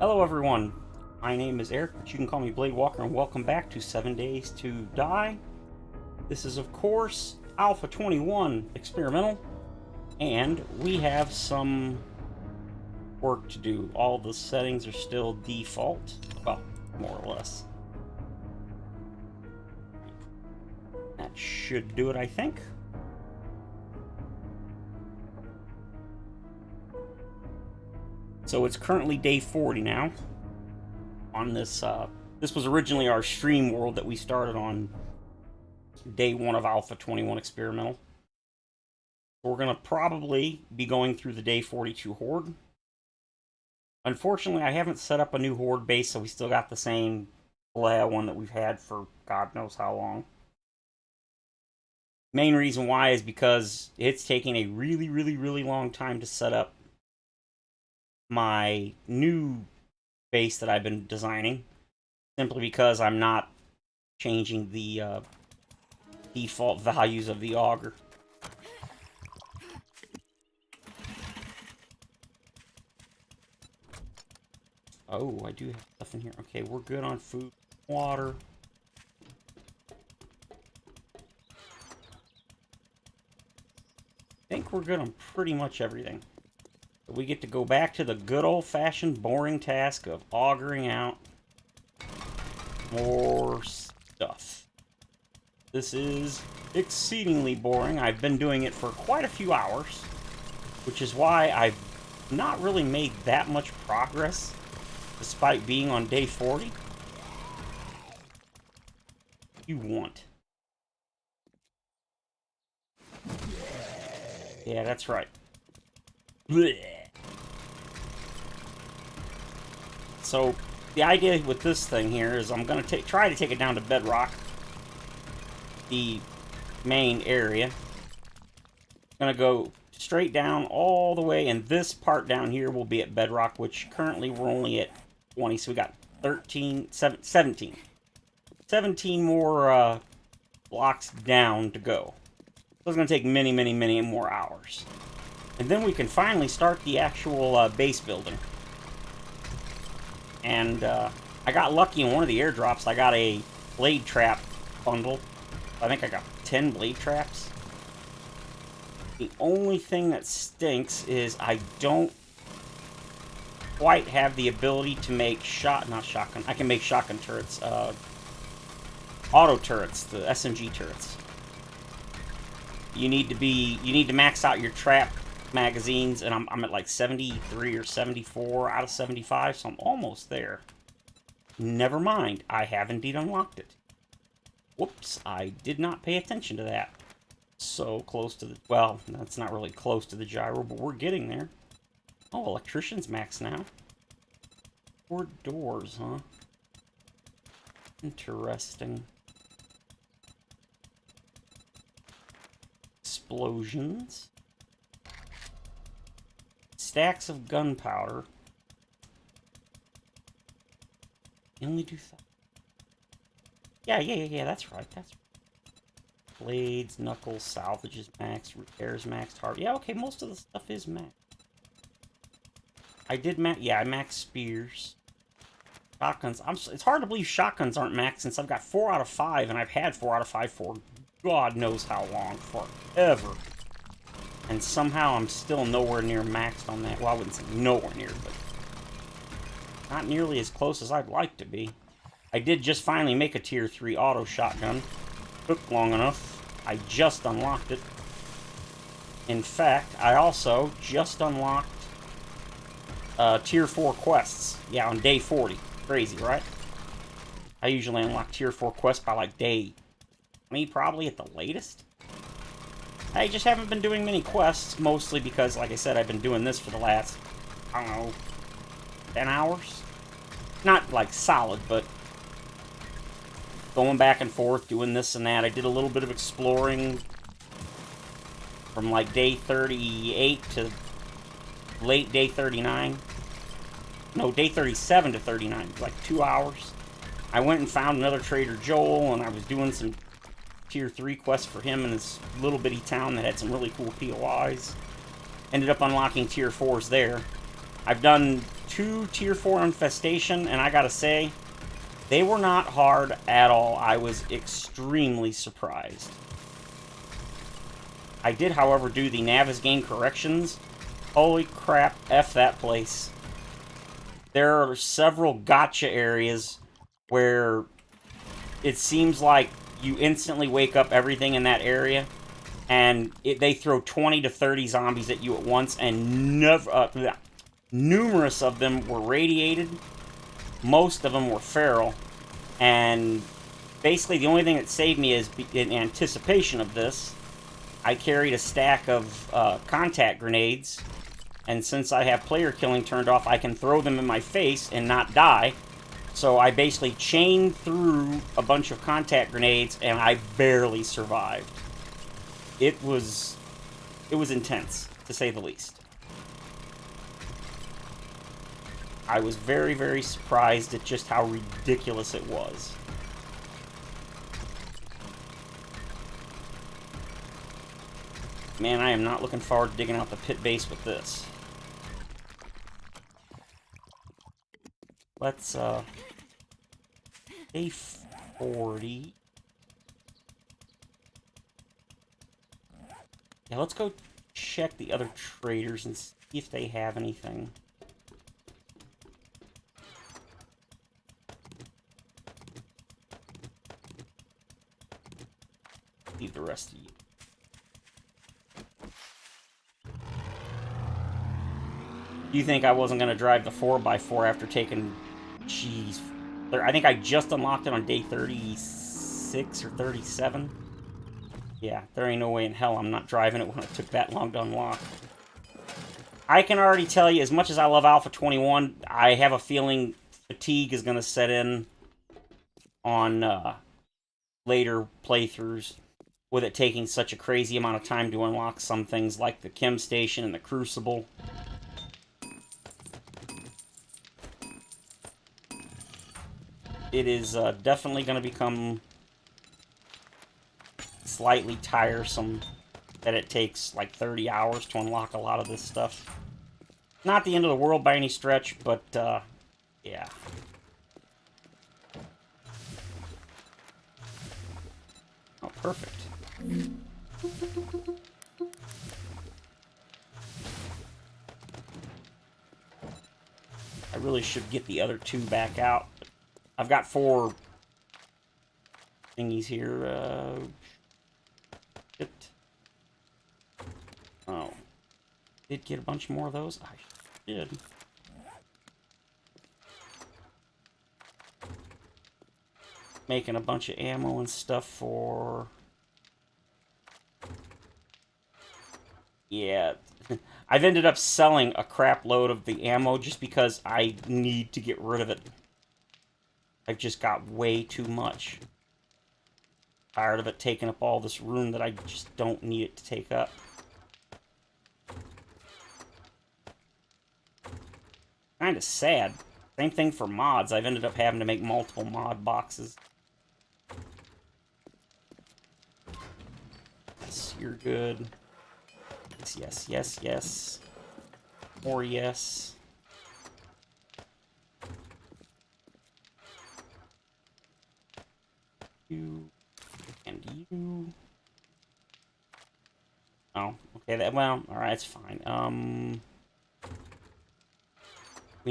Hello everyone, my name is Eric, but you can call me Blade Walker, and welcome back to 7 Days to Die. This is of course Alpha 21 Experimental, and we have some work to do. All the settings are still default, well, more or less. That should do it, I think. So it's currently day 40 now on this. This was originally our stream world that we started on day 1 of Alpha 21 Experimental. We're going to probably be going through the day 42 Horde. Unfortunately, I haven't set up a new Horde base, so we still got the same one that we've had for God knows how long. Main reason why is because it's taking a really long time to set up my new base that I've been designing, simply because I'm not changing the default values of the auger. Oh, I do have stuff in here. Okay, we're good on food, water. I think we're good on pretty much everything. We get to go back to the good old-fashioned boring task of augering out more stuff. This is exceedingly boring. I've been doing it for quite a few hours, which is why I've not really made that much progress, despite being on day 40. You want. Yeah, that's right. Blech. So, the idea with this thing here is I'm going to try to take it down to bedrock, the main area. I'm going to go straight down all the way, and this part down here will be at bedrock, which currently we're only at 20, so we got 17 more blocks down to go. So it's going to take many more hours. And then we can finally start the actual base building. And I got lucky in one of the airdrops. I got a blade trap bundle. I think I got 10 blade traps. The only thing that stinks is I don't quite have the ability to make I can make shotgun turrets. Auto turrets, the SMG turrets. You need to max out your trap magazines, and I'm at like 73 or 74 out of 75, so I'm almost there. Never mind, I have indeed unlocked it. Whoops, I did not pay attention to that. So close to the, well, that's not really close to the gyro, but we're getting there. Oh, electrician's max now. 4 doors, huh? Interesting. Explosions. Stacks of gunpowder. You only do yeah, that's right, that's right. Blades, knuckles, salvages max, repairs max, hard. Yeah, okay, most of the stuff is max. I did max, yeah, I maxed spears. Shotguns, it's hard to believe shotguns aren't maxed since I've got 4 out of 5, and I've had 4 out of 5 for God knows how long, forever. And somehow I'm still nowhere near maxed on that. Well, I wouldn't say nowhere near, but not nearly as close as I'd like to be. I did just finally make a tier 3 auto shotgun. Took long enough. I just unlocked it. In fact, I also just unlocked tier 4 quests. Yeah, on day 40. Crazy, right? I usually unlock tier 4 quests by like day 20, probably at the latest. I just haven't been doing many quests, mostly because, like I said, I've been doing this for the last, I don't know, 10 hours? Not, like, solid, but going back and forth, doing this and that. I did a little bit of exploring from, like, day 38 to late day 39. No, day 37 to 39, like 2 hours. I went and found another Trader Joel, and I was doing some tier 3 quests for him in this little bitty town that had some really cool POIs. Ended up unlocking tier 4s there. I've done 2 tier 4 infestation, and I gotta say, they were not hard at all. I was extremely surprised. I did, however, do the Navigaine corrections. Holy crap, F that place. There are several gotcha areas where it seems like you instantly wake up everything in that area, and they throw 20 to 30 zombies at you at once, and numerous of them were radiated. Most of them were feral, and basically the only thing that saved me is, in anticipation of this, I carried a stack of contact grenades, and since I have player killing turned off, I can throw them in my face and not die. So I basically chained through a bunch of contact grenades, and I barely survived. It was intense, to say the least. I was very, very surprised at just how ridiculous it was. Man, I am not looking forward to digging out the pit base with this. Let's, day 40. Yeah, let's go check the other traders and see if they have anything. Leave the rest of you. You think I wasn't going to drive the 4x4 after taking... Jeez. I think I just unlocked it on day 36 or 37. Yeah, there ain't no way in hell I'm not driving it when it took that long to unlock. I can already tell you, as much as I love Alpha 21, I have a feeling fatigue is going to set in on later playthroughs, with it taking such a crazy amount of time to unlock some things like the Chem Station and the Crucible. It is definitely going to become slightly tiresome that it takes like 30 hours to unlock a lot of this stuff. Not the end of the world by any stretch, but yeah. Oh, perfect. I really should get the other 2 back out. I've got 4 thingies here. Shit. Oh. Did get a bunch more of those? I did. Making a bunch of ammo and stuff for... Yeah. I've ended up selling a crap load of the ammo just because I need to get rid of it. I've just got way too much. Tired of it taking up all this room that I just don't need it to take up. Kind of sad. Same thing for mods. I've ended up having to make multiple mod boxes. Yes, you're good. Yes, yes, yes, yes. Or yes. You and you. Oh, okay. That, well, all right. It's fine. I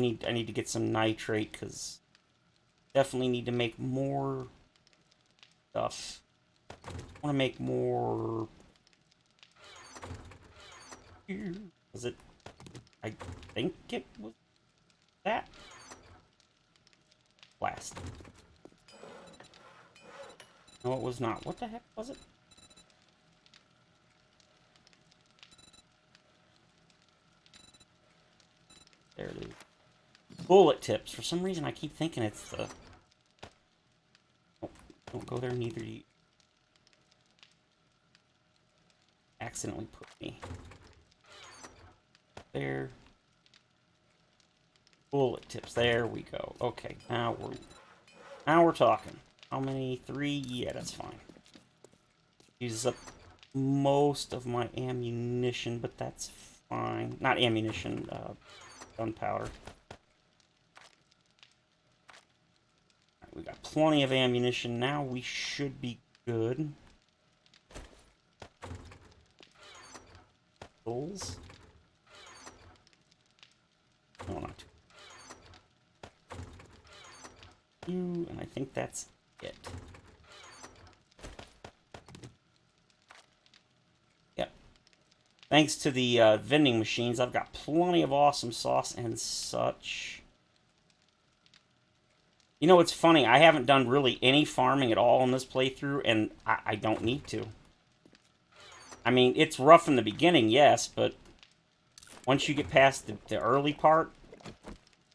need to get some nitrate because definitely need to make more stuff. I want to make more. Was it? I think it was that. Blast. No, it was not. What the heck was it? There it is. Bullet tips. For some reason, I keep thinking it's the... Oh, don't go there, neither do you. Accidentally put me there. Bullet tips. There we go. Okay, now we're talking. How many? 3? Yeah, that's fine. Uses up most of my ammunition, but that's fine. Not ammunition, gunpowder. we got plenty of ammunition now. We should be good. Bulls. No, not two. And I think that's it. Yep. Thanks to the vending machines, I've got plenty of awesome sauce and such. You know, it's funny. I haven't done really any farming at all in this playthrough, and I don't need to. I mean, it's rough in the beginning, yes, but once you get past the early part,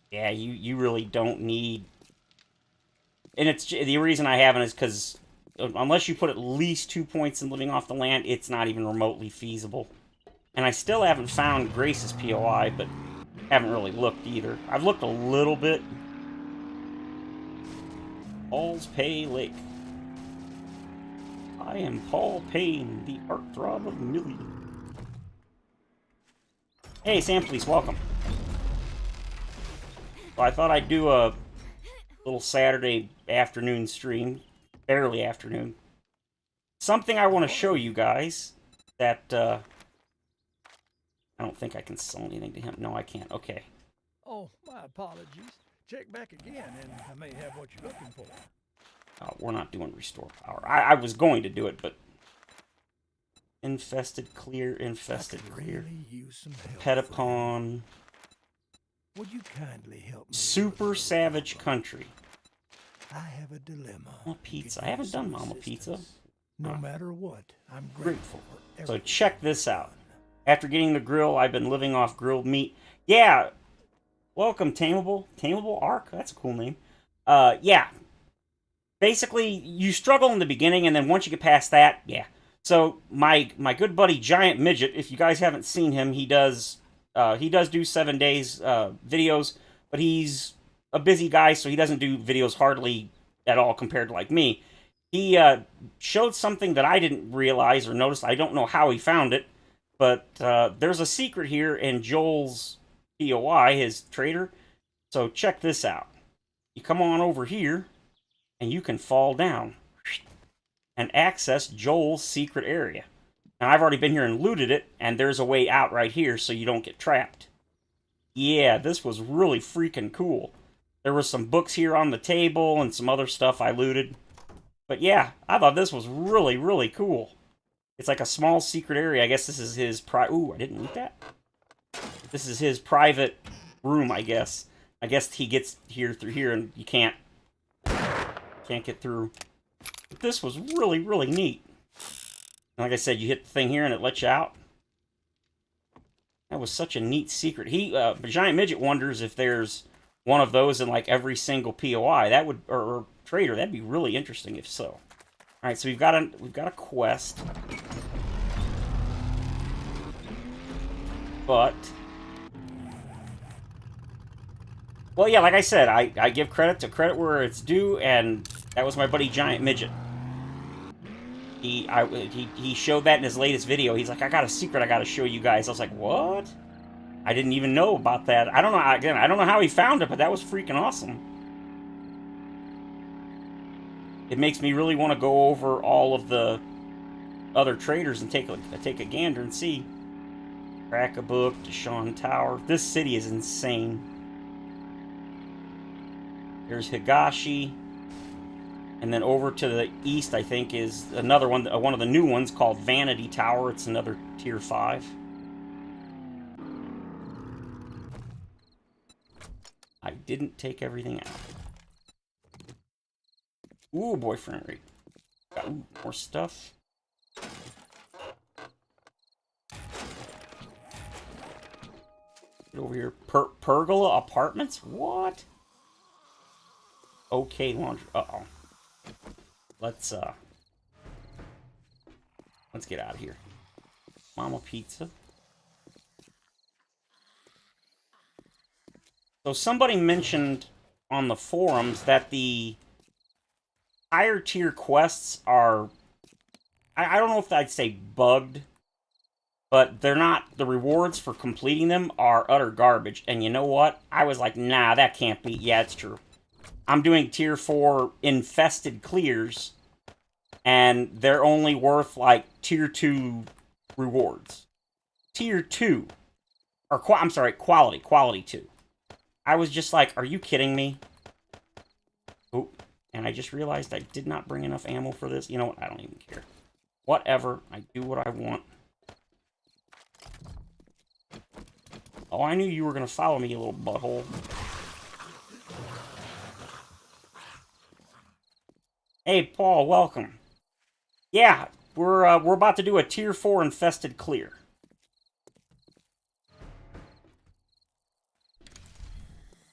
yeah, you really don't need... And it's the reason I haven't is because unless you put at least 2 points in living off the land, it's not even remotely feasible. And I still haven't found Grace's POI, but haven't really looked either. I've looked a little bit. Paul's Pay Lake. I am Paul Payne, the heartthrob of millions. Hey, Sam, please, welcome. Well, I thought I'd do a little Saturday afternoon stream. Barely afternoon. Something I want to show you guys that, I don't think I can sell anything to him. No, I can't. Okay. Oh, my apologies. Check back again, and I may have what you're looking for. We're not doing restore power. I was going to do it, but... Infested clear, infested clear. Really use some help. Petapon. Would you kindly help me? Super Savage Country. I have a dilemma. Mama Pizza. I haven't done Mama Pizza. No matter what, I'm grateful for everything. So check this out. After getting the grill, I've been living off grilled meat. Yeah. Welcome, Tameable. Tameable Ark? That's a cool name. Yeah. Basically, you struggle in the beginning, and then once you get past that, yeah. So, my good buddy Giant Midget, if you guys haven't seen him, he does do 7 days videos, but he's a busy guy, so he doesn't do videos hardly at all compared to like me. He showed something that I didn't realize or notice. I don't know how he found it, but there's a secret here in Joel's POI, his trader. So check this out. You come on over here, and you can fall down and access Joel's secret area. Now, I've already been here and looted it, and there's a way out right here so you don't get trapped. Yeah, this was really freaking cool. There were some books here on the table and some other stuff I looted. But yeah, I thought this was really, really cool. It's like a small secret area. I guess this is his ooh, I didn't loot that. This is his private room, I guess. I guess he gets here through here and you can't get through. But this was really, really neat. Like I said, you hit the thing here and it lets you out. That was such a neat secret. Giant Midget wonders if there's one of those in like every single POI. That would, or trader, that'd be really interesting if so. All right, so we've got a quest. But well, yeah, like I said, I give credit to credit where it's due, and that was my buddy Giant Midget. He showed that in his latest video. He's like, I got a secret I got to show you guys. I was like, what? I didn't even know about that. I don't know. Again, I don't know how he found it, but that was freaking awesome. It makes me really want to go over all of the other traders and take a gander and see. Crack a book, Deshaun Tower. This city is insane. There's Higashi. And then over to the east, I think, is another one of the new ones called Vanity Tower. It's another tier 5. I didn't take everything out. Ooh, boyfriend rate. Got more stuff. Get over here. Pergola Apartments? What? Okay, laundry. Uh-oh. Let's get out of here. Mama Pizza. So somebody mentioned on the forums that the higher tier quests are, I don't know if I'd say bugged, but they're not, the rewards for completing them are utter garbage. And you know what? I was like, nah, that can't be. Yeah, it's true. I'm doing tier 4 infested clears, and they're only worth, like, tier 2 rewards. Tier 2. Or, I'm sorry, quality 2. I was just like, are you kidding me? Oh, and I just realized I did not bring enough ammo for this. You know what? I don't even care. Whatever. I do what I want. Oh, I knew you were going to follow me, you little butthole. Hey, Paul, welcome. Yeah, we're about to do a tier 4 infested clear.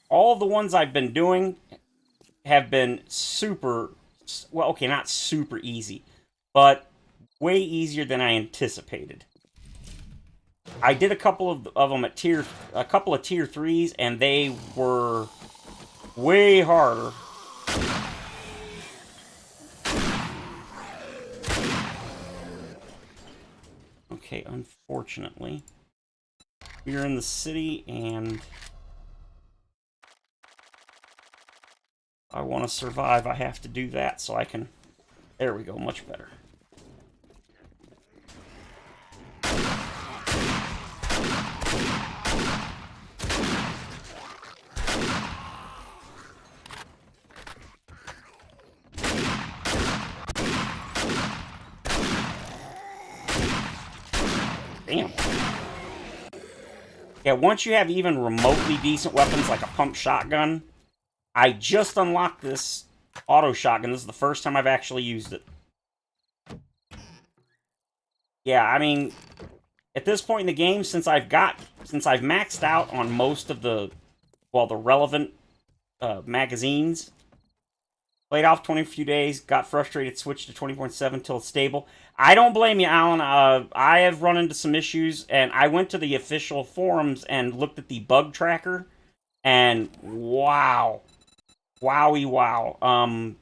All of the ones I've been doing have been super, well, okay, not super easy, but way easier than I anticipated. I did a couple of them at a couple of tier 3s, and they were way harder. Okay, unfortunately, we're in the city, and I want to survive. I have to do that so I can... There we go, much better. Damn. Yeah, once you have even remotely decent weapons like a pump shotgun, I just unlocked this auto shotgun. This is the first time I've actually used it. Yeah, I mean, at this point in the game, since I've maxed out on most of the, well, the relevant magazines, played off 20 few days, got frustrated, switched to 20.7 until it's stable. I don't blame you, Alan. I have run into some issues, and I went to the official forums and looked at the bug tracker, and wow. Wowie wow.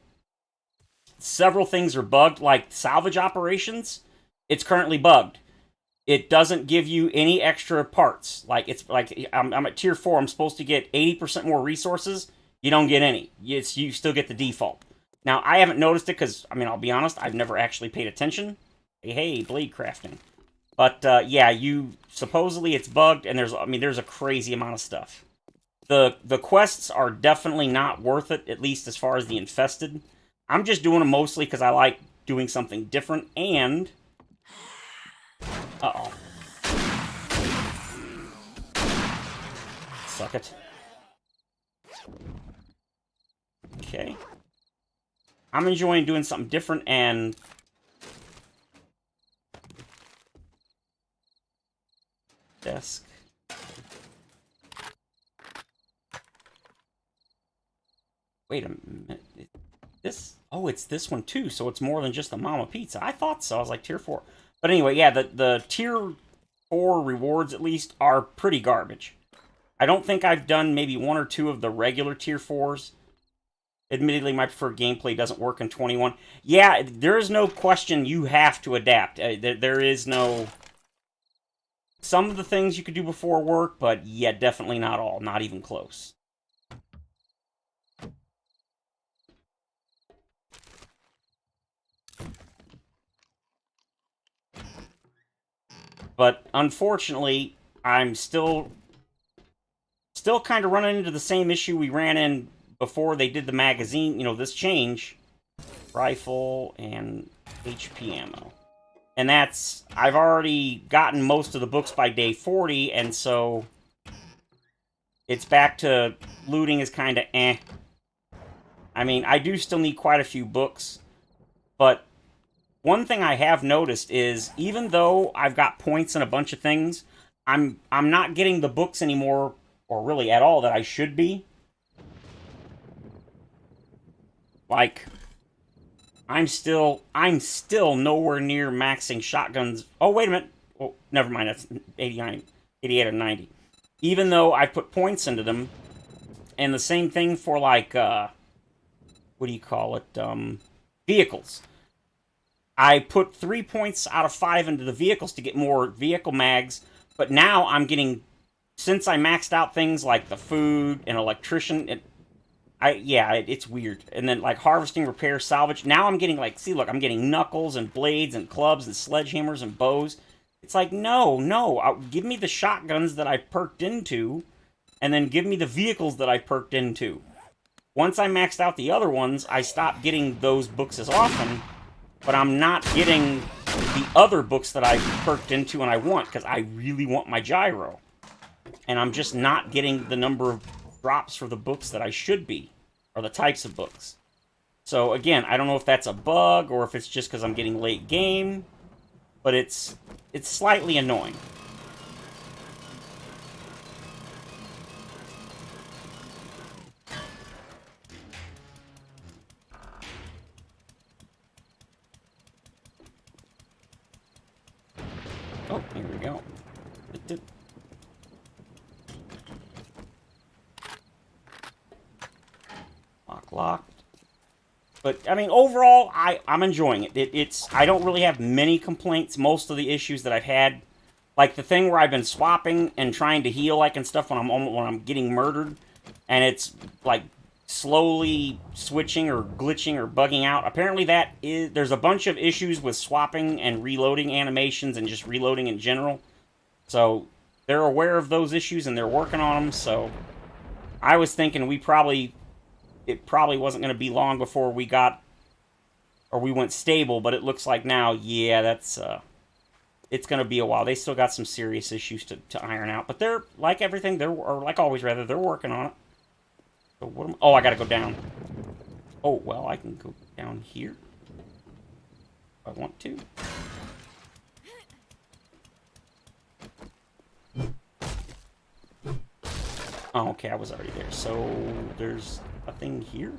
Several things are bugged, like salvage operations. It's currently bugged. It doesn't give you any extra parts. Like, it's like, I'm at tier 4, I'm supposed to get 80% more resources. You don't get any. You still get the default. Now, I haven't noticed it because, I mean, I'll be honest, I've never actually paid attention. Hey, blade crafting. But, yeah, supposedly it's bugged, and there's a crazy amount of stuff. The quests are definitely not worth it, at least as far as the infested. I'm just doing them mostly because I like doing something different, and... Uh-oh. Suck it. Okay. I'm enjoying doing something different, and... Desk. Wait a minute. Oh, it's this one too, so it's more than just the Mama Pizza. I thought so. I was like, tier 4. But anyway, yeah, the tier 4 rewards, at least, are pretty garbage. I don't think I've done maybe 1 or 2 of the regular tier 4s. Admittedly, my preferred gameplay doesn't work in 21. Yeah, there is no question you have to adapt. There is no... Some of the things you could do before work, but yeah, definitely not all. Not even close. But unfortunately, I'm still kind of running into the same issue we ran in before they did the magazine, this change. Rifle and HP ammo. And that's, I've already gotten most of the books by day 40, and so it's back to looting is kind of eh. I mean, I do still need quite a few books, but one thing I have noticed is, even though I've got points in a bunch of things, I'm not getting the books anymore, or really at all, that I should be. Like, I'm still nowhere near maxing shotguns. Oh, wait a minute. Oh, never mind. That's 88 or 90. Even though I put points into them, and the same thing for, like, what do you call it? Vehicles. I put 3 points out of 5 into the vehicles to get more vehicle mags, but now I'm getting, since I maxed out things like the food and electrician, Yeah, it's weird. And then like harvesting, repair, salvage. Now I'm getting like, see, look, I'm getting knuckles and blades and clubs and sledgehammers and bows. It's like, no, give me the shotguns that I perked into, and then give me the vehicles that I perked into. Once I maxed out the other ones, I stopped getting those books as often, but I'm not getting the other books that I perked into and I want, because I really want my gyro. And I'm just not getting the number of drops for the books that I should be, or the types of books. So again, I don't know if that's a bug, or if it's just because I'm getting late game, but it's slightly annoying. Oh, here we go. Locked. But, I mean, overall, I'm enjoying it. I don't really have many complaints. Most of the issues that I've had, like the thing where I've been swapping and trying to heal, like, and stuff when I'm getting murdered, and it's, like, slowly switching or glitching or bugging out. Apparently there's a bunch of issues with swapping and reloading animations and just reloading in general. So, they're aware of those issues and they're working on them, so I was thinking it probably wasn't going to be long before we went stable, but it looks like now, yeah, it's going to be a while. They still got some serious issues to iron out, but they're, like everything, or like always, rather, they're working on it. So oh, I got to go down. Oh, well, I can go down here if I want to. Oh, okay, I was already there. So, there's a thing here.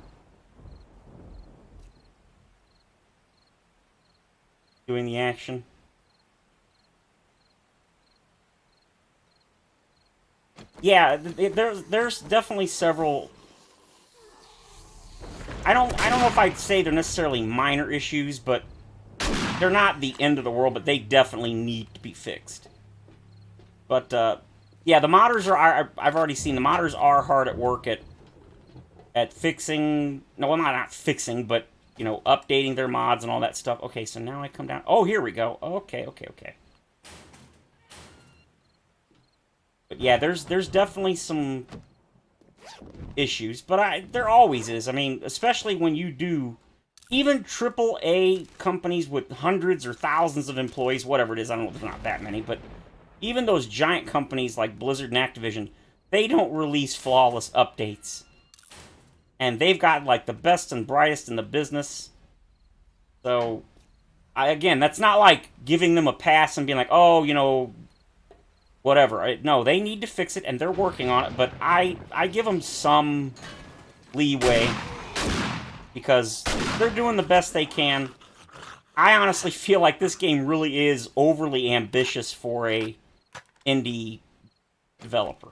Doing the action. Yeah, there's definitely several. I don't know if I'd say they're necessarily minor issues, but they're not the end of the world, but they definitely need to be fixed. But yeah, the modders I've already seen the modders are hard at work at fixing. No, well, not fixing, but you know, updating their mods and all that stuff. Okay, so now I come down. Oh, here we go. Okay. But yeah, there's definitely some issues, but there always is. I mean, especially when you do even AAA companies with hundreds or thousands of employees, whatever it is. I don't know, there's not that many, but even those giant companies like Blizzard and Activision, they don't release flawless updates. And they've got like the best and brightest in the business. So, again, that's not like giving them a pass and being like, oh, you know, whatever. No, they need to fix it, and they're working on it. But I give them some leeway because they're doing the best they can. I honestly feel like this game really is overly ambitious for a indie developer.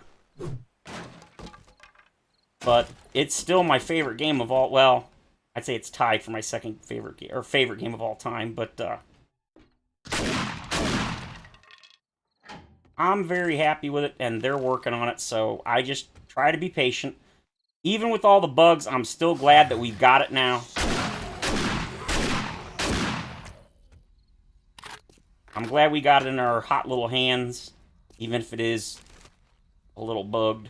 But it's still my favorite game of all. Well, I'd say it's tied for my second favorite game of all time. But I'm very happy with it, and they're working on it. So I just try to be patient. Even with all the bugs, I'm still glad that we've got it now. I'm glad we got it in our hot little hands, even if it is a little bugged.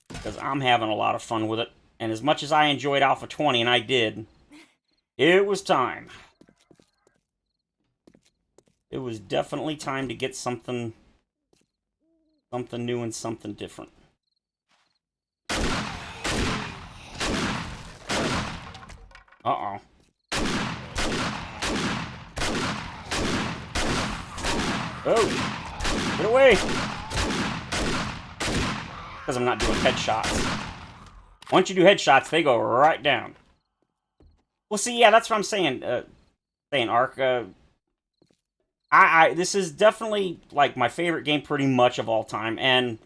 Because I'm having a lot of fun with it. And as much as I enjoyed Alpha 20, and I did, it was time. It was definitely time to get something new and something different. Uh-oh. Oh! Get away! Because I'm not doing headshots. Once you do headshots, they go right down. Well, see, yeah, that's what I'm saying, Ark. This is definitely, like, my favorite game pretty much of all time, and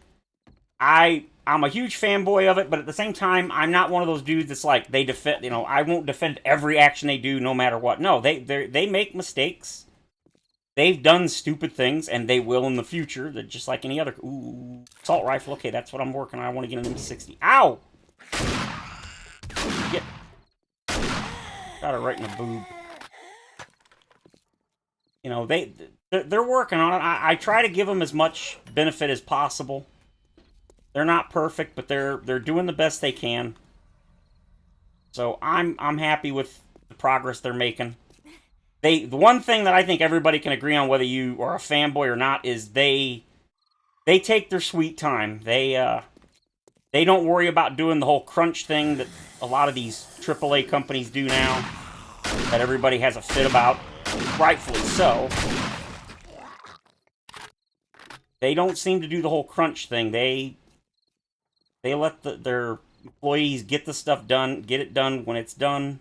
I'm a huge fanboy of it, but at the same time, I'm not one of those dudes that's like, they defend, you know, I won't defend every action they do no matter what. No, they make mistakes, they've done stupid things, and they will in the future. That just like any other. Ooh, assault rifle. Okay, that's what I'm working on. I want to get an M60. Ow! Get. Got her right in the boob. You know, they're working on it. I try to give them as much benefit as possible. They're not perfect, but they're doing the best they can. So I'm happy with the progress they're making. The one thing that I think everybody can agree on, whether you are a fanboy or not, is they take their sweet time. They don't worry about doing the whole crunch thing that a lot of these AAA companies do now, that everybody has a fit about, rightfully so. They don't seem to do the whole crunch thing. They let their employees get the stuff done, get it done when it's done.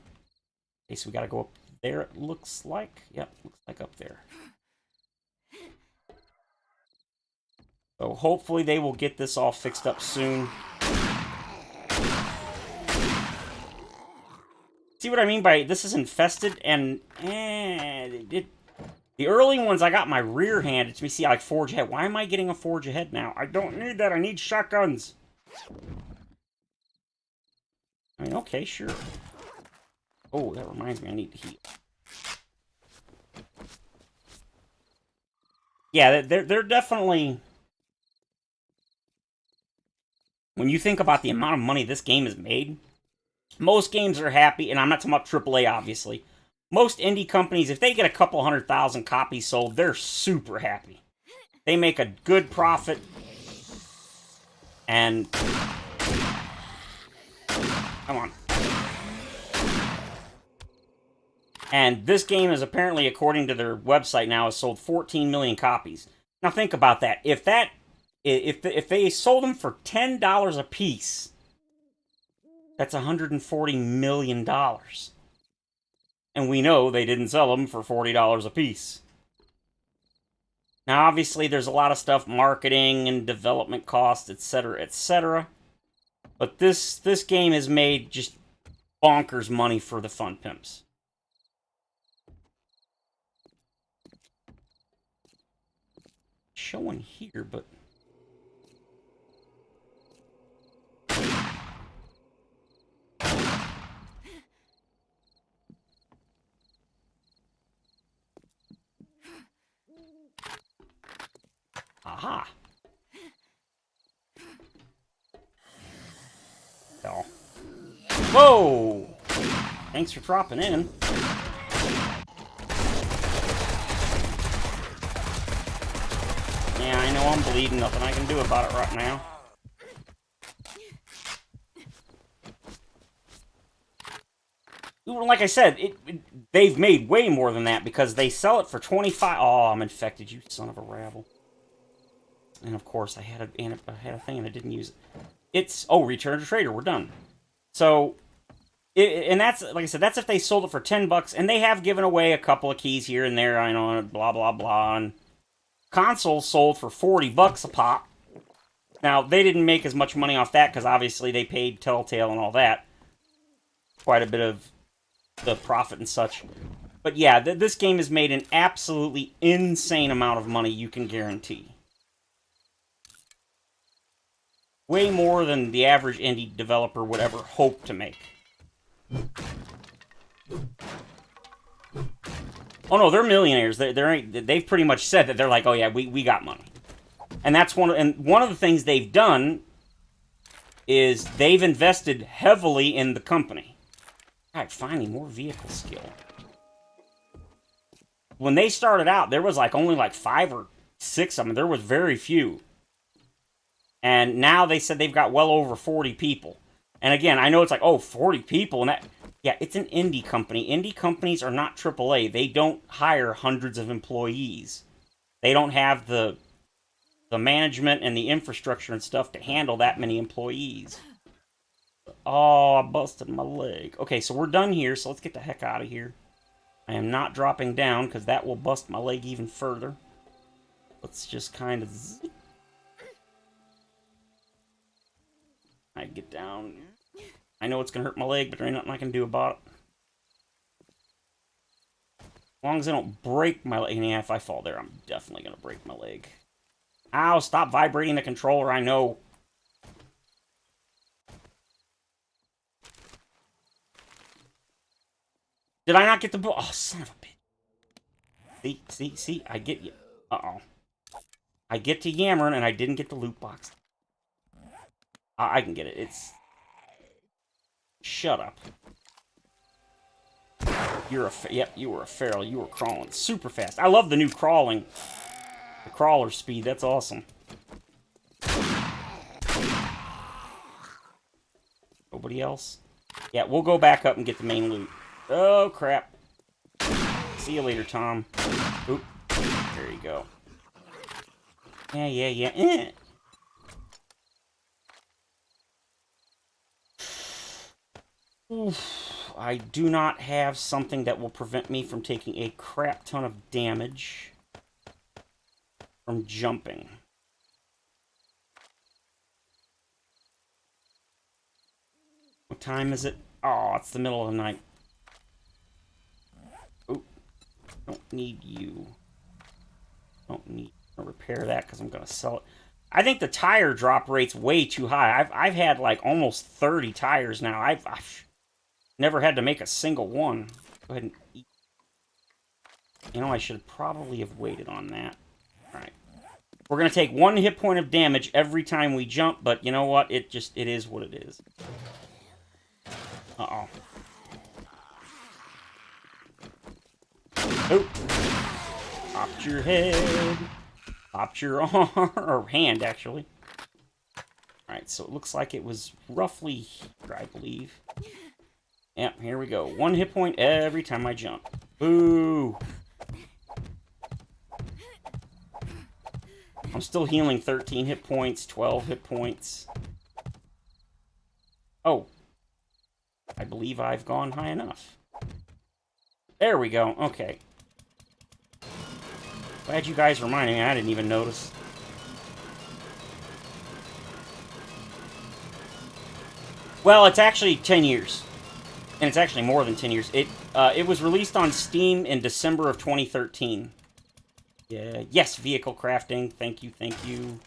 Okay, so we gotta go up there, it looks like. Yep, looks like up there. So hopefully they will get this all fixed up soon. See what I mean by this is infested, and the early ones I got my rear handed to me. See, I like forge ahead. Why am I getting a forge ahead now? I don't need that. I need shotguns. I mean, okay, sure. Oh, that reminds me, I need to heal. Yeah, they're definitely. When you think about the amount of money this game has made, most games are happy, and I'm not talking about AAA, obviously. Most indie companies, if they get a couple 100,000 copies sold, they're super happy. They make a good profit, and come on. And this game is apparently, according to their website now, has sold 14 million copies. Now think about that. If they sold them for $10 a piece, that's $140 million. And we know they didn't sell them for $40 a piece. Now, obviously, there's a lot of stuff, marketing and development costs, etc., etc. But this game has made just bonkers money for the Fun Pimps. Showing here, but aha. Oh. Whoa! Thanks for dropping in. Yeah, I know I'm bleeding. Nothing I can do about it right now. Like I said, they've made way more than that because they sell it for 25. Oh, I'm infected, you son of a rabble. And of course, I had a thing and I didn't use it. It's return to trader. We're done. So, and that's like I said, that's if they sold it for $10, and they have given away a couple of keys here and there. I know, blah blah blah. And consoles sold for $40 a pop. Now they didn't make as much money off that because obviously they paid Telltale and all that. Quite a bit of the profit and such. But yeah, this game has made an absolutely insane amount of money, you can guarantee. Way more than the average indie developer would ever hope to make. Oh no, they're millionaires. They've pretty much said that they're like, oh yeah, we got money. And that's one of the things they've done is they've invested heavily in the company. God, finally, more vehicle skill. When they started out, there was only 5 or 6 of them. There was very few. And now they said they've got well over 40 people. And again, I know it's 40 people. And that, yeah, it's an indie company. Indie companies are not AAA. They don't hire hundreds of employees. They don't have the management and the infrastructure and stuff to handle that many employees. Oh, I busted my leg. Okay, so we're done here, so let's get the heck out of here. I am not dropping down, because that will bust my leg even further. Let's just kind of... I get down. I know it's going to hurt my leg, but there ain't nothing I can do about it. As long as I don't break my leg. Yeah, if I fall there, I'm definitely going to break my leg. Ow, stop vibrating the controller, I know. Did I not get the book? Oh, son of a bitch. See, I get you. Uh-oh. I get to yammering, and I didn't get the loot box. I can get it. It's... Shut up. You're a... Yep, you were a feral. You were crawling super fast. I love the new crawling. The crawler speed. That's awesome. Nobody else? Yeah, we'll go back up and get the main loot. Oh, crap. See you later, Tom. Oop. There you go. Yeah. Oof. I do not have something that will prevent me from taking a crap ton of damage from jumping. What time is it? Oh, it's the middle of the night. Oop. Don't need you. Don't need to repair that because I'm going to sell it. I think the tire drop rate's way too high. I've had like almost 30 tires now. I've never had to make a single one. Go ahead and eat. You know, I should probably have waited on that. Alright. We're going to take 1 hit point of damage every time we jump, but you know what? It is what it is. Uh-oh. Oop. Popped your head. Popped your arm. Or hand, actually. Alright, so it looks like it was roughly here, I believe. Yep, here we go. 1 hit point every time I jump. Boo! I'm still healing 13 hit points, 12 hit points. Oh. I believe I've gone high enough. There we go. Okay. Glad you guys reminded me. I didn't even notice. Well, it's actually 10 years. And it's actually more than 10 years. It was released on Steam in December of 2013. Yeah. Yes, vehicle crafting. Thank you.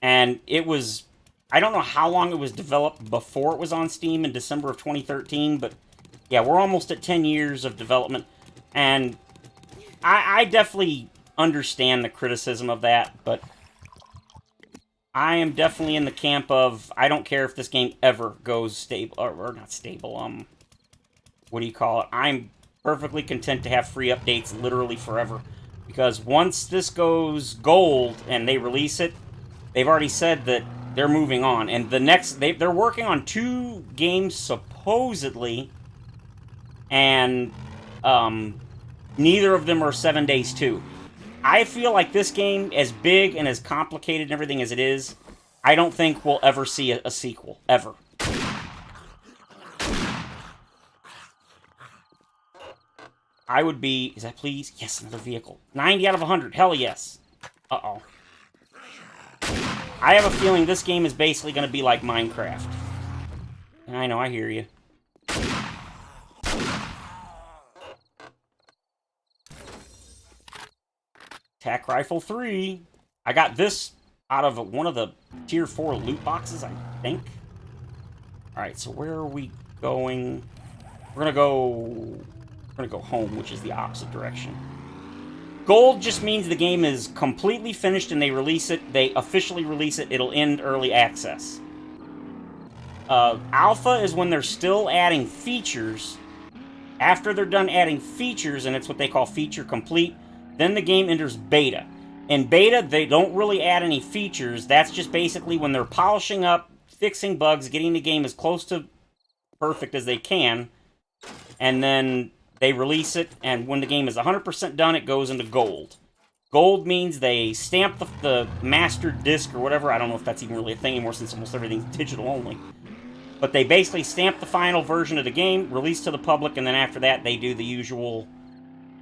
And it was... I don't know how long it was developed before it was on Steam in December of 2013, but yeah, we're almost at 10 years of development, and I definitely understand the criticism of that, but I am definitely in the camp of, I don't care if this game ever goes stable, or not stable, what do you call it? I'm perfectly content to have free updates literally forever, because once this goes gold and they release it, they've already said that they're moving on, and the next... They're working on 2 games, supposedly, and, neither of them are 7 Days 2. I feel like this game, as big and as complicated and everything as it is, I don't think we'll ever see a sequel. Ever. I would be... Is that please? Yes, another vehicle. 90 out of 100. Hell yes. Uh-oh. I have a feeling this game is basically going to be like Minecraft. I know, I hear you. Attack Rifle 3. I got this out of one of the Tier 4 loot boxes, I think. Alright, so where are we going? We're gonna go home, which is the opposite direction. Gold just means the game is completely finished and they release it. They officially release it. It'll end early access. Alpha is when they're still adding features. After they're done adding features, and it's what they call feature complete, then the game enters beta. In beta, they don't really add any features. That's just basically when they're polishing up, fixing bugs, getting the game as close to perfect as they can, and then they release it, and when the game is 100% done, it goes into gold. Gold means they stamp the master disc or whatever. I don't know if that's even really a thing anymore since almost everything's digital only. But they basically stamp the final version of the game, release to the public, and then after that, they do the usual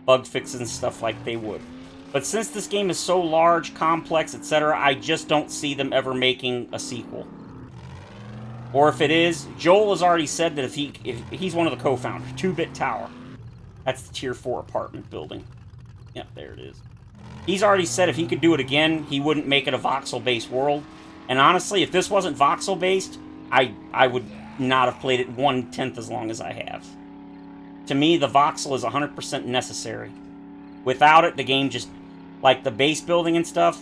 bug fixes and stuff like they would. But since this game is so large, complex, etc., I just don't see them ever making a sequel. Or if it is, Joel has already said that if he's one of the co-founders, 2-Bit Tower. That's the tier 4 apartment building. Yep, there it is. He's already said if he could do it again, he wouldn't make it a voxel-based world. And honestly, if this wasn't voxel-based, I would not have played it 1/10 as long as I have. To me, the voxel is 100% necessary. Without it, the game just... Like the base building and stuff,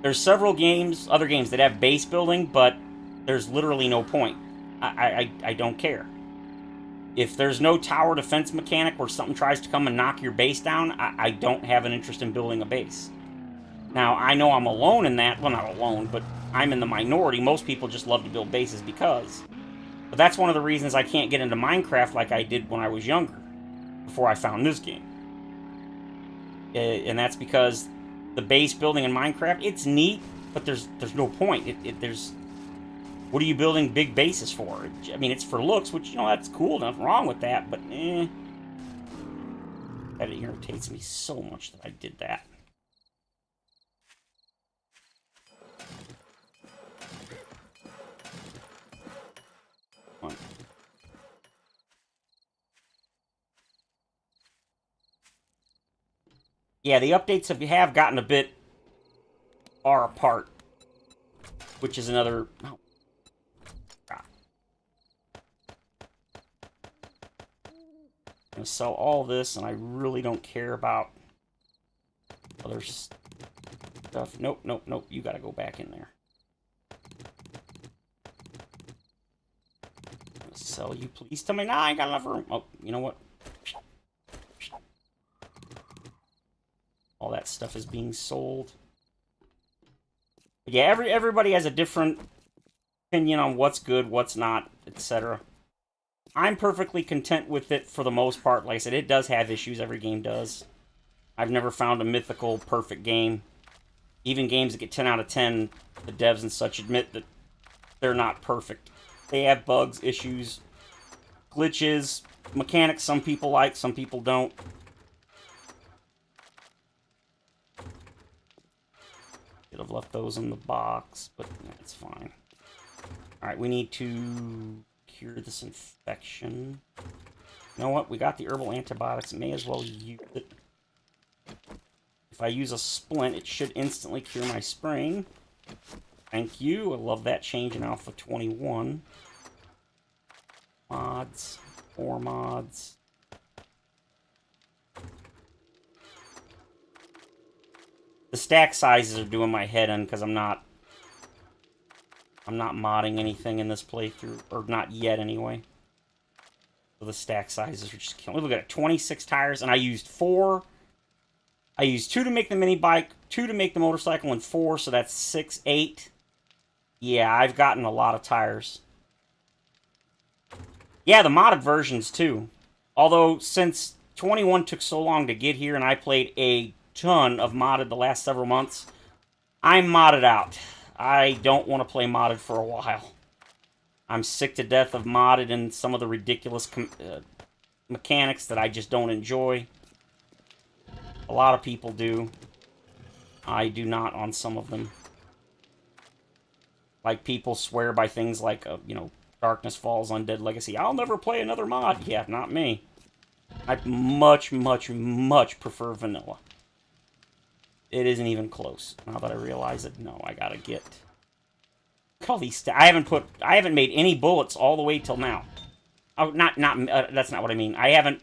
there's several games, other games that have base building, but there's literally no point. I don't care. If there's no tower defense mechanic where something tries to come and knock your base down, I don't have an interest in building a base. Now, I know I'm alone in that. Well, not alone, but I'm in the minority. Most people just love to build bases because. But that's one of the reasons I can't get into Minecraft like I did when I was younger, before I found this game. And that's because the base building in Minecraft, it's neat, but there's no point. There's... What are you building big bases for? I mean, it's for looks, which, you know, that's cool. Nothing wrong with that, but That irritates me so much that I did that. Yeah, the updates have gotten a bit far apart, which is another... Oh. God. I'm going to sell all this, and I really don't care about other stuff. Nope, nope, nope. You got to go back in there. I'm going to sell you. Please tell me, nah, I ain't got enough room. Oh, you know what? All that stuff is being sold. But yeah, everybody has a different opinion on what's good, what's not, etc. I'm perfectly content with it for the most part. Like I said, it does have issues. Every game does. I've never found a mythical, perfect game. Even games that get 10 out of 10, the devs and such admit that they're not perfect. They have bugs, issues, glitches, mechanics some people like, some people don't. Should have left those in the box, but that's fine. Alright, we need to cure this infection. You know what? We got the herbal antibiotics. May as well use it. If I use a splint, it should instantly cure my sprain. Thank you. I love that change in Alpha 21. Mods. 4 mods. The stack sizes are doing my head in because I'm not modding anything in this playthrough, or not yet anyway. So the stack sizes are just killing. Look at it, 26 tires, and I used 4. I used 2 to make the mini bike, 2 to make the motorcycle, and 4, so that's 6, 8. Yeah, I've gotten a lot of tires. Yeah, the modded versions too. Although since 21 took so long to get here, and I played a ton of modded the last several months, I'm modded out. I don't want to play modded for a while. I'm sick to death of modded and some of the ridiculous mechanics that I just don't enjoy. A lot of people do. I do not on some of them. Like, people swear by things like, you know, Darkness Falls, Undead Legacy. I'll never play another mod. Yeah, not me. I much, much, much prefer vanilla. It isn't even close. Now that I realize it, no, I gotta get... Look at all these... I haven't made any bullets all the way till now. Oh, that's not what I mean. I haven't,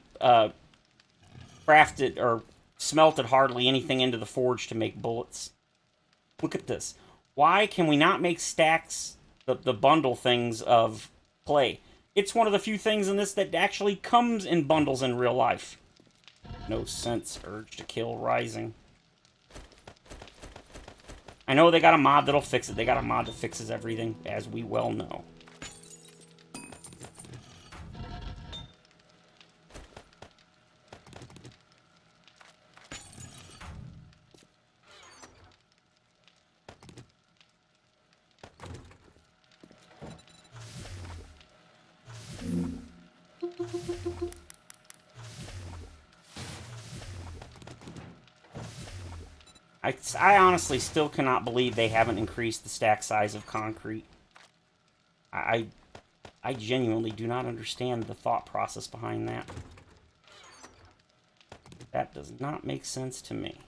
crafted or smelted hardly anything into the forge to make bullets. Look at this. Why can we not make stacks, the bundle things of clay? It's one of the few things in this that actually comes in bundles in real life. No sense. Urge to kill rising. I know they got a mod that'll fix it. They got a mod that fixes everything, as we well know. I honestly still cannot believe they haven't increased the stack size of concrete. I genuinely do not understand the thought process behind that. That does not make sense to me.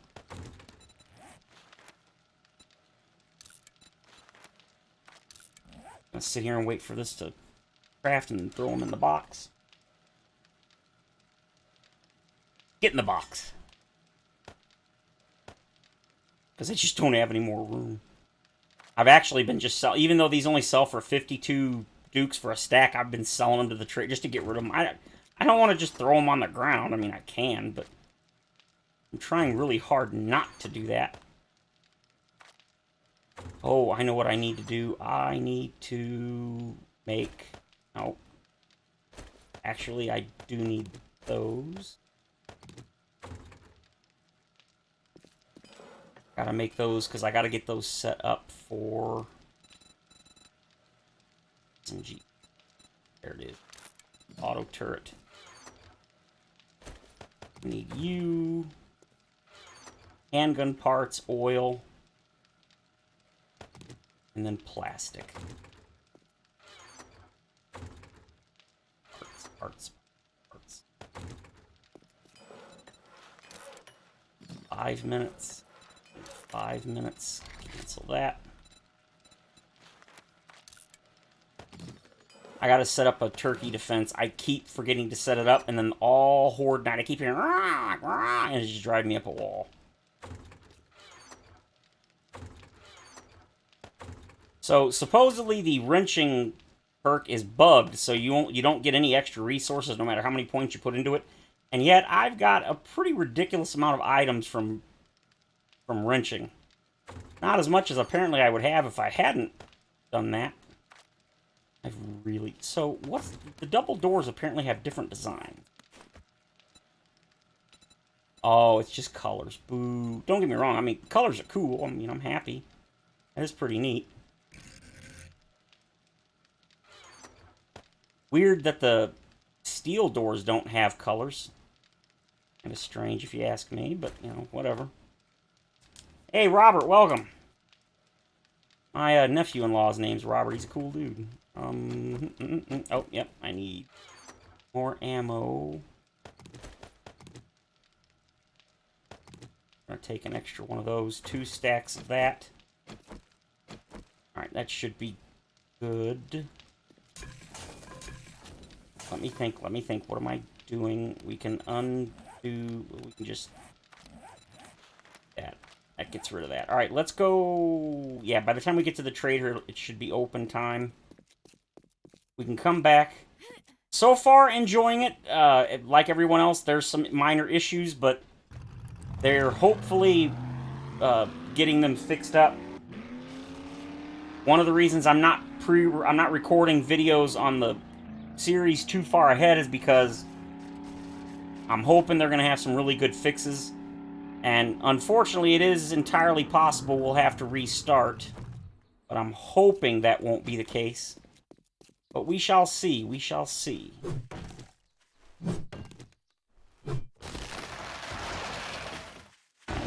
I'm gonna sit here and wait for this to craft and throw them in the box. Get in the box. Because I just don't have any more room. I've actually been just selling, even though these only sell for 52 dukes for a stack, I've been selling them to the trade just to get rid of them. I don't want to just throw them on the ground. I mean, I can, but I'm trying really hard not to do that. Oh, I know what I need to do. I need to make... No. Actually, I do need those. Gotta make those, because I gotta get those set up for... SMG. There it is. Auto turret. Need you. Handgun parts, oil. And then plastic. Parts. 5 minutes. 5 minutes. Cancel that. I gotta set up a turkey defense. I keep forgetting to set it up, and then all horde night I keep hearing rah, rah, and it's just driving me up a wall. So supposedly the wrenching perk is bugged, so you don't get any extra resources no matter how many points you put into it. And yet I've got a pretty ridiculous amount of items from wrenching. Not as much as apparently I would have if I hadn't done that. I've really... So, what's... The double doors apparently have different designs. Oh, it's just colors. Boo. Don't get me wrong. I mean, colors are cool. I mean, I'm happy. That is pretty neat. Weird that the steel doors don't have colors. Kind of strange if you ask me, but, you know, whatever. Hey, Robert, welcome. My nephew-in-law's name's Robert. He's a cool dude. Oh, yep, I need more ammo. I'm gonna take an extra one of those. 2 stacks of that. Alright, that should be good. Let me think. What am I doing? We can undo... We can just... That gets rid of that. Alright, let's go... Yeah, by the time we get to the trader, it should be open time. We can come back. So far, enjoying it. Like everyone else, there's some minor issues, but they're hopefully getting them fixed up. One of the reasons I'm not recording videos on the series too far ahead is because I'm hoping they're going to have some really good fixes. And unfortunately, it is entirely possible we'll have to restart. But I'm hoping that won't be the case. But we shall see. We shall see.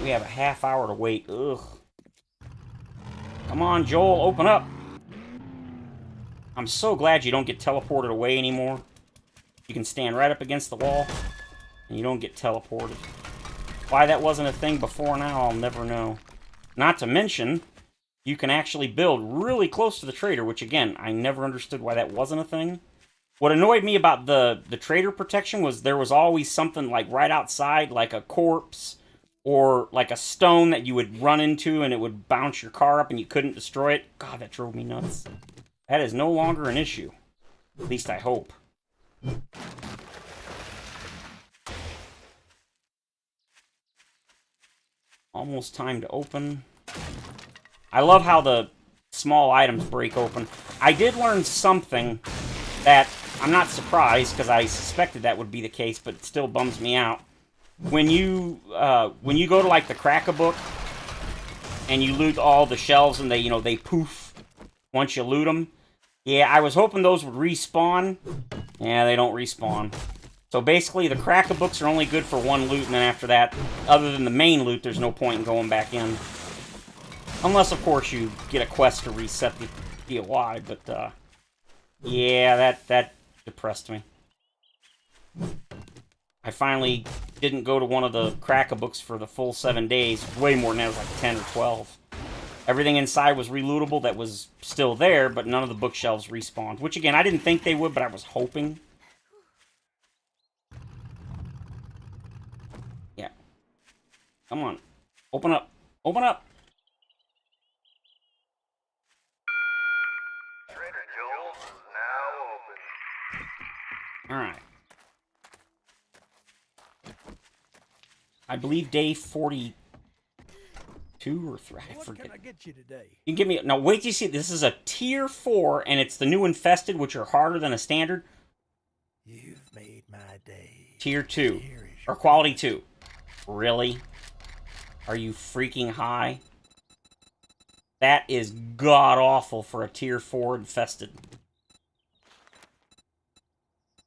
We have a half hour to wait. Ugh. Come on, Joel, open up. I'm so glad you don't get teleported away anymore. You can stand right up against the wall, and you don't get teleported. Why that wasn't a thing before now, I'll never know. Not to mention, you can actually build really close to the trader, which, again, I never understood why that wasn't a thing. What annoyed me about the trader protection was there was always something, like, right outside, like a corpse, or, like, a stone that you would run into, and it would bounce your car up, and you couldn't destroy it. God, that drove me nuts. That is no longer an issue. At least I hope. Almost time to open. I love how the small items break open. I did learn something that I'm not surprised, because I suspected that would be the case, but it still bums me out. When you go to, like, the Crack-a-Book, and you loot all the shelves, and they poof once you loot them. Yeah, I was hoping those would respawn. Yeah, they don't respawn. So basically, the Crack-a-Books are only good for one loot, and then after that, other than the main loot, there's no point in going back in. Unless, of course, you get a quest to reset the POI, but, yeah, that depressed me. I finally didn't go to one of the crack-a-books for the full 7 days. Way more than that. It was like 10 or 12. Everything inside was relootable that was still there, but none of the bookshelves respawned. Which, again, I didn't think they would, but I was hoping. Yeah. Come on. Open up. Open up. Alright. I believe day 42 or 3. I forget. What can I get you today? You can give me... Now, wait till you see. This is a tier 4, and it's the new infested, which are harder than a standard. You've made my day. Tier 2. Or quality 2. Really? Are you freaking high? That is god-awful for a tier 4 infested.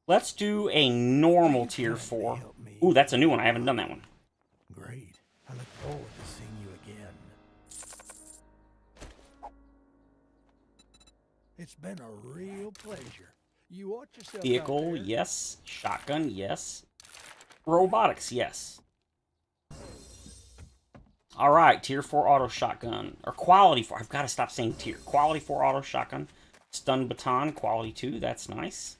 Let's do a normal tier 4. Ooh, that's a new one. I haven't done that one. Great. I look forward to seeing you again. It's been a real pleasure. You watch yourself. Vehicle, yes. Shotgun, yes. Robotics, yes. Alright, tier 4 auto shotgun. Or quality 4. I've got to stop saying tier. Quality 4 auto shotgun. Stun baton, quality 2. That's nice.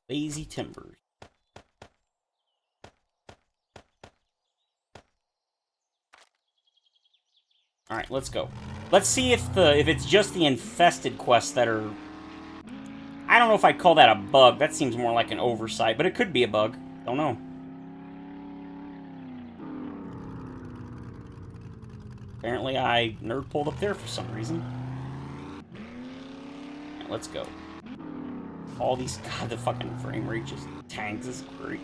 Lazy timbers. Alright, let's go. Let's see if it's just the infested quests that are... I don't know if I'd call that a bug. That seems more like an oversight, but it could be a bug. Don't know. Apparently I nerd pulled up there for some reason. Right, let's go. All these... God, the fucking frame rate just tanks. This is great.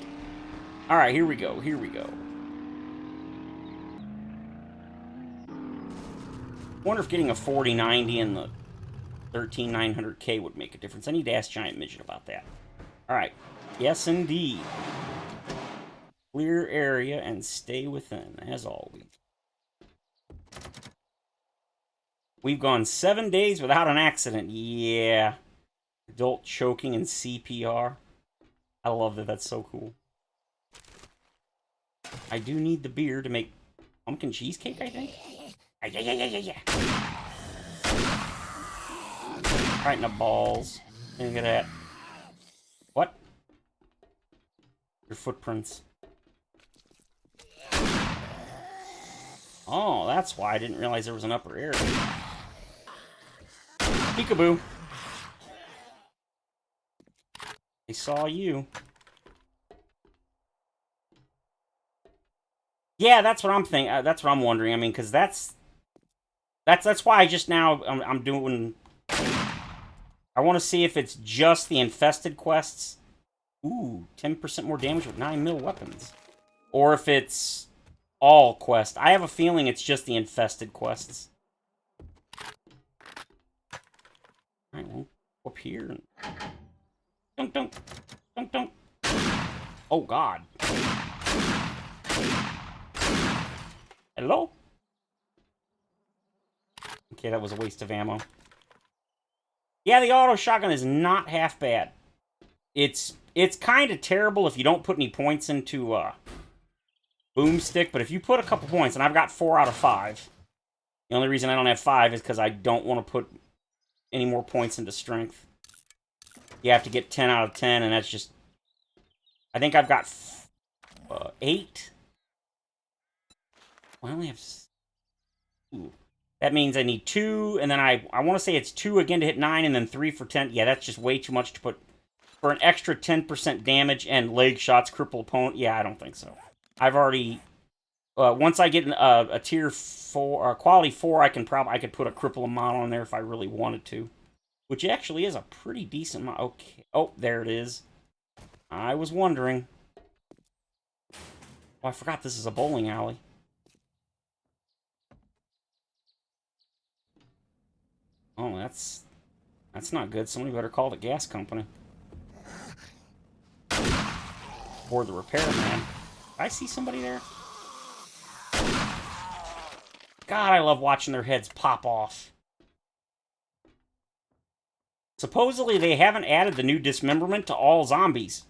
Alright, here we go. Here we go. Wonder if getting a 4090 and the 13900K would make a difference. I need to ask Giant Midget about that. Alright. Yes, indeed. Clear area and stay within, as always. We've gone 7 days without an accident. Yeah. Adult choking and CPR. I love that. That's so cool. I do need the beer to make pumpkin cheesecake, I think. Yeah. Right in the balls. Look at that. What? Your footprints. Oh, that's why I didn't realize there was an upper area. Peekaboo. I saw you. Yeah, that's what I'm thinking. That's what I'm wondering. I mean, because that's why I just now I'm doing. I want to see if it's just the infested quests. Ooh, 10% more damage with 9mm weapons, or if it's all quests. I have a feeling it's just the infested quests. All right, well, up here. Dunk, dunk, dunk, dunk. Oh God. Hello? Okay, that was a waste of ammo. Yeah, the auto shotgun is not half bad. It's kind of terrible if you don't put any points into boomstick, but if you put a couple points, and I've got 4 out of 5. The only reason I don't have 5 is because I don't want to put any more points into strength. You have to get 10 out of 10, and that's just... I think I've got 8. I only have... Ooh. That means I need 2, and then I want to say it's 2 again to hit 9, and then 3 for 10. Yeah, that's just way too much to put... For an extra 10% damage and leg shots, cripple opponent. Yeah, I don't think so. I've already... once I get a tier 4, or quality 4, I could put a cripple mod on there if I really wanted to. Which actually is a pretty decent mod. Okay. Oh, there it is. I was wondering. Oh, I forgot this is a bowling alley. Oh, that's not good. Somebody better call the gas company. Or the repairman. I see somebody there. God, I love watching their heads pop off. Supposedly, they haven't added the new dismemberment to all zombies.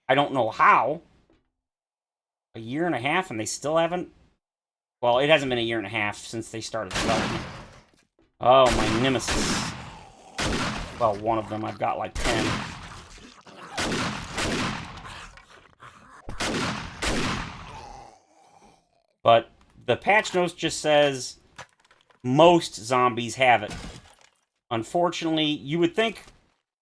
I don't know how. a year and a half and they still haven't... Well, it hasn't been a year and a half since they started development. Oh, my nemesis. Well, one of them. I've got like 10. But the patch notes just says most zombies have it. Unfortunately, you would think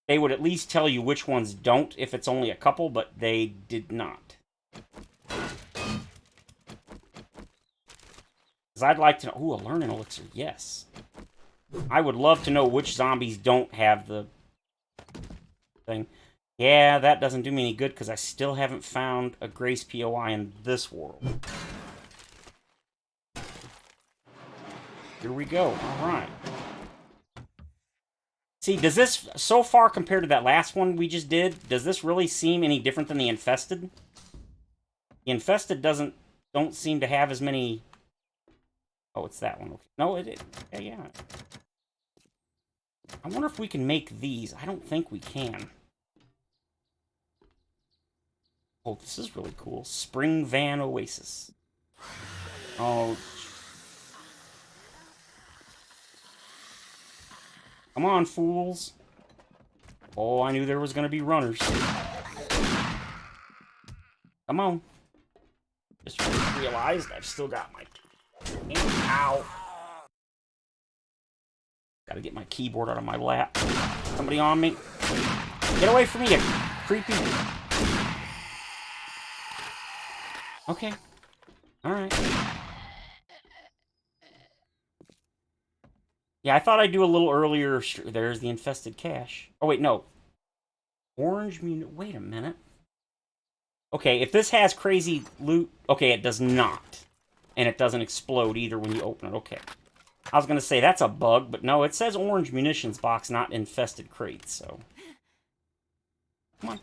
they would at least tell you which ones don't if it's only a couple, but they did not. Because I'd like to know... Ooh, a learning elixir, yes. I would love to know which zombies don't have the thing. Yeah, that doesn't do me any good because I still haven't found a Grace POI in this world. Here we go. All right. See, does this, so far compared to that last one we just did, does this really seem any different than the Infested? The Infested don't seem to have as many... Oh, it's that one. Okay. No, it yeah. I wonder if we can make these. I don't think we can. Oh, this is really cool. Spring Van Oasis. Oh. Come on, fools. Oh, I knew there was going to be runners. Come on. Just realized I've still got my... Ow. Gotta get my keyboard out of my lap. Somebody on me. Get away from me, you creepy... Okay. Alright. Yeah, I thought I'd do a little earlier... There's the infested cache. Oh, wait, no. Orange... Wait a minute. Okay, if this has crazy loot... Okay, it does not. And it doesn't explode either when you open it. Okay. I was going to say, that's a bug, but no, it says orange munitions box, not infested crates, so... Come on.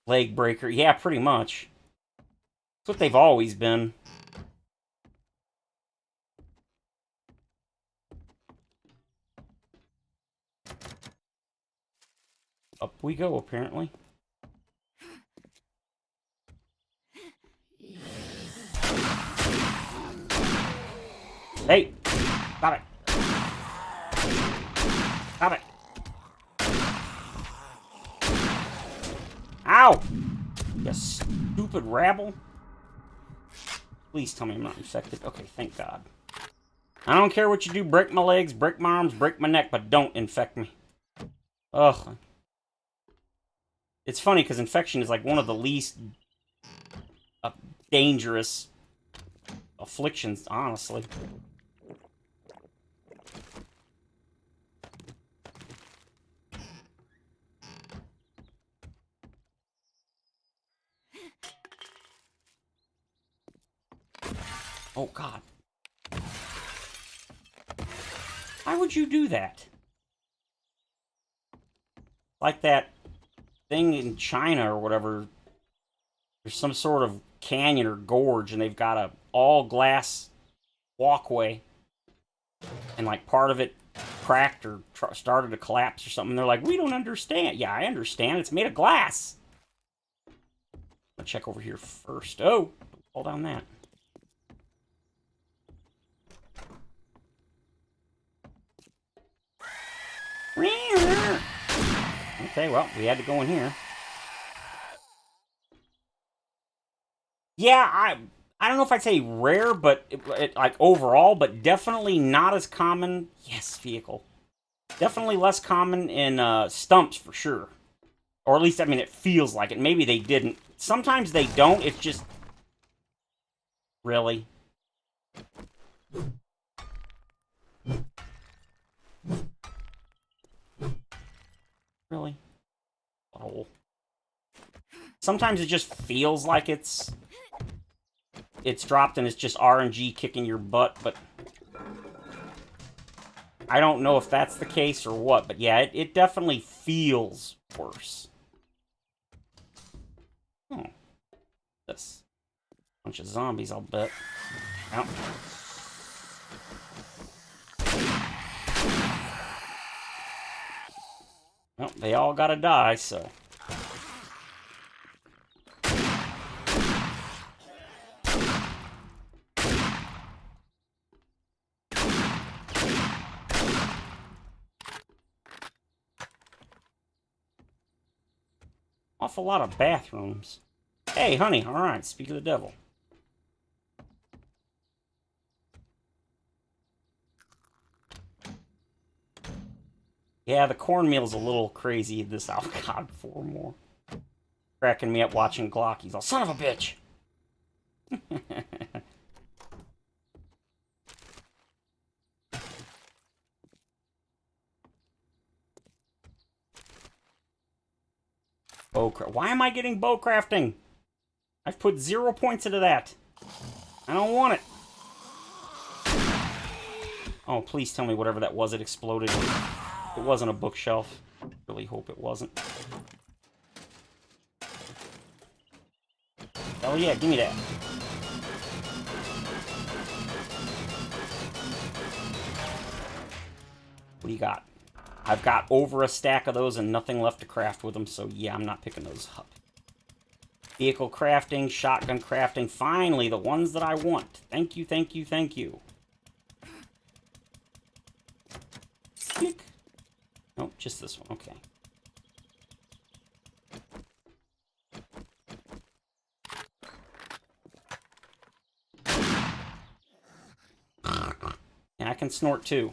Leg breaker. Yeah, pretty much. That's what they've always been. Up we go, apparently. Hey! Stop it! Stop it! Ow! You stupid rabble. Please tell me I'm not infected. Okay, thank God. I don't care what you do. Break my legs, break my arms, break my neck, but don't infect me. Ugh. It's funny because infection is like one of the least dangerous afflictions, honestly. Oh, God. Why would you do that? Like that thing in China or whatever. There's some sort of canyon or gorge, and they've got a all-glass walkway. And, like, part of it cracked or started to collapse or something. They're like, we don't understand. Yeah, I understand. It's made of glass. I'll check over here first. Oh, don't fall down that. Okay, well, we had to go in here. Yeah, I don't know if I'd say rare, but like overall, but definitely not as common. Yes, vehicle. Definitely less common in stumps for sure. Or at least, I mean, it feels like it. Maybe they didn't. Sometimes they don't. It's just... Really? Really? Oh. Sometimes it just feels like it's dropped and it's just RNG kicking your butt, but I don't know if that's the case or what, but yeah, it definitely feels worse. Oh. This. Bunch of zombies, I'll bet. Ow. Well, they all gotta die, so... Awful lot of bathrooms. Hey, honey, alright, speak of the devil. Yeah, the cornmeal's a little crazy this oh god, 4 more. Cracking me up watching Glock. He's all, son of a bitch! Why am I getting bow crafting? I've put 0 points into that. I don't want it. Oh, please tell me whatever that was, it exploded. It wasn't a bookshelf. I really hope it wasn't. Oh yeah, give me that. What do you got? I've got over a stack of those and nothing left to craft with them, so yeah, I'm not picking those up. Vehicle crafting, shotgun crafting, finally, the ones that I want. Thank you, thank you, thank you. Click. Nope, just this one, okay. And I can snort too.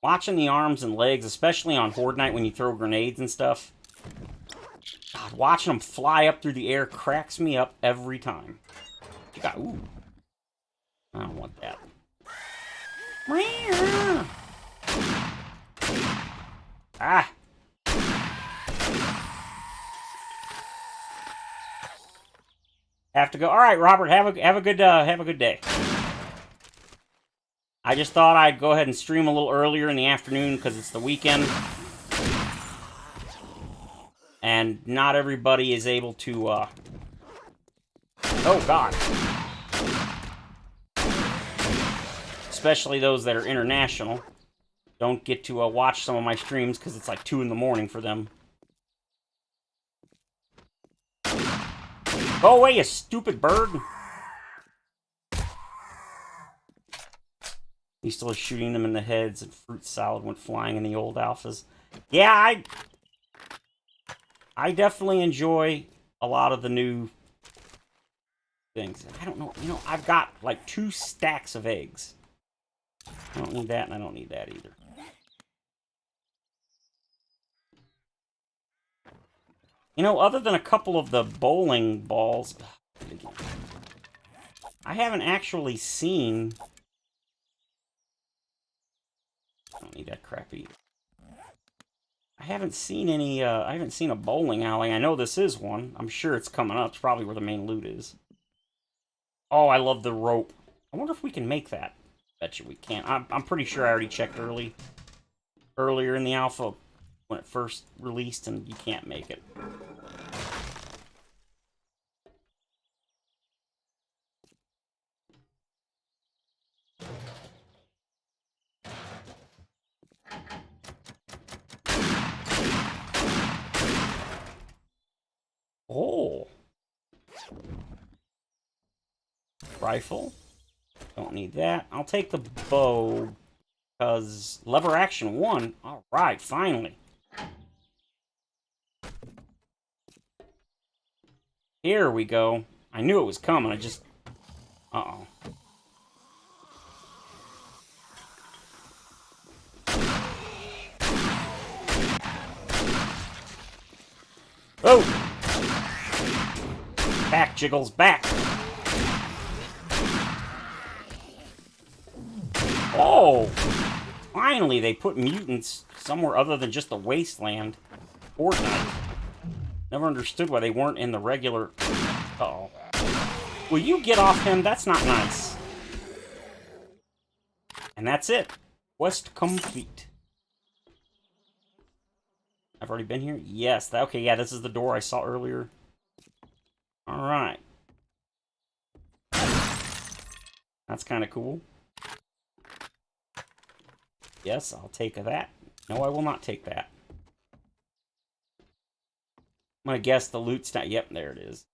Watching the arms and legs, especially on Horde Night when you throw grenades and stuff. God, watching them fly up through the air cracks me up every time. You got, ooh. I don't want that. Ah. Have to go. All right, Robert. Have a good day. I just thought I'd go ahead and stream a little earlier in the afternoon because it's the weekend. And not everybody is able to, oh, God. Especially those that are international. Don't get to watch some of my streams because it's like 2 in the morning for them. Go away, you stupid bird! He's still shooting them in the heads, and fruit salad went flying in the old alphas. Yeah, I definitely enjoy a lot of the new things. I don't know, you know, I've got like 2 stacks of eggs. I don't need that, and I don't need that either. You know, other than a couple of the bowling balls, I haven't actually seen... I don't need that crap either. I haven't seen any, I haven't seen a bowling alley. I know this is one. I'm sure it's coming up. It's probably where the main loot is. Oh, I love the rope. I wonder if we can make that. Bet you we can't. I'm pretty sure I already checked earlier in the alpha when it first released, and you can't make it. Oh. Rifle. Don't need that. I'll take the bow, because lever action 1. Alright, finally. Here we go. I knew it was coming, I just... Uh-oh. Oh! Back, Jiggles, back! Oh! Finally, they put mutants somewhere other than just the wasteland. Fortnite. Never understood why they weren't in the regular... Uh-oh. Will you get off him? That's not nice. And that's it. Quest complete. I've already been here? Yes. Okay, yeah, this is the door I saw earlier. Alright. That's kind of cool. Yes, I'll take that. No, I will not take that. I'm gonna guess the loot's not... Yep, there it is.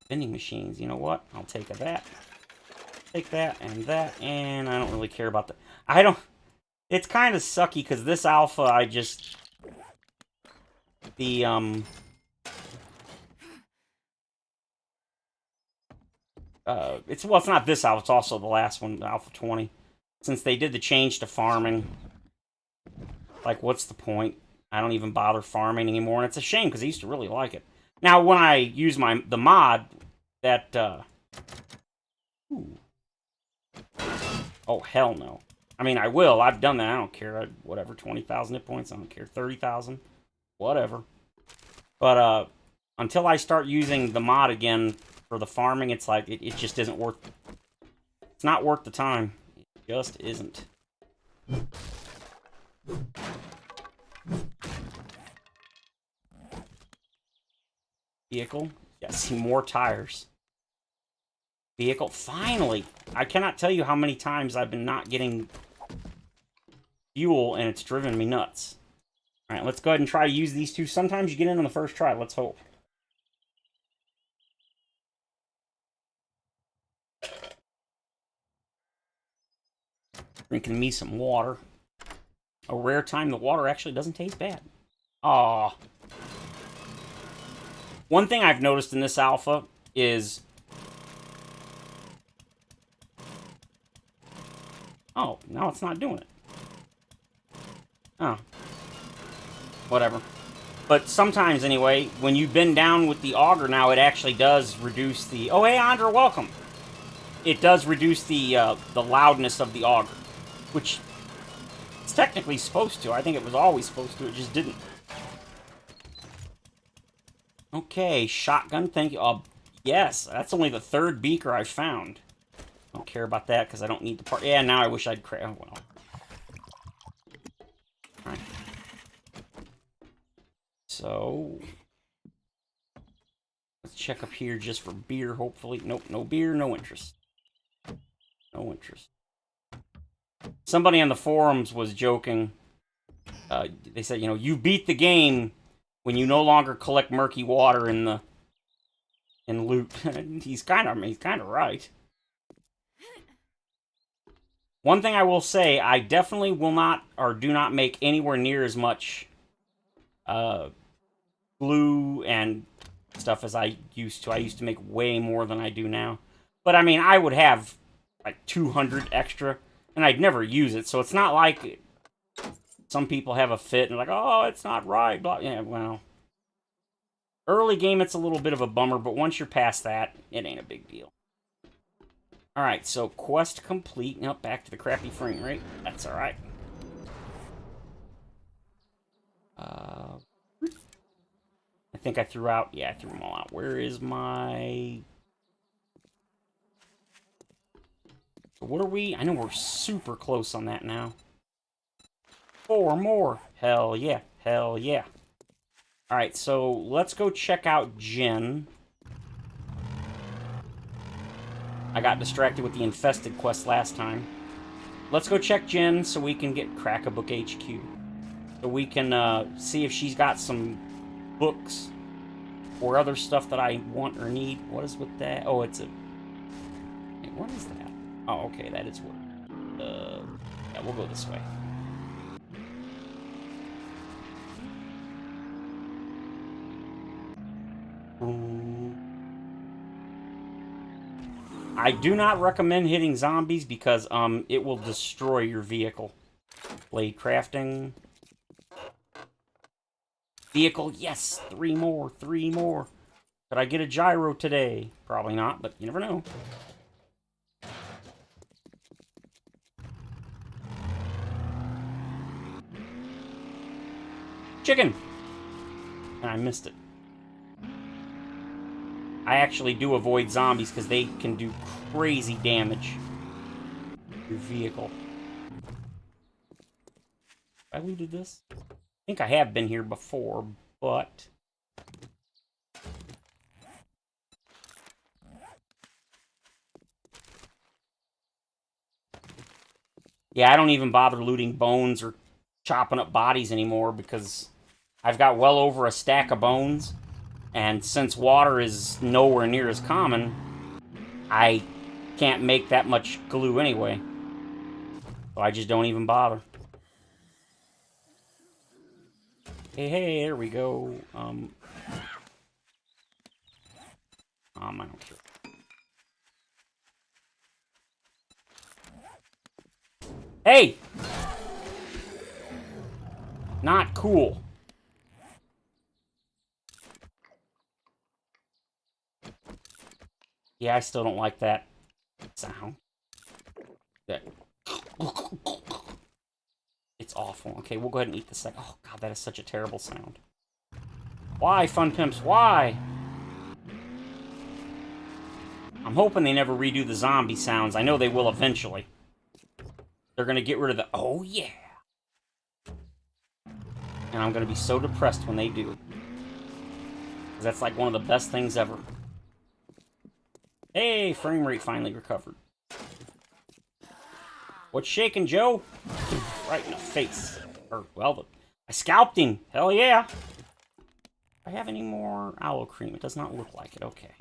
Vending machines, you know what? I'll take that. Take that, and I don't really care about the... I don't... It's kind of sucky, because this alpha, I just... The, it's not this alpha, it's also the last one, Alpha 20. Since they did the change to farming, like, what's the point? I don't even bother farming anymore, and it's a shame, because I used to really like it. Now, when I use the mod, that, Ooh. Oh, hell no. I mean, I will. I've done that. I don't care. Whatever, 20,000 hit points. I don't care. 30,000. Whatever. But, until I start using the mod again for the farming, it's like, it just isn't worth... It's not worth the time. It just isn't. Vehicle. Yeah, see more tires. Vehicle. Finally! I cannot tell you how many times I've been not getting fuel, and it's driven me nuts. Alright, let's go ahead and try to use these two. Sometimes you get in on the first try. Let's hope. Drinking me some water. A rare time the water actually doesn't taste bad. Aww. One thing I've noticed in this alpha is... Oh, now it's not doing it. Oh. Whatever. But sometimes, anyway, when you bend down with the auger now, it actually does reduce the... Oh, hey, Andra, welcome! It does reduce the loudness of the auger. Which it's technically supposed to. I think it was always supposed to. It just didn't. Okay, shotgun, thank you. Yes, that's only the third beaker I've found. I don't care about that because I don't need the part. Yeah, now I wish I'd... Oh, well. Alright. So... Let's check up here just for beer, hopefully. Nope, no beer, no interest. No interest. Somebody on the forums was joking. They said, you know, you beat the game when you no longer collect murky water in loot. he's kind of right. One thing I will say, I definitely will not or do not make anywhere near as much glue and stuff as I used to. I used to make way more than I do now. But I mean, I would have like 200 extra, and I'd never use it. So it's not like some people have a fit and like, oh, it's not right. Blah. Yeah, well, early game it's a little bit of a bummer, but once you're past that, it ain't a big deal. All right, so quest complete. Now back to the crappy frame rate. That's all right. I think I threw out... Yeah, I threw them all out. Where is my... So what are we... I know we're super close on that now. 4 more. Hell yeah. Hell yeah. Alright, so let's go check out Jen. I got distracted with the infested quest last time. Let's go check Jen so we can get Crack-a-Book HQ. So we can see if she's got some books or other stuff that I want or need. What is with that? Oh, it's a... Wait, what is that? Oh, okay, that is what... Yeah, we'll go this way. I do not recommend hitting zombies because it will destroy your vehicle. Blade crafting. Vehicle, yes! 3 more, 3 more. Could I get a gyro today? Probably not, but you never know. Chicken! And I missed it. I actually do avoid zombies because they can do crazy damage to your vehicle. I looted this? I think I have been here before, but Yeah, I don't even bother looting bones or chopping up bodies anymore because I've got well over a stack of bones. And since water is nowhere near as common, I can't make that much glue anyway. So I just don't even bother. Hey, there we go. I don't care. Hey! Not cool. Yeah, I still don't like that sound. That. It's awful. Okay, we'll go ahead and eat this thing. Oh, God, that is such a terrible sound. Why, Fun Pimps? Why? I'm hoping they never redo the zombie sounds. I know they will eventually. They're going to get rid of the, oh, yeah. And I'm going to be so depressed when they do. Because that's like one of the best things ever. Hey, frame rate finally recovered. What's shaking, Joe? Right in the face. Or, well, I scalped him. Hell yeah. Do I have any more aloe cream? It does not look like it. Okay.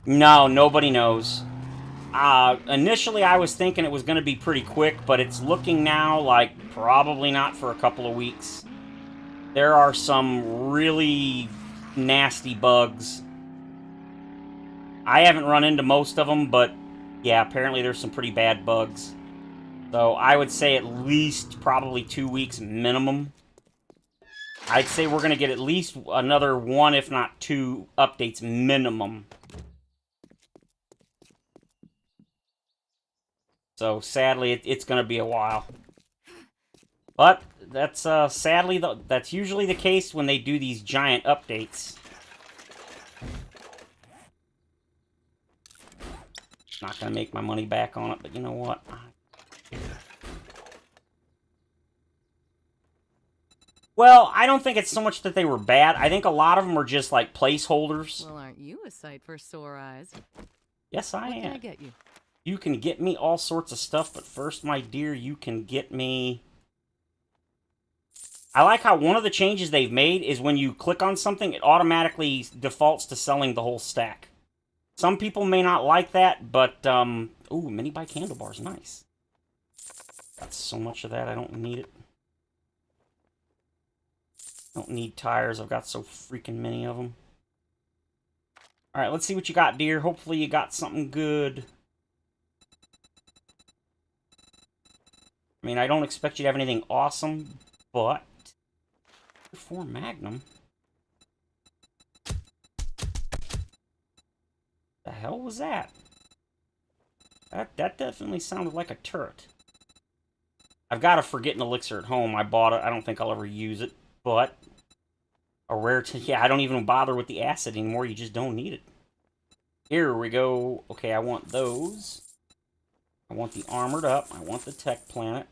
No, nobody knows. Initially, I was thinking it was going to be pretty quick, but it's looking now like probably not for a couple of weeks. There are some really nasty bugs. I haven't run into most of them, but yeah, apparently there's some pretty bad bugs. So I would say at least probably 2 weeks minimum. I'd say we're going to get at least another 1, if not 2 updates minimum. So sadly, it's going to be a while. But that's sadly that's usually the case when they do these giant updates. Not going to make my money back on it, but you know what? Well, I don't think it's so much that they were bad. I think a lot of them are just like placeholders. Well, aren't you a sight for sore eyes? Yes, I am. What can I get you? You can get me all sorts of stuff, but first, my dear, you can get me... I like how one of the changes they've made is when you click on something, it automatically defaults to selling the whole stack. Some people may not like that, but, ooh, mini bike handlebars, nice. Got so much of that, I don't need it. Don't need tires, I've got so freaking many of them. Alright, let's see what you got, dear. Hopefully you got something good. I mean, I don't expect you to have anything awesome, but... 4 Magnum? The hell was that? That definitely sounded like a turret. I've got a Forgetting Elixir at home. I bought it. I don't think I'll ever use it, but... A rare... yeah, I don't even bother with the acid anymore. You just don't need it. Here we go. Okay, I want those. I want the Armored Up. I want the Tech Planet.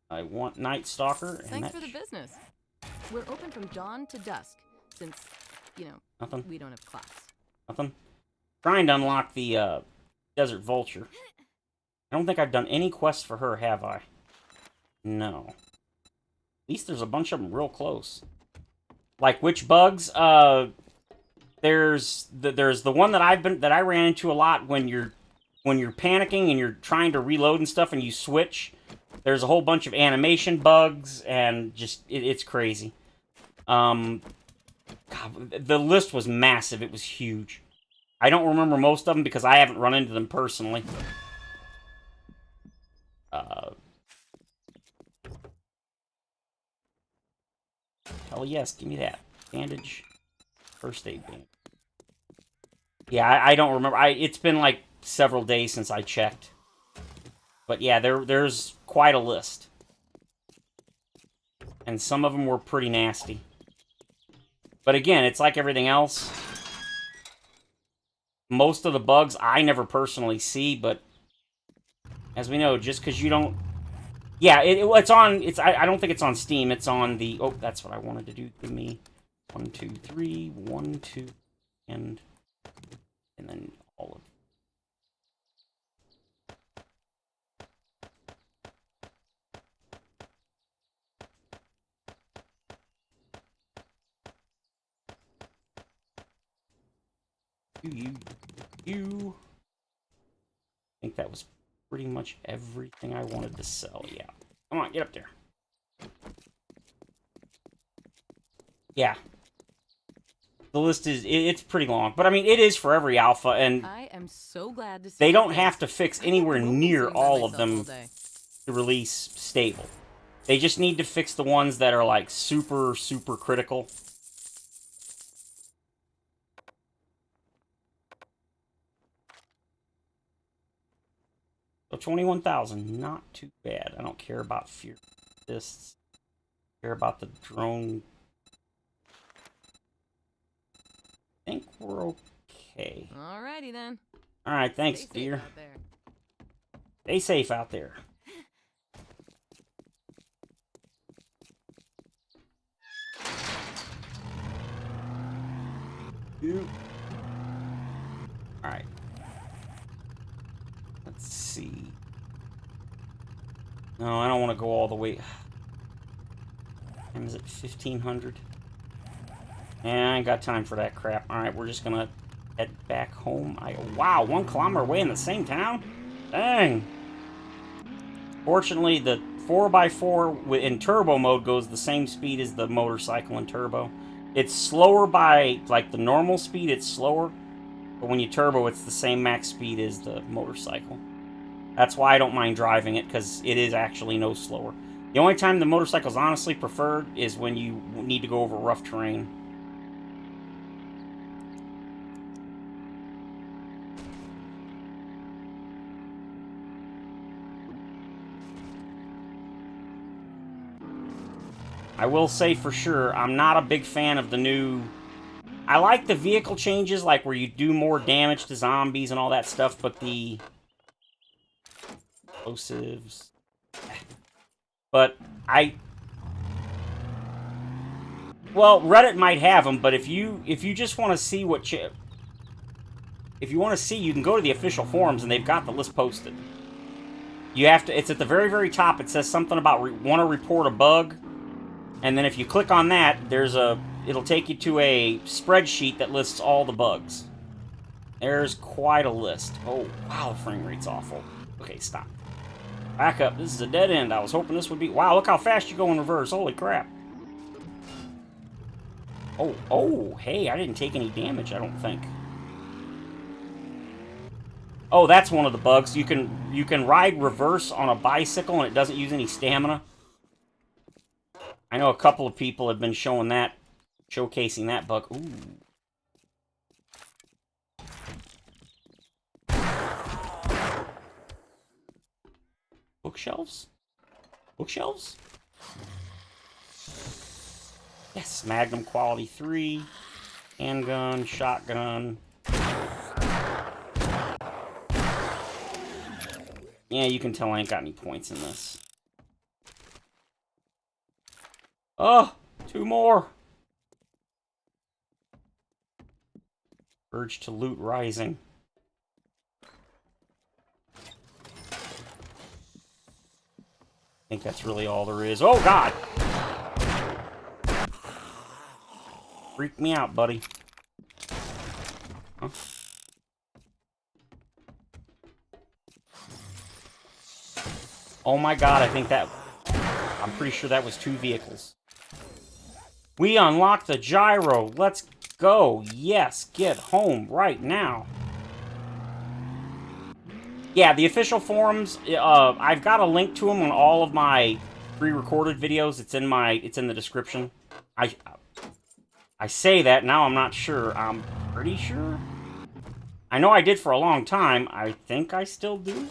I want Night Stalker. And Thanks for the business. We're open from dawn to dusk, since, you know, nothing. We don't have class. Nothing. Trying to unlock the Desert Vulture. I don't think I've done any quests for her, have I? No. At least there's a bunch of them real close. Like which bugs? There's the one that I ran into a lot when you're panicking and you're trying to reload and stuff and you switch. There's a whole bunch of animation bugs, and just, it's crazy. God, the list was massive. It was huge. I don't remember most of them because I haven't run into them personally. Hell yes, give me that. Bandage. First aid bandage. Yeah, I don't remember. It's been like several days since I checked. But yeah, there's quite a list. And some of them were pretty nasty. But again, it's like everything else. Most of the bugs I never personally see, but as we know, just because you don't... Yeah, it's on... I don't think it's on Steam. It's on the... Oh, that's what I wanted to do. Give me 1, 2, 3, 1, 2, and then all of... You. I think that was pretty much everything I wanted to sell. Yeah. Come on, get up there. Yeah. The list is, it's pretty long. But I mean, it is for every alpha, and I am so glad to see they your don't face. have to fix anywhere Mobile near sitting by all of myself all them day. to release stable. They just need to fix the ones that are like super, super critical. So 21,000, not too bad. I don't care about fear fists. Care about the drone. I think we're okay. Alrighty then. All right, thanks, Stay safe dear. out there. Stay safe out there. All right. Let's see. No, I don't want to go all the way. Is it 1,500? Yeah, I ain't got time for that crap. All right, we're just gonna head back home. Wow, 1 kilometer away in the same town? Dang. Fortunately, the 4x4 in turbo mode goes the same speed as the motorcycle in turbo. It's slower by, like, the normal speed, it's slower. But when you turbo, it's the same max speed as the motorcycle. That's why I don't mind driving it, because it is actually no slower. The only time the motorcycle's honestly preferred is when you need to go over rough terrain. I will say for sure, I'm not a big fan of the new... I like the vehicle changes, like where you do more damage to zombies and all that stuff, but the... explosives... But well, Reddit might have them, but if you just want to see what... If you want to see, you can go to the official forums, and they've got the list posted. You have to... It's at the very, very top. It says something about want to report a bug. And then if you click on that, it'll take you to a spreadsheet that lists all the bugs. There's quite a list. Oh, wow, the frame rate's awful. Okay, stop. Back up. This is a dead end. I was hoping this would be... Wow, look how fast you go in reverse. Holy crap. Oh, hey, I didn't take any damage, I don't think. Oh, that's one of the bugs. You can ride reverse on a bicycle and it doesn't use any stamina. I know a couple of people have been showing that, showcasing that bug. Ooh. Bookshelves? Bookshelves? Yes, Magnum Quality 3. Handgun, shotgun. Yeah, you can tell I ain't got any points in this. Oh, 2 more. Urge to loot rising. I think that's really all there is. Oh, God! Freak me out, buddy. Huh? Oh my God, I think that... I'm pretty sure that was 2 vehicles. We unlocked the gyro. Let's go. Yes, get home right now. Yeah, the official forums, I've got a link to them on all of my pre-recorded videos. It's in the description. I say that, now I'm not sure. I'm pretty sure. I know I did for a long time. I think I still do.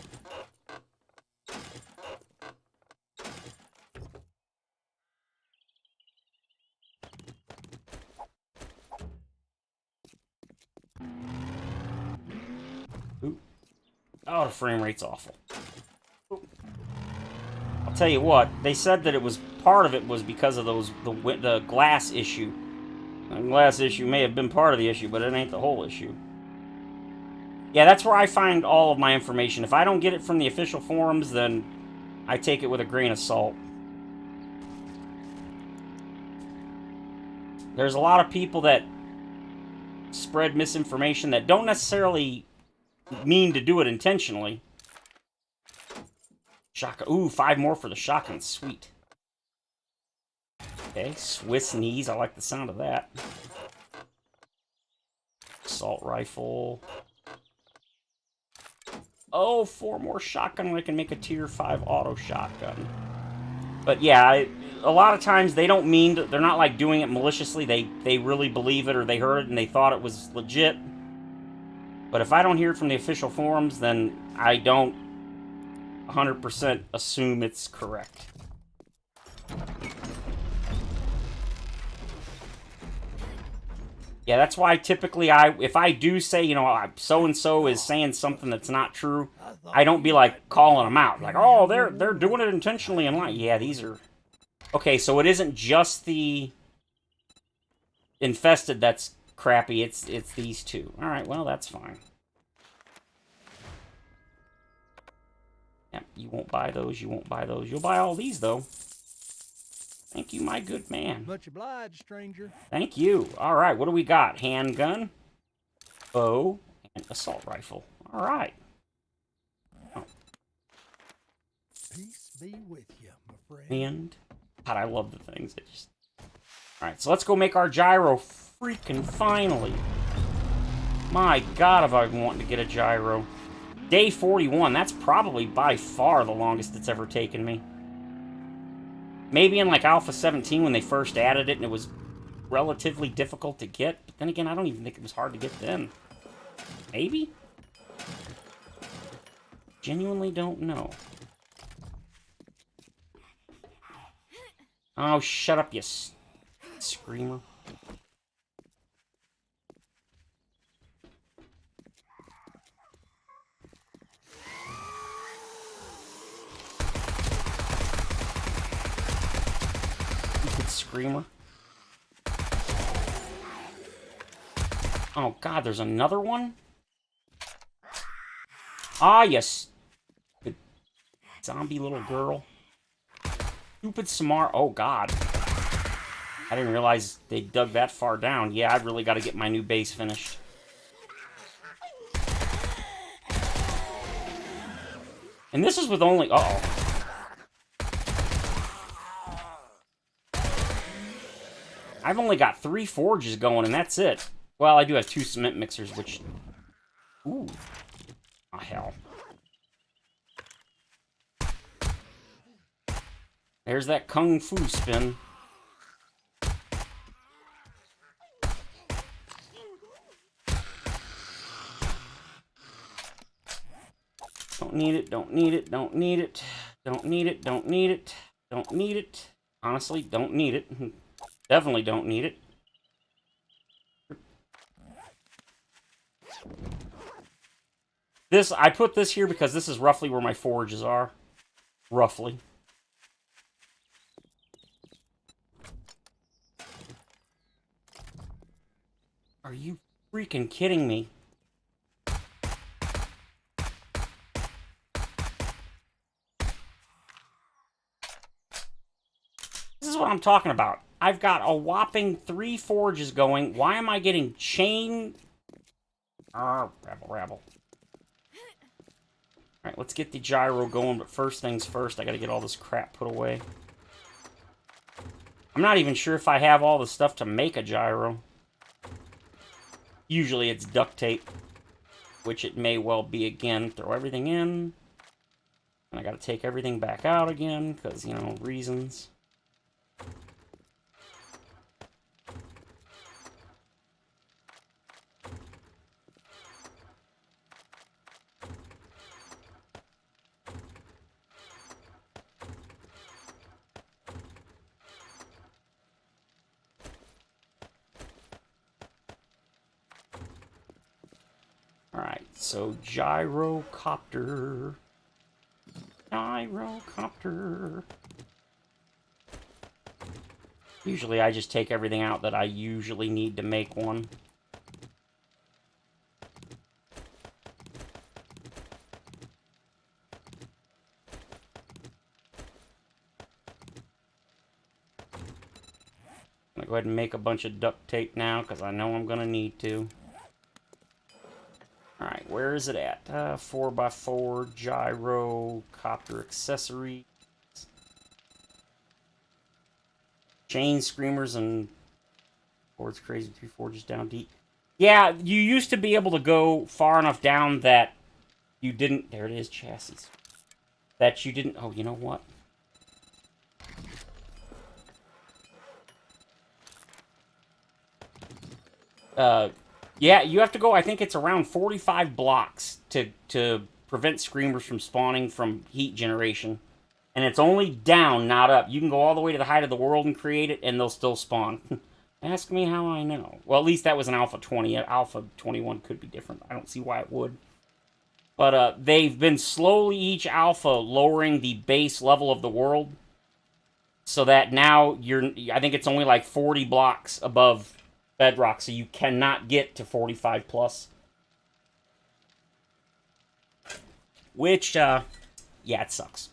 Ooh. Oh, the frame rate's awful. Ooh. I'll tell you what, they said that it was, part of it was because of the glass issue. The glass issue may have been part of the issue, but it ain't the whole issue. Yeah, that's where I find all of my information. If I don't get it from the official forums, then I take it with a grain of salt. There's a lot of people that spread misinformation that don't necessarily mean to do it intentionally. Shotgun. Ooh, 5 more for the shotgun. Sweet. Okay, Swiss knees. I like the sound of that. Assault rifle. Oh, 4 more shotgun and I can make a tier 5 auto shotgun. But yeah, a lot of times they don't mean to, they're not like doing it maliciously. They really believe it, or they heard it and they thought it was legit. But if I don't hear it from the official forums, then I don't 100% assume it's correct. Yeah, that's why typically if I do say, you know, so-and-so is saying something that's not true, I don't be like calling them out. Like, oh, they're doing it intentionally and like, yeah, these are... Okay, so it isn't just the infested that's crappy, it's these two. Alright, well, that's fine. Yeah, you won't buy those, you won't buy those. You'll buy all these, though. Thank you, my good man. Much obliged, stranger. Thank you. Alright, what do we got? Handgun, bow, and assault rifle. Alright. Oh. Peace be with you, my friend. And... God, I love the things. It just... Alright, so let's go make our gyro freaking finally. My God, have I been wanting to get a gyro. Day 41, that's probably by far the longest it's ever taken me. Maybe in like Alpha 17 when they first added it and it was relatively difficult to get. But then again, I don't even think it was hard to get then. Maybe? Genuinely don't know. Oh, shut up, you screamer. Stupid screamer. Oh, God, there's another one? Ah, yes. Stupid zombie little girl. Stupid smart. Oh, God. I didn't realize they dug that far down. Yeah, I've really got to get my new base finished. And this is with only... Uh-oh. I've only got 3 forges going, and that's it. Well, I do have 2 cement mixers, which... Ooh. Oh, hell. There's that kung fu spin. Don't need it, don't need it, don't need it. Don't need it, don't need it, don't need it. Honestly, don't need it. Definitely don't need it. I put this here because this is roughly where my forges are. Roughly. Are you freaking kidding me? This is what I'm talking about. I've got a whopping 3 forges going. Why am I getting chain... rabble. Alright, let's get the gyro going, but first things first, I gotta get all this crap put away. I'm not even sure if I have all the stuff to make a gyro. Usually it's duct tape, which it may well be again. Throw everything in. And I gotta take everything back out again, because, you know, reasons. Alright, so gyrocopter. Gyrocopter. Usually I just take everything out that I usually need to make one. I'm gonna go ahead and make a bunch of duct tape now, because I know I'm gonna need to. where is it at? 4x4 gyrocopter accessory. Chain screamers and boards crazy 3 forges down deep. Yeah, you used to be able to go far enough down that you didn't. There it is, chassis. That you didn't. Oh, you know what? Yeah, you have to go. I think it's around 45 blocks to prevent screamers from spawning from heat generation. And it's only down, not up. You can go all the way to the height of the world and create it, and they'll still spawn. Ask me how I know. Well, at least that was an Alpha 20. Alpha 21 could be different. I don't see why it would. But they've been slowly, each Alpha, lowering the base level of the world. So that now, I think it's only like 40 blocks above bedrock, so you cannot get to 45 plus. Which, yeah, it sucks.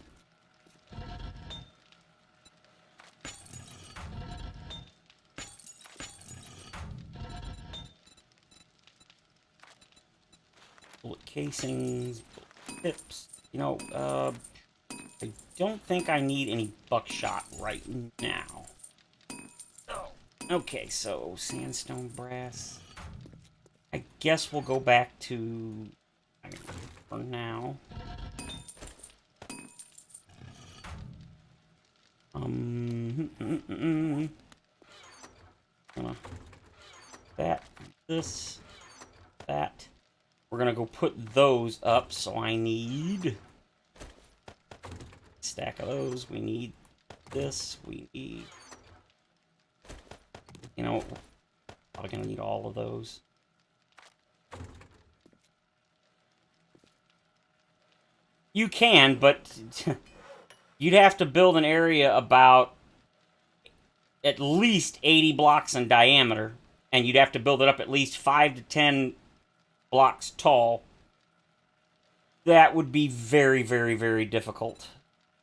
Bullet casings, bullet tips. You know, I don't think I need any buckshot right now. Okay, so sandstone brass. I guess we'll go back to iron for now. That, this, that. We're gonna go put those up, so I need a stack of those. We need this. We need, you know, probably gonna need all of those. You can, but you'd have to build an area about at least 80 blocks in diameter, and you'd have to build it up at least 5 to 10 blocks tall. That would be very, very, very difficult.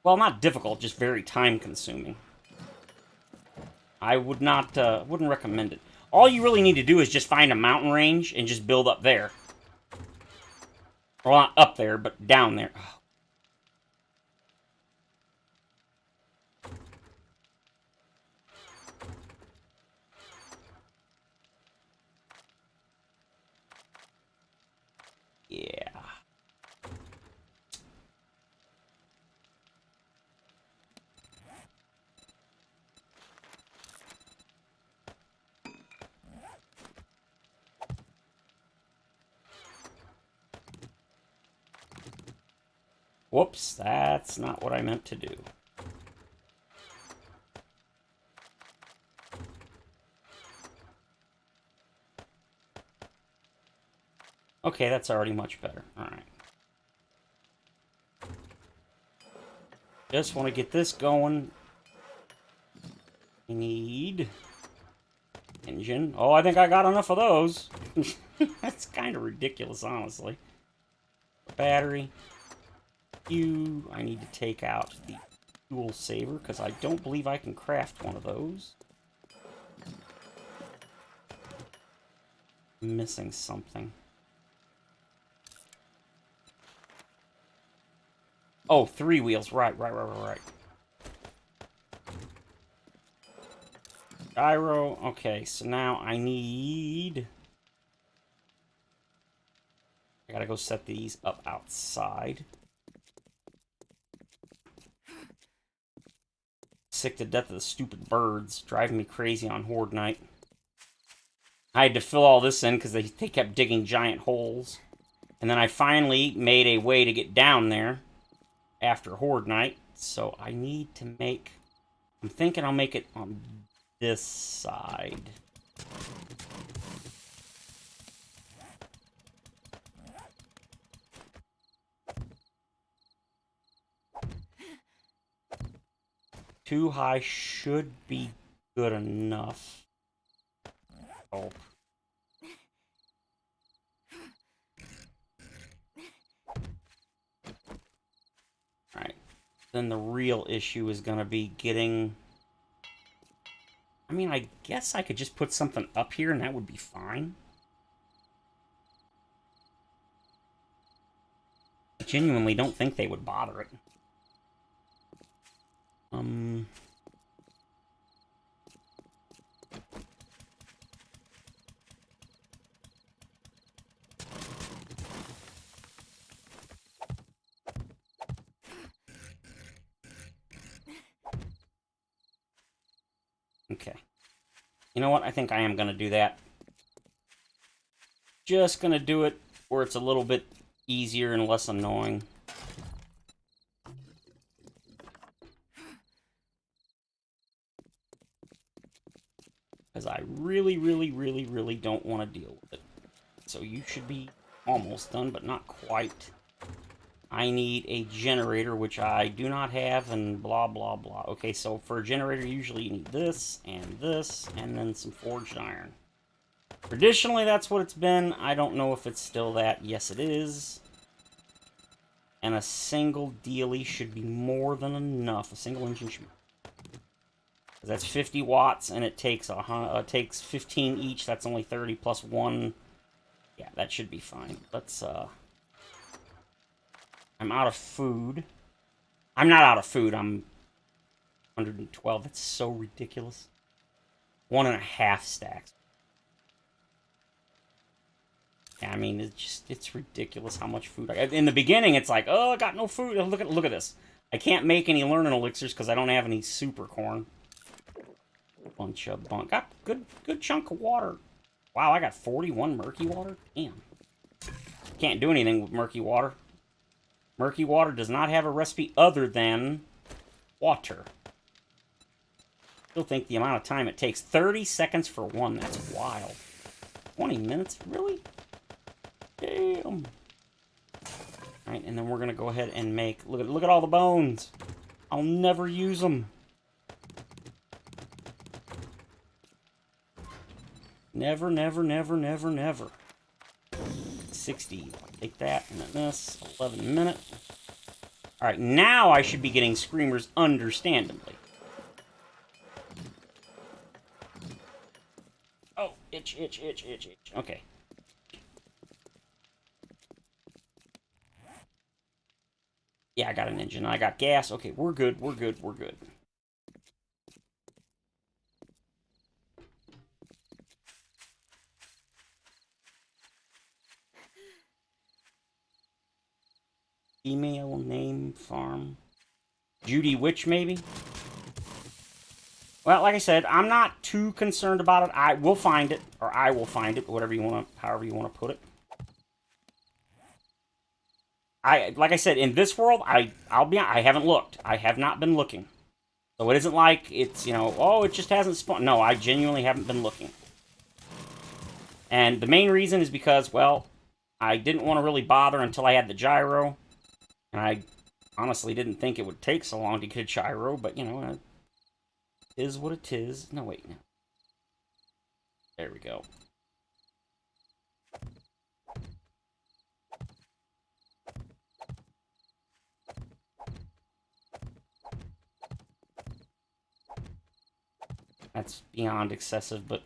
Well, not difficult, just very time-consuming. I would not, wouldn't recommend it. All you really need to do is just find a mountain range and just build up there. Well, not up there, but down there. Yeah. Whoops, that's not what I meant to do. Okay, that's already much better. Alright. Just want to get this going. I need engine. Oh, I think I got enough of those. That's kind of ridiculous, honestly. Battery. I need to take out the fuel saver, because I don't believe I can craft one of those. I'm missing something. Oh, 3 wheels. Right. Gyro. Okay, so now I gotta go set these up outside. Sick to death of the stupid birds. Driving me crazy on Horde night. I had to fill all this in because they kept digging giant holes. And then I finally made a way to get down there after Horde night. So I need to make... I'm thinking I'll make it on this side. Too high should be good enough. Oh. Alright. Then the real issue is going to be getting... I mean, I guess I could just put something up here and that would be fine. genuinely don't think they would bother it. Okay. You know what? I think I am going to do that. Just going to do it where it's a little bit easier and less annoying. Because I really, really, really, really don't want to deal with it. So you should be almost done, but not quite. I need a generator, which I do not have, and blah, blah, blah. Okay, so for a generator, usually you need this, and then some forged iron. Traditionally, that's what it's been. I don't know if it's still that. Yes, it is. And a single dealie should be more than enough. A single engine should be... That's 50 watts, and it takes 15 each. That's only 30 plus 1. Yeah, that should be fine. Let's, I'm out of food. I'm not out of food. I'm 112. That's so ridiculous. 1.5 stacks. Yeah, I mean, it's ridiculous how much food I got. In the beginning, it's like, oh, I got no food. Look at this. I can't make any learning elixirs because I don't have any super corn. Bunch of bunk. Got good chunk of water. Wow, I got 41 murky water? Damn. Can't do anything with murky water. Murky water does not have a recipe other than water. Still think the amount of time it takes. 30 seconds for one. That's wild. 20 minutes? Really? Damn. Alright, and then we're going to go ahead and make... Look at all the bones. I'll never use them. Never, never, never, never, never. 60. Take that, and then this. 11 minutes. Alright, now I should be getting screamers understandably. Oh, itch, itch, itch, itch, itch. Okay. Yeah, I got an engine. I got gas. Okay, we're good, we're good, we're good. Email, name, farm. Judy Witch, maybe? Well, like I said, I'm not too concerned about it. I will find it, or I will find it, whatever you want to, however you want to put it. Like I said, in this world, I haven't looked. I have not been looking. So it isn't like it's, you know, oh, it just hasn't spawned. No, I genuinely haven't been looking. And the main reason is because, well, I didn't want to really bother until I had the gyro. And I honestly didn't think it would take so long to get a gyro, but, you know, it is what it is. No, wait, no. There we go. That's beyond excessive, but...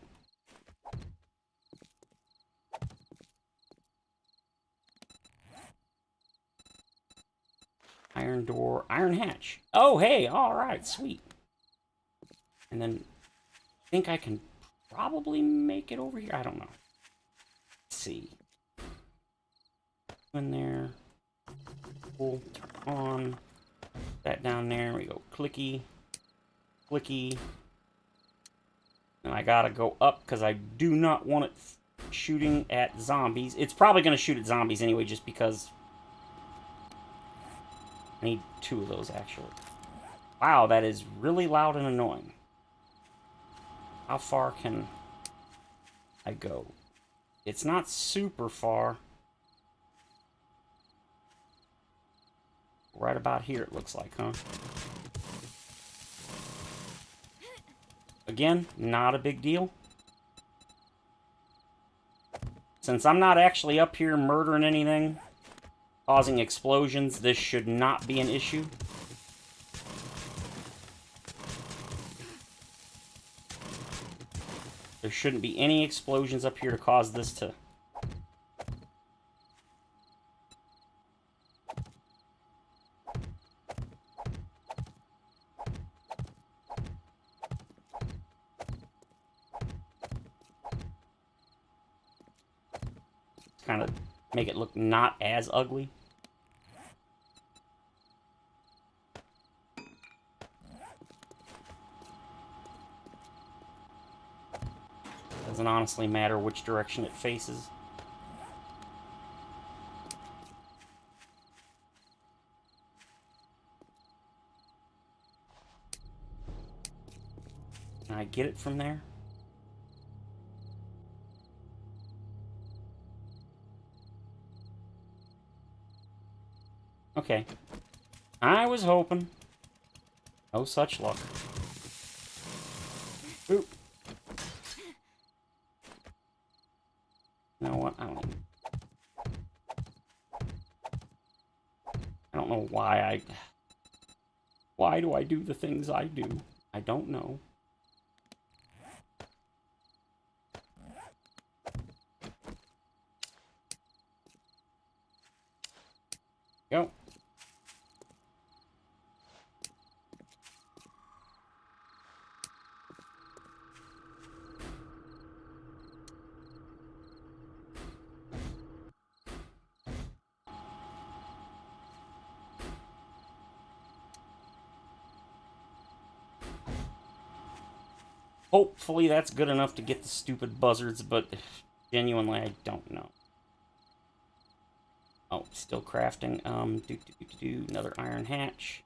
Iron door, iron hatch. Oh, hey, alright, sweet. And then, I think I can probably make it over here. I don't know. Let's see. In there. Cool, turn on. That down there, we go clicky. Clicky. And I gotta go up, because I do not want it shooting at zombies. It's probably going to shoot at zombies anyway, just because... I need 2 of those, actually. Wow, that is really loud and annoying. How far can I go? It's not super far. Right about here, it looks like, huh? Again, not a big deal. Since I'm not actually up here murdering anything, causing explosions, this should not be an issue. There shouldn't be any explosions up here to cause this to... kind of make it look not as ugly. Doesn't honestly matter which direction it faces. Can I get it from there? Okay. I was hoping. No such luck. Oop. You know what? I don't know why Why do I do the things I do? I don't know. Go. Hopefully that's good enough to get the stupid buzzards, but genuinely I don't know. Oh, still crafting. Another iron hatch.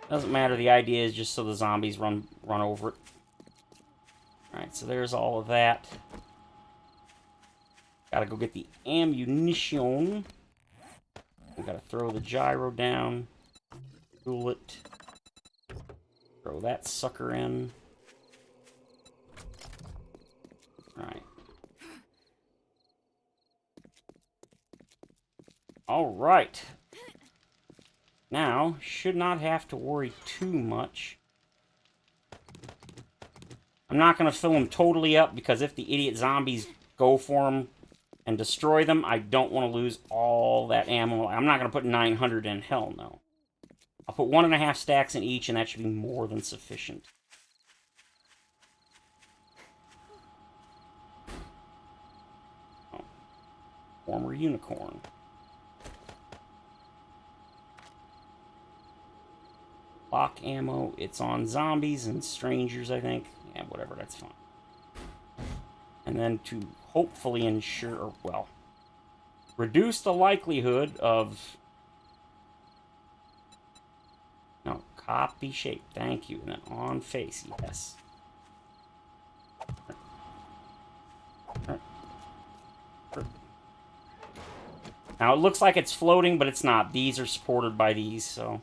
Doesn't matter, the idea is just so the zombies run over it. Alright, so there's all of that. Gotta go get the ammunition. We gotta throw the gyro down. Cool it. Throw that sucker in. Alright. Alright. Now, should not have to worry too much. I'm not going to fill them totally up because if the idiot zombies go for them and destroy them, I don't want to lose all that ammo. I'm not going to put 900 in. Hell no. I'll put 1.5 stacks in each, and that should be more than sufficient. Oh. Former unicorn. Lock ammo. It's on zombies and strangers, I think. Yeah, whatever, that's fine. And then to hopefully ensure, or, well, reduce the likelihood of... No, copy shape. Thank you. And then on face, yes. Now, it looks like it's floating, but it's not. These are supported by these, so...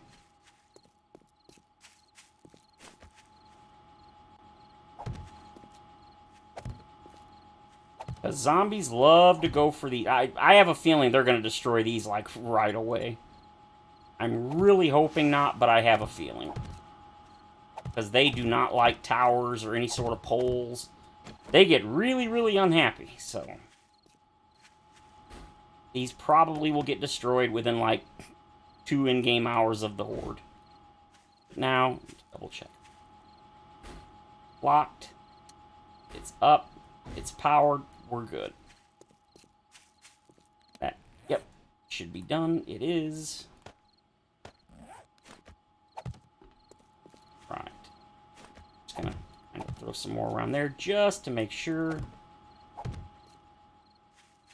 Because zombies love to go for the... I have a feeling they're going to destroy these, like, right away. I'm really hoping not, but I have a feeling. Because they do not like towers or any sort of poles. They get really, really unhappy, so... These probably will get destroyed within, like, 2 in-game hours of the horde. Now, double check. Locked. It's up. It's powered. We're good. That, yep, should be done. It is. Right. Just gonna kind of throw some more around there just to make sure.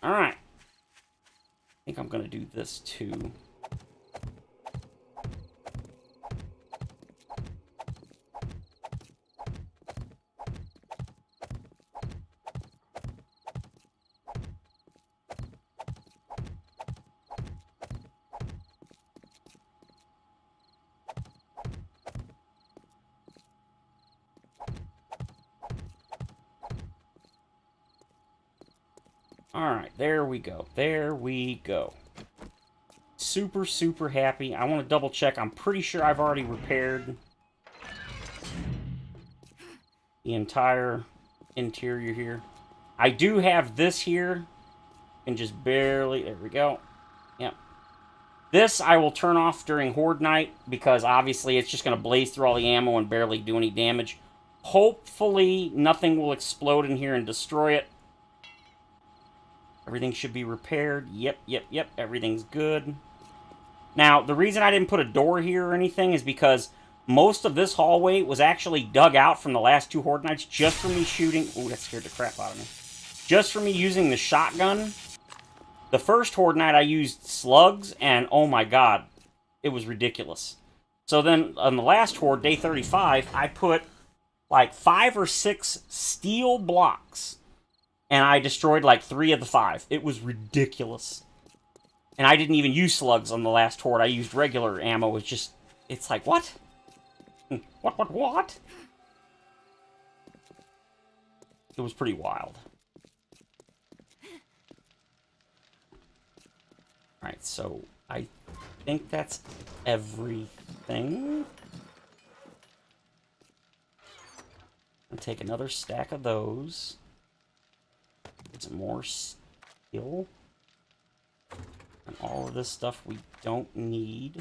Alright. I think I'm gonna do this too. Alright, there we go. There we go. Super, super happy. I want to double check. I'm pretty sure I've already repaired the entire interior here. I do have this here. And just barely... There we go. Yep. This I will turn off during Horde Night because obviously it's just going to blaze through all the ammo and barely do any damage. Hopefully, nothing will explode in here and destroy it. Everything should be repaired. Yep. Everything's good. Now, the reason I didn't put a door here or anything is because most of this hallway was actually dug out from the last 2 Horde Nights just from me shooting... Ooh, that scared the crap out of me. Just from me using the shotgun. The first Horde Night I used slugs, and oh my god, it was ridiculous. So then, on the last Horde, day 35, I put like 5 or 6 steel blocks. And I destroyed like 3 of the 5. It was ridiculous. And I didn't even use slugs on the last Horde. I used regular ammo. It's just... It's like, what? What? It was pretty wild. Alright, so I think that's everything. I'll take another stack of those. Some more steel. And all of this stuff we don't need.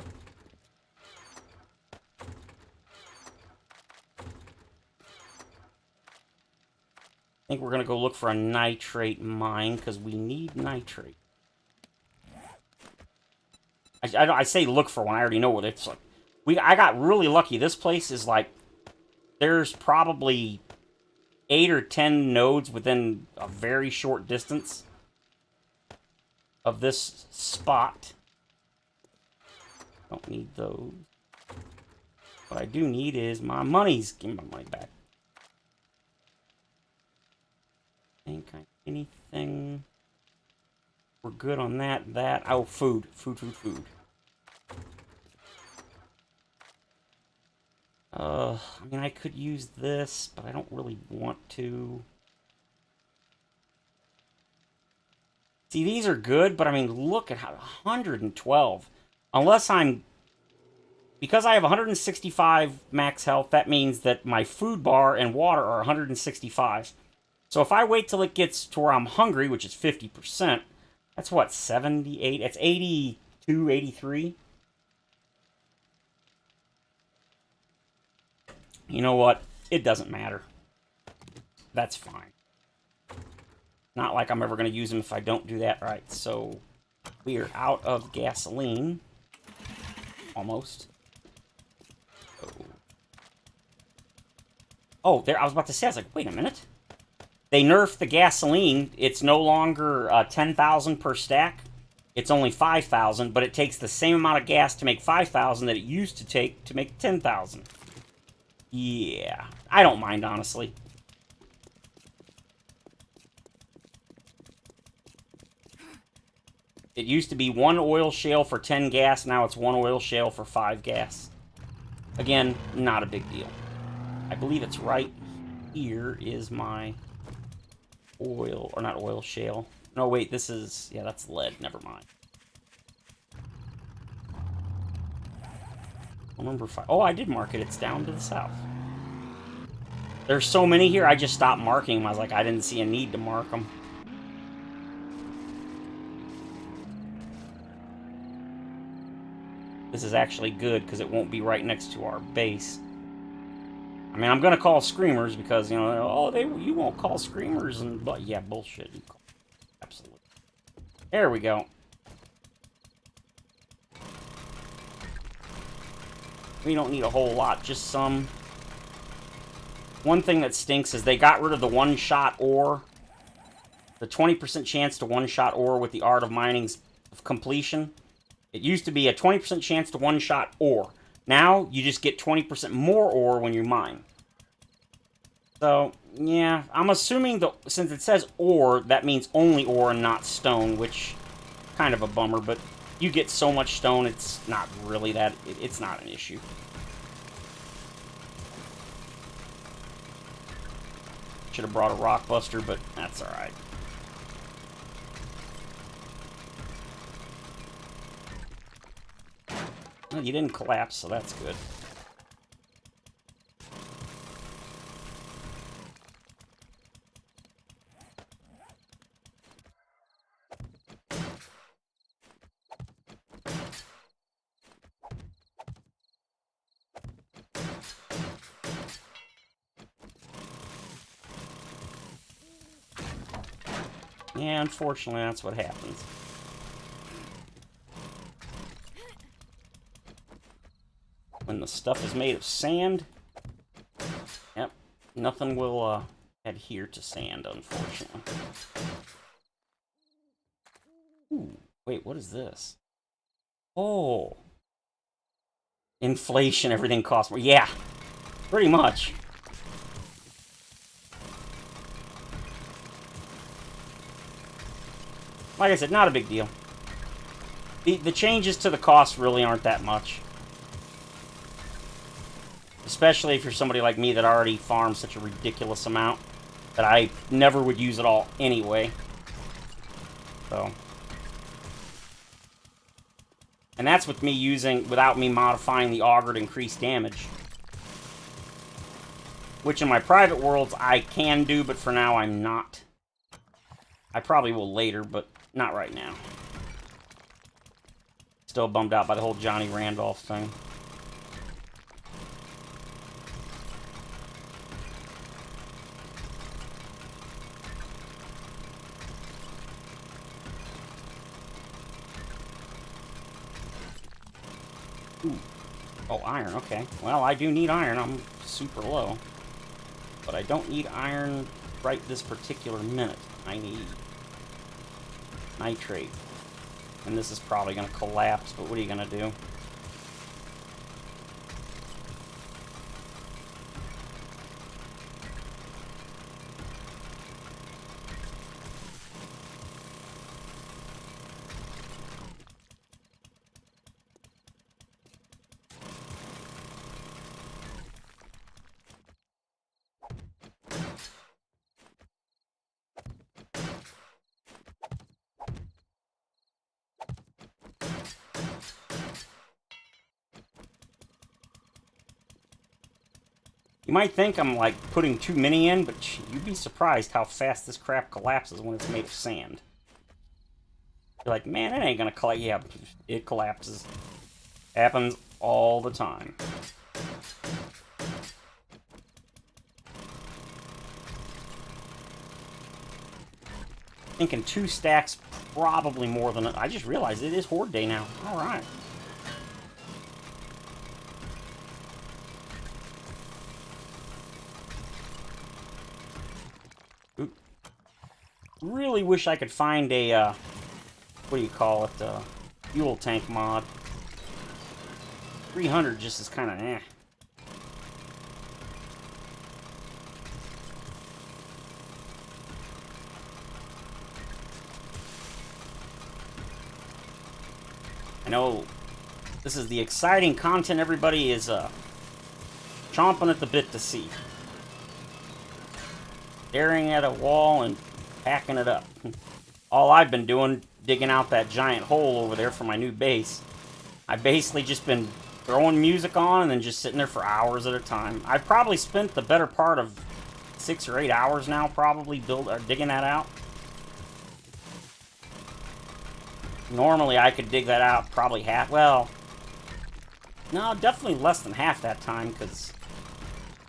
I think we're going to go look for a nitrate mine, because we need nitrate. I say look for one, I already know what it's like. I got really lucky. This place is like... There's probably 8 or 10 nodes within a very short distance of this spot. Don't need those. What I do need is my monies. Give me my money back. Think anything? We're good on that. Oh, food. Food. I mean, I could use this, but I don't really want to. See, these are good, but I mean, look at how 112. Unless I'm... Because I have 165 max health, that means that my food bar and water are 165. So if I wait till it gets to where I'm hungry, which is 50%, that's what, 78? It's 82, 83. You know what? It doesn't matter. That's fine. Not like I'm ever going to use them if I don't do that right. So, we are out of gasoline. Almost. Oh, there, I was about to say, I was like, wait a minute. They nerfed the gasoline. It's no longer 10,000 per stack. It's only 5,000, but it takes the same amount of gas to make 5,000 that it used to take to make 10,000. Yeah, I don't mind, honestly. It used to be 1 oil shale for 10 gas, now it's 1 oil shale for 5 gas. Again, not a big deal. I believe it's right here is my oil, or not oil shale. No, wait, this is, yeah, that's lead, never mind. Number 5. Oh, I did mark it. It's down to the south. There's so many here, I just stopped marking them. I was like, I didn't see a need to mark them. This is actually good, because it won't be right next to our base. I mean, I'm going to call screamers, because, you know, oh, you won't call screamers, and, but, yeah, bullshit. Absolutely. There we go. We don't need a whole lot, just some. One thing that stinks is they got rid of the one-shot ore. The 20% chance to one-shot ore with the Art of Mining's completion. It used to be a 20% chance to one-shot ore. Now, you just get 20% more ore when you mine. So, yeah, I'm assuming that since it says ore, that means only ore and not stone, which kind of a bummer, but you get so much stone, it's not really that, it's not an issue. Should have brought a rock buster, but that's alright. Well, you didn't collapse, so that's good. Yeah, unfortunately, that's what happens. When the stuff is made of sand, yep, nothing will adhere to sand, unfortunately. Ooh, wait, what is this? Oh. Inflation, everything costs more. Yeah, pretty much. Like I said, not a big deal. The changes to the cost really aren't that much. Especially if you're somebody like me that already farms such a ridiculous amount that I never would use it all anyway. So. And that's with me using, without me modifying the auger to increase damage. Which in my private worlds I can do, but for now I'm not. I probably will later, but not right now. Still bummed out by the whole Johnny Randolph thing. Ooh. Oh, iron, okay. Well, I do need iron. I'm super low. But I don't need iron right this particular minute. I need nitrate. And this is probably going to collapse, but what are you going to do? You might think I'm, like, putting too many in, but you'd be surprised how fast this crap collapses when it's made of sand. You're like, man, it ain't gonna collapse. Yeah, it collapses. Happens all the time. Thinking 2 stacks, probably more than... I just realized it is Horde Day now. Alright. Really wish I could find a, what do you call it, fuel tank mod. 300 just is kind of eh. I know this is the exciting content everybody is chomping at the bit to see. Staring at a wall and packing it up. All I've been doing, digging out that giant hole over there for my new base. I've basically just been throwing music on and then just sitting there for hours at a time. I've probably spent the better part of 6 or 8 hours now, probably digging that out. Normally I could dig that out probably half, well, no, definitely less than half that time, because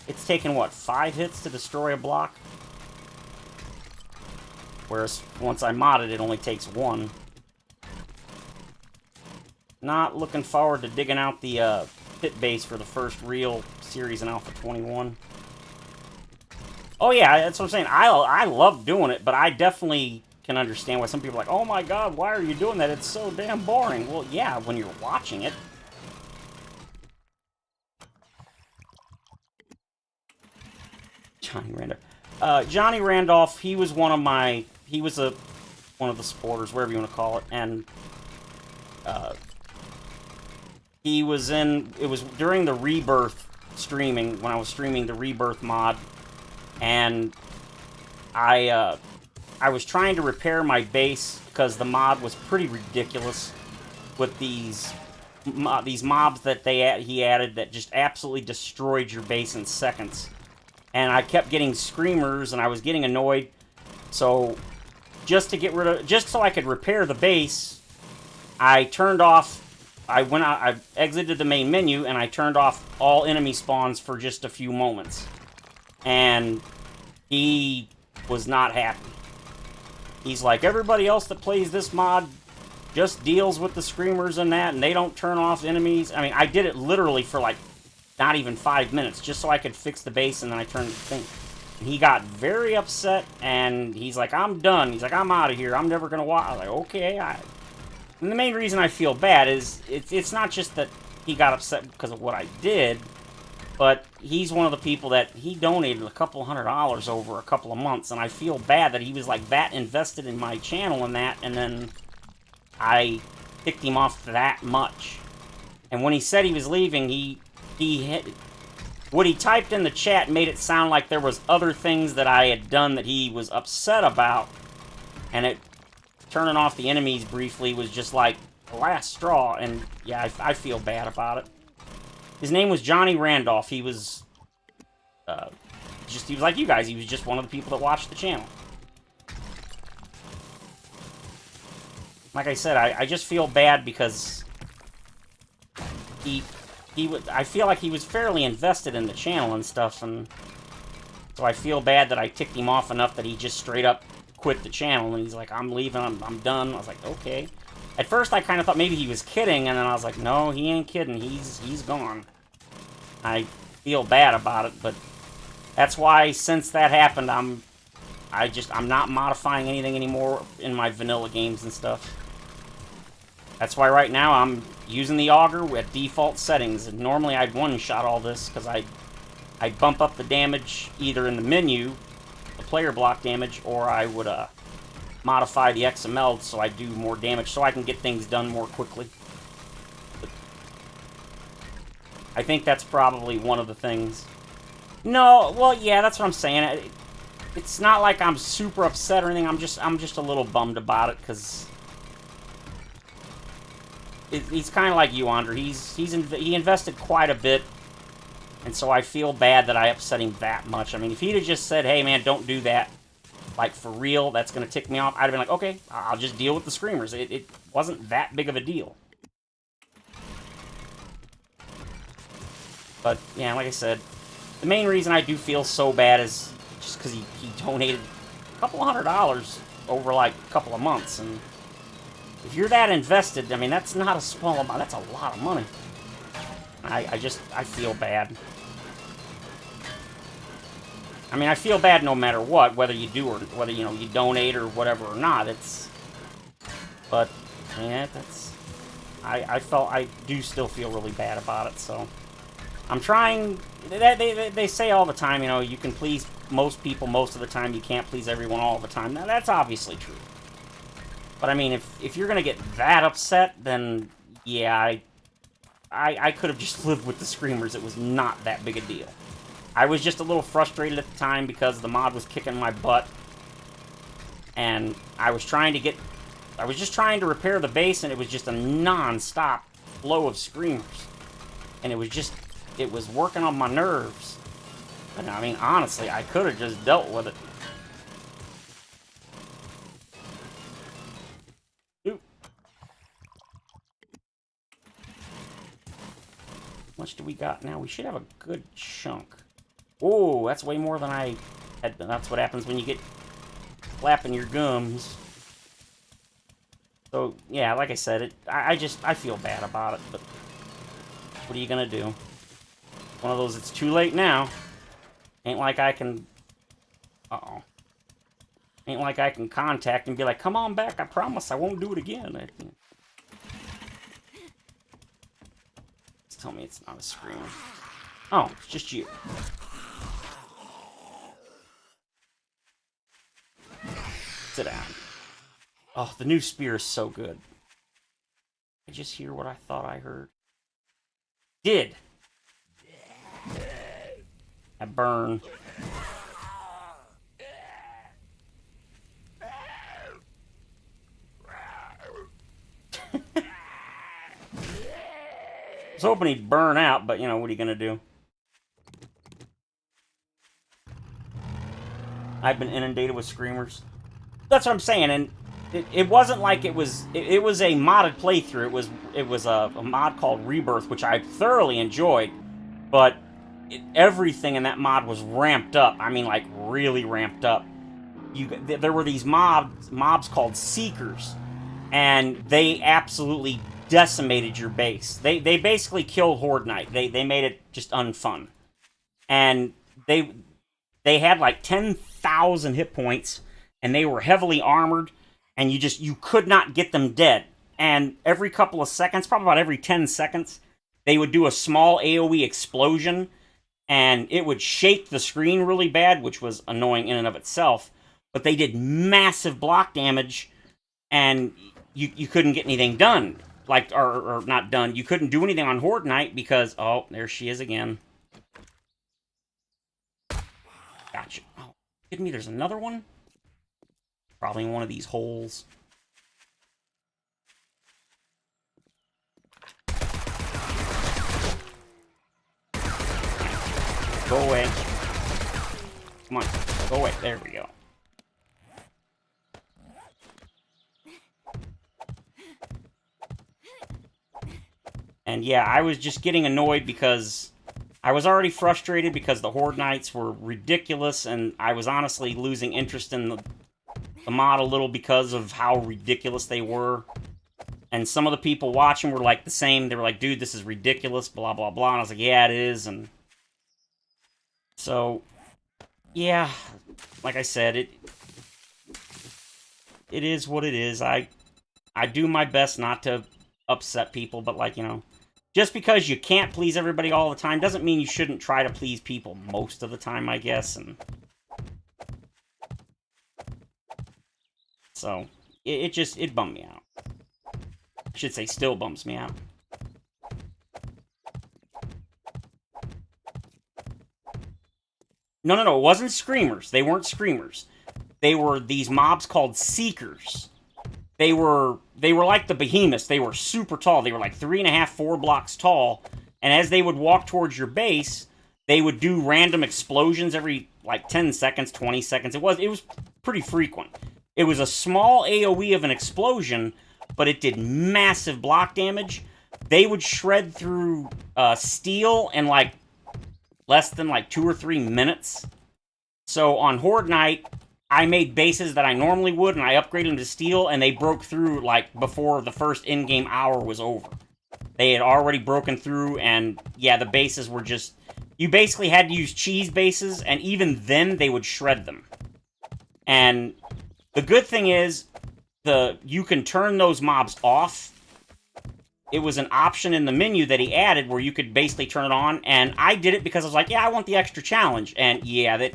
it's taken, what, 5 hits to destroy a block? Whereas, once I mod it, it only takes 1. Not looking forward to digging out the pit base for the first real series in Alpha 21. Oh yeah, that's what I'm saying. I love doing it, but I definitely can understand why some people are like, oh my god, why are you doing that? It's so damn boring. Well, yeah, when you're watching it. Johnny Randolph, he was one of my... He was one of the supporters, whatever you want to call it, and he was in... It was during the Rebirth streaming, when I was streaming the Rebirth mod, and I was trying to repair my base because the mod was pretty ridiculous with these mobs that he added that just absolutely destroyed your base in seconds. And I kept getting screamers, and I was getting annoyed. So, just so I could repair the base, I turned off. I exited the main menu, and I turned off all enemy spawns for just a few moments. And he was not happy. He's like, everybody else that plays this mod just deals with the screamers and that, and they don't turn off enemies. I mean, I did it literally for like not even 5 minutes, just so I could fix the base, and then I turned the thing. And he got very upset, and he's like, I'm done. He's like, I'm out of here. I'm never gonna watch. I was like, okay. And the main reason I feel bad is it's not just that he got upset because of what I did, but he's one of the people that he donated a couple $100 over a couple of months, and I feel bad that he was like that invested in my channel and that, and then I ticked him off that much. And when he said he was leaving, what he typed in the chat made it sound like there was other things that I had done that he was upset about, and turning off the enemies briefly was just like the last straw, and yeah, I feel bad about it. His name was Johnny Randolph. He was he was like you guys. He was just one of the people that watched the channel. Like I said, I just feel bad because I feel like he was fairly invested in the channel and stuff, and so I feel bad that I ticked him off enough that he just straight up quit the channel, and he's like, I'm leaving, I'm done. I was like, okay. At first I kind of thought maybe he was kidding, and then I was like, no, he ain't kidding, he's gone. I feel bad about it, but that's why since that happened, I'm not modifying anything anymore in my vanilla games and stuff. That's why right now I'm using the auger with default settings, and normally I'd one-shot all this because I'd bump up the damage either in the menu, the player block damage, or I would modify the XML so I do more damage so I can get things done more quickly. But I think that's probably one of the things. No, well, yeah, that's what I'm saying. It's not like I'm super upset or anything. I'm just a little bummed about it because he's kind of like you, Andre. He invested quite a bit, and so I feel bad that I upset him that much. I mean, if he'd have just said, "Hey, man, don't do that," like for real, that's gonna tick me off, I'd have been like, "Okay, I'll just deal with the screamers." It wasn't that big of a deal. But yeah, like I said, the main reason I do feel so bad is just because he donated a couple $100 over like a couple of months, and if you're that invested, I mean, that's not a small amount, that's a lot of money. I feel bad. I mean, I feel bad no matter what, whether you do or whether, you know, you donate or whatever or not. But yeah, I do still feel really bad about it, so I'm trying. They say all the time, you know, you can please most people most of the time, you can't please everyone all the time. Now, that's obviously true. But I mean, if you're gonna get that upset, then yeah, I could have just lived with the screamers. It was not that big a deal. I was just a little frustrated at the time because the mod was kicking my butt, and I was just trying to repair the base, and it was just a non-stop flow of screamers, and it was working on my nerves. And I mean, honestly, I could have just dealt with it. How much do we got now? We should have a good chunk. Oh, that's way more than I had. That's what happens when you get flapping your gums. So, yeah, like I said, I feel bad about it, but what are you gonna do? One of those, it's too late now. Ain't like I can... Uh-oh. Ain't like I can contact and be like, come on back, I promise I won't do it again. Tell me it's not a screamer. Oh, it's just you. Sit down. Oh, the new spear is so good. I just hear what I thought I heard. Did. I burn. I was hoping he'd burn out, but, you know, what are you gonna do? I've been inundated with screamers. That's what I'm saying, and it wasn't like it was a modded playthrough. It was a mod called Rebirth, which I thoroughly enjoyed, but everything in that mod was ramped up. I mean, like, really ramped up. there were these mobs called Seekers, and they absolutely decimated your base. They basically killed Horde Night. They made it just unfun. And they had like 10,000 hit points, and they were heavily armored, and you could not get them dead. And every couple of seconds, probably about every 10 seconds, they would do a small AoE explosion, and it would shake the screen really bad, which was annoying in and of itself. But they did massive block damage, and you couldn't get anything done. Like, or not done. You couldn't do anything on Horde Night because, oh, there she is again. Gotcha. Oh, kidding me? There's another one? Probably in one of these holes. Go away. Come on. Go away. There we go. And yeah, I was just getting annoyed because I was already frustrated because the Horde Knights were ridiculous, and I was honestly losing interest in the mod a little because of how ridiculous they were. And some of the people watching were like the same. They were like, dude, this is ridiculous, blah, blah, blah. And I was like, yeah, it is. And so, yeah, like I said, it is what it is. I do my best not to upset people, but like, you know, just because you can't please everybody all the time doesn't mean you shouldn't try to please people most of the time, I guess. And so it bummed me out. I should say still bums me out. No, it wasn't Screamers. They weren't Screamers. They were these mobs called Seekers. They were like the behemoths. They were super tall. They were like 3.5, 4 blocks tall. And as they would walk towards your base, they would do random explosions every like 10 seconds, 20 seconds. It was pretty frequent. It was a small AoE of an explosion, but it did massive block damage. They would shred through steel in like less than like 2 or 3 minutes. So on Horde Night, I made bases that I normally would, and I upgraded them to steel, and they broke through, like, before the first in-game hour was over. They had already broken through, and, yeah, the bases were just... You basically had to use cheese bases, and even then, they would shred them. And the good thing is, you can turn those mobs off. It was an option in the menu that he added where you could basically turn it on, and I did it because I was like, yeah, I want the extra challenge. And, yeah,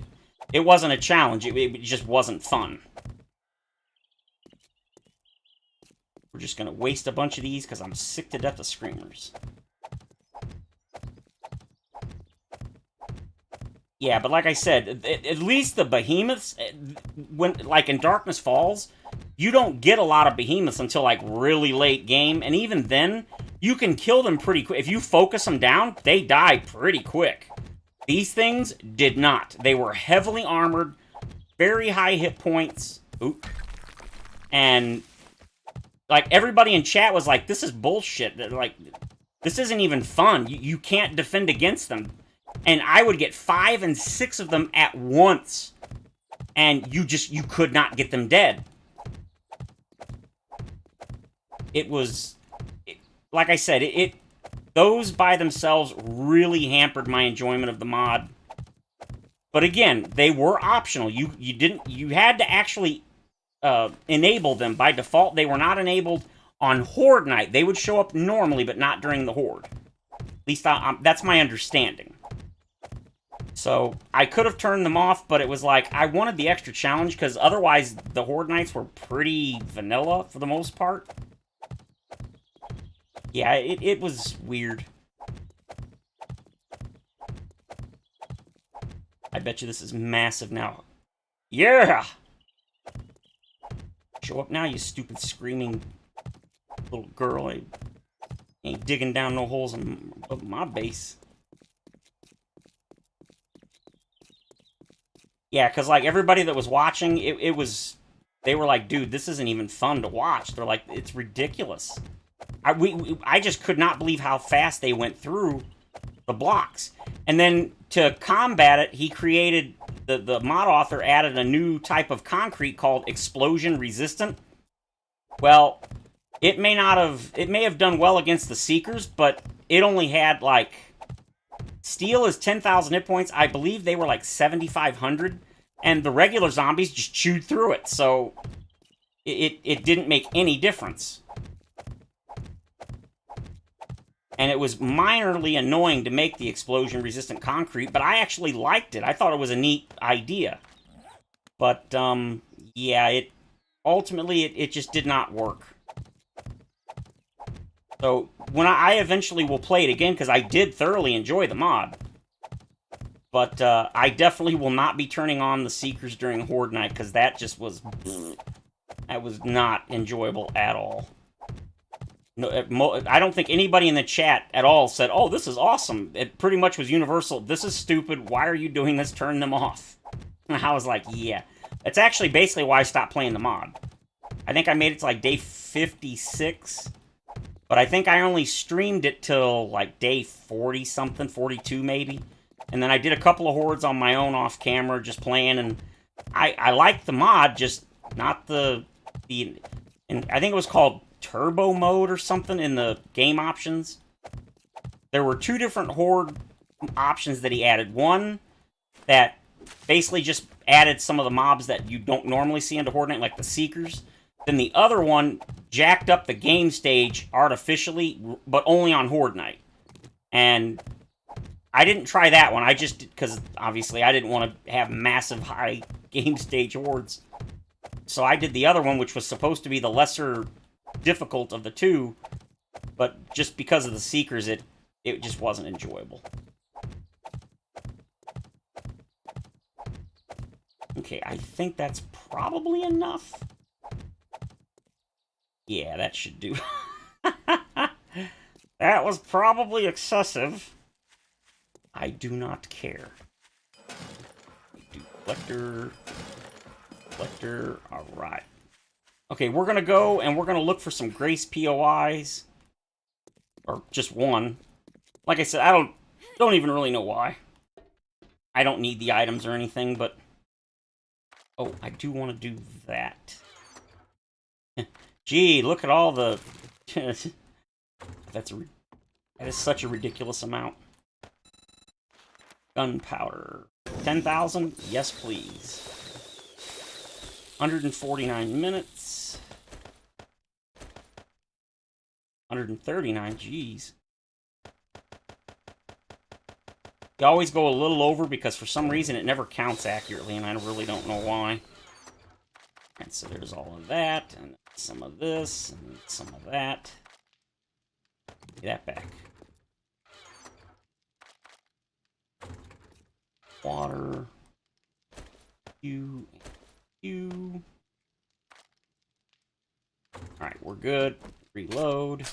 it wasn't a challenge. It just wasn't fun. We're just going to waste a bunch of these because I'm sick to death of Screamers. Yeah, but like I said, at least the behemoths, like in Darkness Falls, you don't get a lot of behemoths until like really late game. And even then, you can kill them pretty quick. If you focus them down, they die pretty quick. These things did not. They were heavily armored, very high hit points. Oop. And, like, everybody in chat was like, this is bullshit. Like, this isn't even fun. You can't defend against them. And I would get 5 and 6 of them at once. And you could not get them dead. It was... like I said, those by themselves really hampered my enjoyment of the mod. But again, they were optional. You had to actually enable them. By default, they were not enabled on Horde Night. They would show up normally, but not during the Horde. At least that's my understanding. So I could have turned them off, but it was like, I wanted the extra challenge, because otherwise the Horde Nights were pretty vanilla for the most part. Yeah, it was weird. I bet you this is massive now. Yeah! Show up now, you stupid screaming little girl. I ain't digging down no holes in my base. Yeah, because, like, everybody that was watching, they were like, dude, this isn't even fun to watch. They're like, it's ridiculous. I just could not believe how fast they went through the blocks. And then, to combat it, he created the mod author added a new type of concrete called explosion resistant. Well, it may have done well against the Seekers, but it only had, like, steel is 10,000 hit points. I believe they were like 7,500, and the regular zombies just chewed through it, so it didn't make any difference. And it was minorly annoying to make the explosion-resistant concrete, but I actually liked it. I thought it was a neat idea. But, yeah, ultimately, it just did not work. So, when I eventually will play it again, because I did thoroughly enjoy the mod. But, I definitely will not be turning on the Seekers during Horde Night, because that just was... That was not enjoyable at all. No, I don't think anybody in the chat at all said, oh, this is awesome. It pretty much was universal. This is stupid. Why are you doing this? Turn them off. And I was like, yeah. It's actually basically why I stopped playing the mod. I think I made it to, like, day 56. But I think I only streamed it till, like, day 40-something, 42 maybe. And then I did a couple of hordes on my own off camera, just playing. And I liked the mod, just not the... And I think it was called Turbo Mode or something in the game options. There were two different Horde options that he added. One that basically just added some of the mobs that you don't normally see into Horde Night, like the Seekers. Then the other one jacked up the game stage artificially, but only on Horde Night. And I didn't try that one. I just, because obviously I didn't want to have massive high game stage hordes. So I did the other one, which was supposed to be the lesser difficult of the two, but just because of the Seekers, it just wasn't enjoyable. Okay, I think that's probably enough. Yeah, that should do. That was probably excessive. I do not care. Do collector, alright. Okay, we're gonna go and we're gonna look for some Grace POIs. Or just one. Like I said, I don't even really know why. I don't need the items or anything, but... Oh, I do want to do that. Gee, look at all the... That is such a ridiculous amount. Gunpowder. 10,000? Yes, please. 149 minutes. 139, jeez. You always go a little over because for some reason it never counts accurately, and I really don't know why. And so there's all of that, and some of this, and some of that. Get that back. Water. You. Alright, we're good. Reload.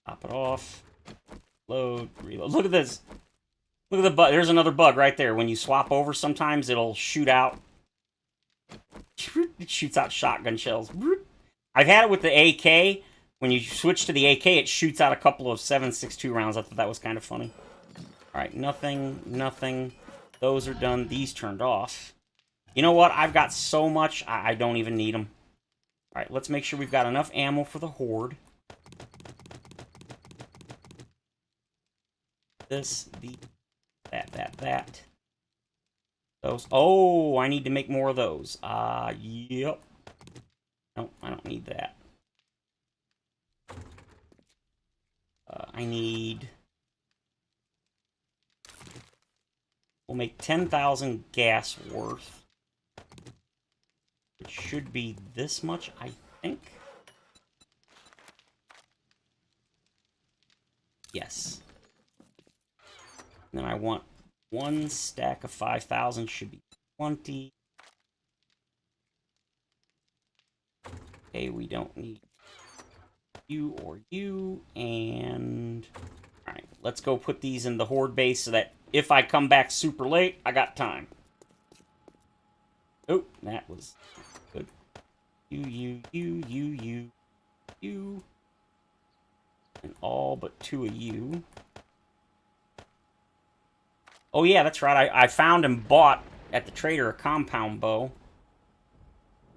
Top it off. Load. Reload. Look at this. Look at the bug. There's another bug right there. When you swap over, sometimes it'll shoot out. It shoots out shotgun shells. I've had it with the AK. When you switch to the AK, it shoots out a couple of 7.62 rounds. I thought that was kind of funny. Alright, nothing. Those are done. These turned off. You know what? I've got so much, I don't even need them. Alright, let's make sure we've got enough ammo for the Horde. This, that. Those. Oh, I need to make more of those. Yep. No, I don't need that. I need... We'll make 10,000 gas worth. It should be this much, I think. Yes. And then I want one stack of 5,000, should be 20. Okay, we don't need you or you, and... Alright, let's go put these in the Horde base so that if I come back super late, I got time. Oh, that was good. You. And all but two of you. Oh yeah, that's right. I found and bought at the trader a compound bow.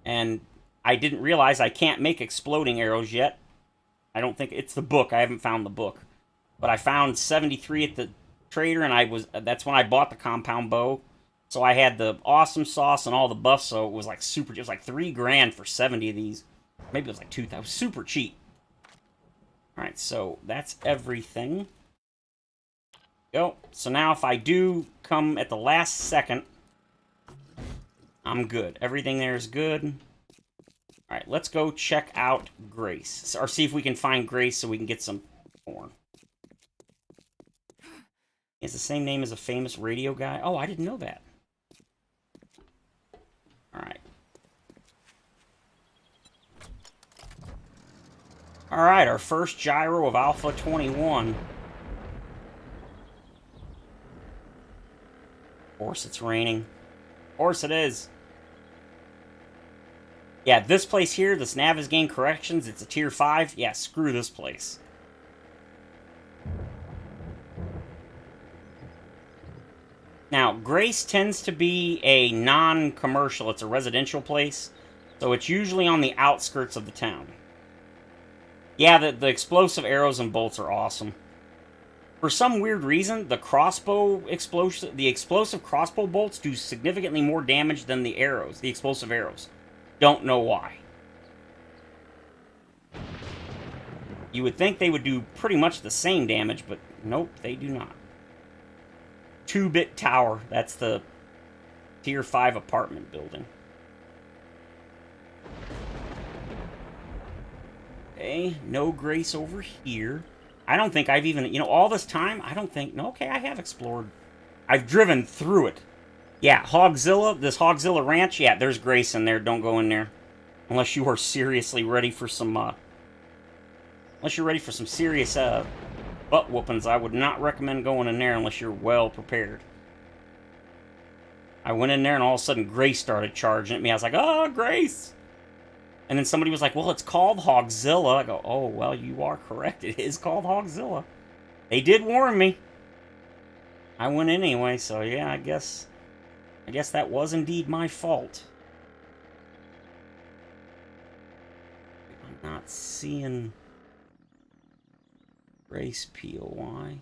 And I didn't realize I can't make exploding arrows yet. I don't think it's the book. I haven't found the book. But I found 73 at the trader, and that's when I bought the compound bow. So I had the awesome sauce and all the buffs, so it was like super. It was like $3,000 for 70 of these. Maybe it was like 2,000. Super cheap. All right, so that's everything. Go. So now if I do come at the last second, I'm good. Everything there is good. All right, let's go check out Grace, or see if we can find Grace so we can get some corn. It's the same name as a famous radio guy. Oh, I didn't know that. All right. All right, our first gyro of Alpha 21. Of course it's raining. Of course it is. Yeah, this place here, this nav has gained corrections. It's a tier 5. Yeah, screw this place. Now, Grace tends to be a non-commercial. It's a residential place. So it's usually on the outskirts of the town. Yeah, the explosive arrows and bolts are awesome. For some weird reason, the explosive crossbow bolts do significantly more damage than the arrows, the explosive arrows. Don't know why. You would think they would do pretty much the same damage, but nope, they do not. 2-bit tower. That's the tier 5 apartment building. Okay, no Grace over here. I don't think I've even, all this time, I don't think, no, okay, I have explored. I've driven through it. Yeah, Hogzilla, this Hogzilla Ranch, yeah, there's Grace in there. Don't go in there. Unless you are seriously ready for some, unless you're ready for some serious, butt whoopings, I would not recommend going in there unless you're well prepared. I went in there and all of a sudden Grace started charging at me. I was like, oh, Grace! And then somebody was like, well, it's called Hogzilla. I go, oh, well, you are correct. It is called Hogzilla. They did warn me. I went in anyway, so yeah, I guess that was indeed my fault. I'm not seeing Grace POI.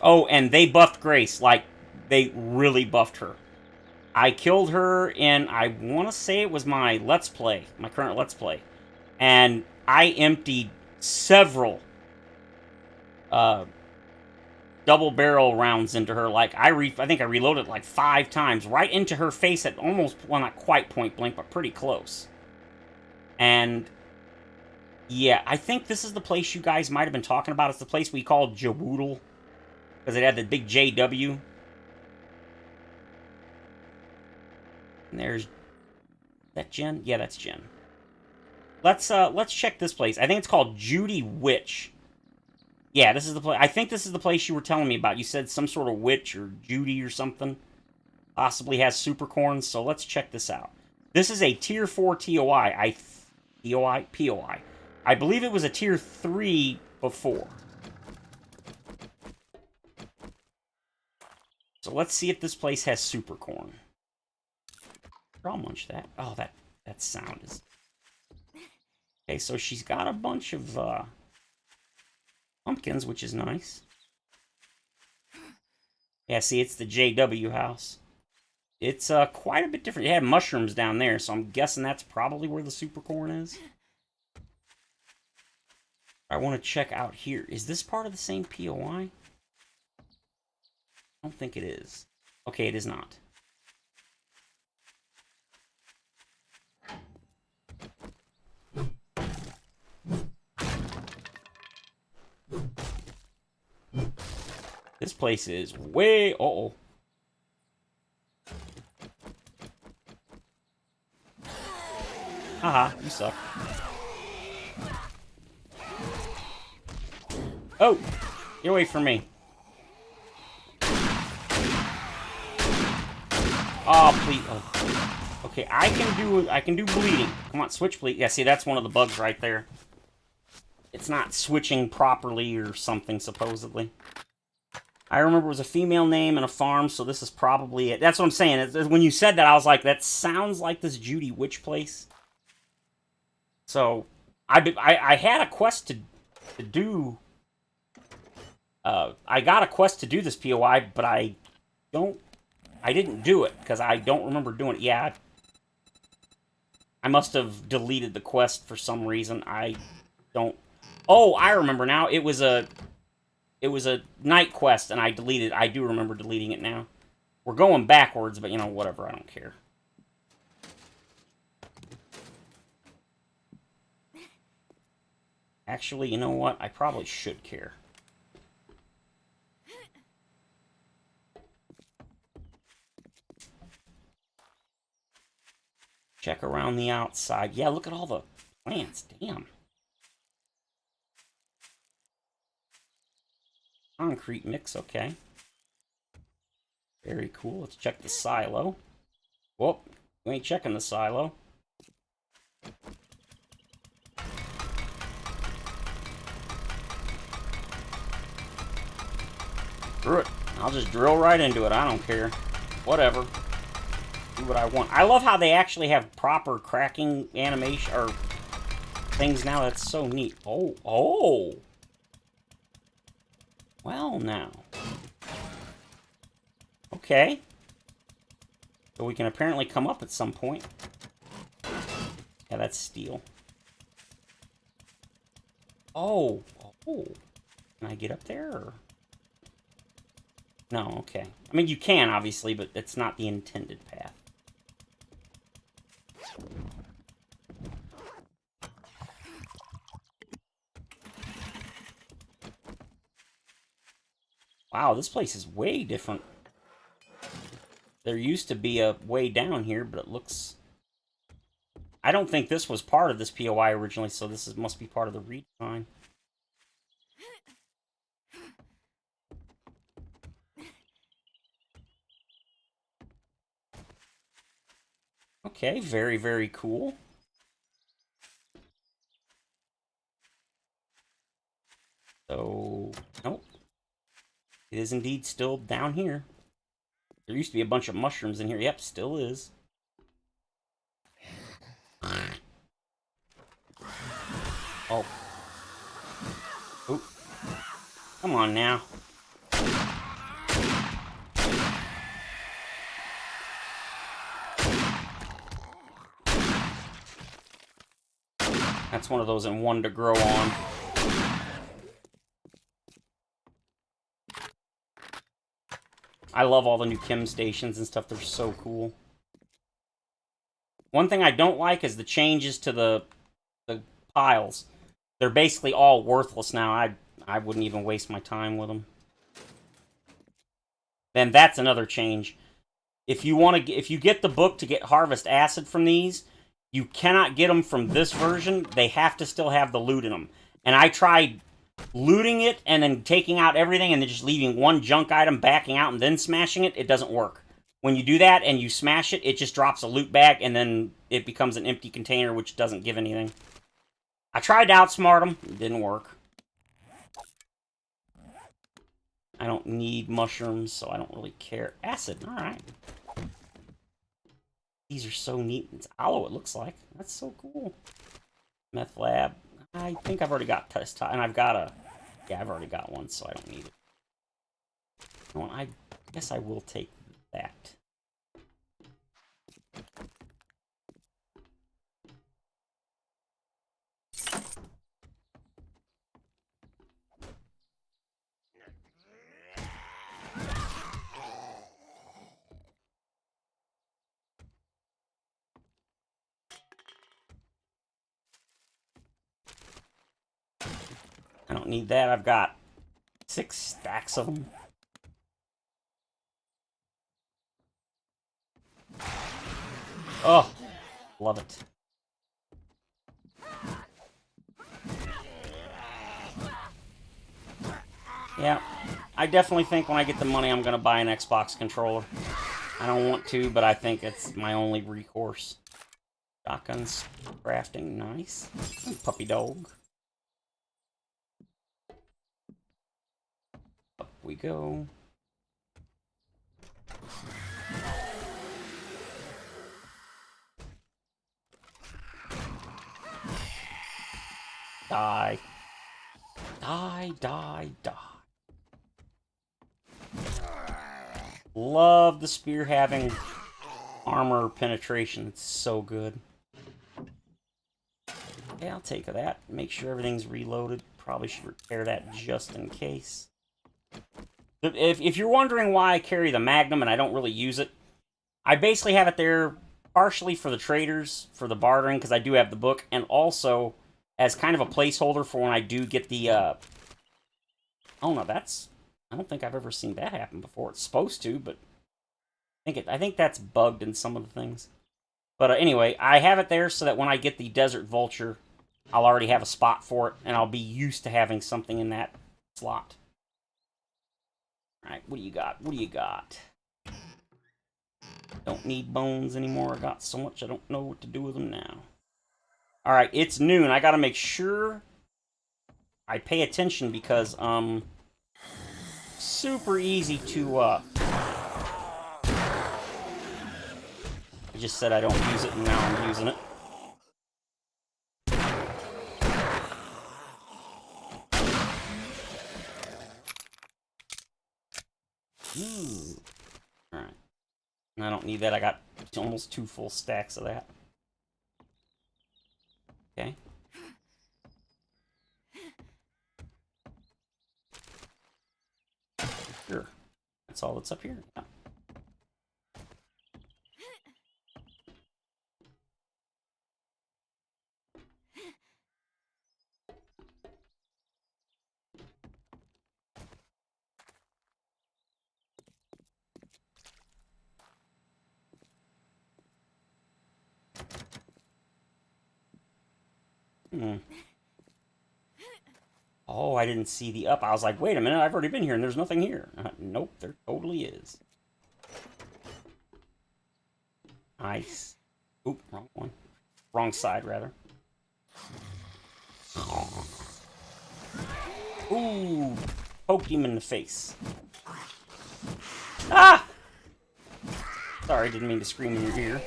Oh, and they buffed Grace. Like, they really buffed her. I killed her in, I want to say it was my Let's Play, my current Let's Play. And I emptied several double barrel rounds into her. Like, I think I reloaded like 5 times, right into her face at almost, well, not quite point blank, but pretty close. And yeah, I think this is the place you guys might have been talking about. It's the place we called Jawoodle, because it had the big JW. And there's that Jen? Yeah, that's Jen. Let's check this place. I think it's called Judy Witch. Yeah, this is the place. I think this is the place you were telling me about. You said some sort of witch or Judy or something. Possibly has super corns, so let's check this out. This is a tier 4 TOI. POI. I believe it was a tier 3 before. So let's see if this place has super corn. I'll munch that. Oh, that sound is... Okay, so she's got a bunch of pumpkins, which is nice. Yeah, see, it's the JW house. It's quite a bit different. It had mushrooms down there, so I'm guessing that's probably where the super corn is. I want to check out here. Is this part of the same POI? I don't think it is. Okay, it is not. This place is way... Uh-oh. Haha, you suck. Oh! Get away from me. Oh, please. Oh. Okay, I can do bleeding. Come on, switch bleed. Yeah, see, that's one of the bugs right there. it's not switching properly or something, supposedly. I remember it was a female name and a farm, so this is probably it. That's what I'm saying. When you said that, I was like, that sounds like this Judy Witch place. So, I had a quest to do... I got a quest to do this POI, but I didn't do it, because I don't remember doing it. Yeah, I must have deleted the quest for some reason. I don't... Oh, I remember now. It was a night quest, and I deleted it. I do remember deleting it now. We're going backwards, but, you know, whatever. I don't care. Actually, you know what? I probably should care. Check around the outside. Yeah, look at all the plants. Damn. Concrete mix, okay. Very cool. Let's check the silo. Whoop. You ain't checking the silo. Screw it. I'll just drill right into it. I don't care. Whatever. Do what I want. I love how they actually have proper cracking animation or things now. That's so neat. Oh. Well, now. Okay. So we can apparently come up at some point. Yeah, that's steel. Oh. Can I get up there? Or? No, okay. I mean, you can, obviously, but it's not the intended path. Wow, this place is way different. There used to be a way down here, but it looks... I don't think this was part of this POI originally, so this must be part of the redesign. Okay, very, very cool. So, nope. It is indeed still down here. There used to be a bunch of mushrooms in here. Yep, still is. Oh. Oop. Come on now. That's one of those and one to grow on. I love all the new chem stations and stuff. They're so cool. One thing I don't like is the changes to the piles. They're basically all worthless now. I wouldn't even waste my time with them. Then that's another change. If you get the book to get harvest acid from these, you cannot get them from this version. They have to still have the loot in them. And I tried looting it and then taking out everything and then just leaving one junk item, backing out and then smashing it. It doesn't work. When you do that and you smash it, it just drops a loot bag and then it becomes an empty container, which doesn't give anything. I tried to outsmart them. It didn't work. I don't need mushrooms, so I don't really care. Acid, alright. These are so neat. It's aloe, it looks like. That's so cool. Meth lab. I think I've already got test time, and I've got a... Yeah, I've already got one, so I don't need it. Well, I guess I will take that. I don't need that. I've got 6 stacks of them. Oh, love it. Yeah, I definitely think when I get the money I'm going to buy an Xbox controller. I don't want to, but I think it's my only recourse. Shotguns crafting, nice. Puppy dog. we go. Die. Die, die, die. Love the spear having armor penetration. It's so good. Okay, I'll take that. Make sure everything's reloaded. Probably should repair that just in case. If you're wondering why I carry the Magnum and I don't really use it, I basically have it there partially for the traders, for the bartering, because I do have the book, and also as kind of a placeholder for when I do get the, oh no, that's, I don't think I've ever seen that happen before. It's supposed to, but I think that's bugged in some of the things. But anyway, I have it there so that when I get the Desert Vulture, I'll already have a spot for it, and I'll be used to having something in that slot. Alright, what do you got? What do you got? Don't need bones anymore. I got so much I don't know what to do with them now. Alright, it's noon. I gotta make sure I pay attention because, super easy to, I just said I don't use it, and now I'm using it. Alright. I don't need that. I got almost 2 full stacks of that. Okay. Sure. That's all that's up here. Yeah. Oh, I didn't see the up. I was like, wait a minute, I've already been here and there's nothing here. Nope, there totally is. Nice. Oop, wrong one. Wrong side, rather. Ooh, poked him in the face. Ah! Sorry, didn't mean to scream in your ear.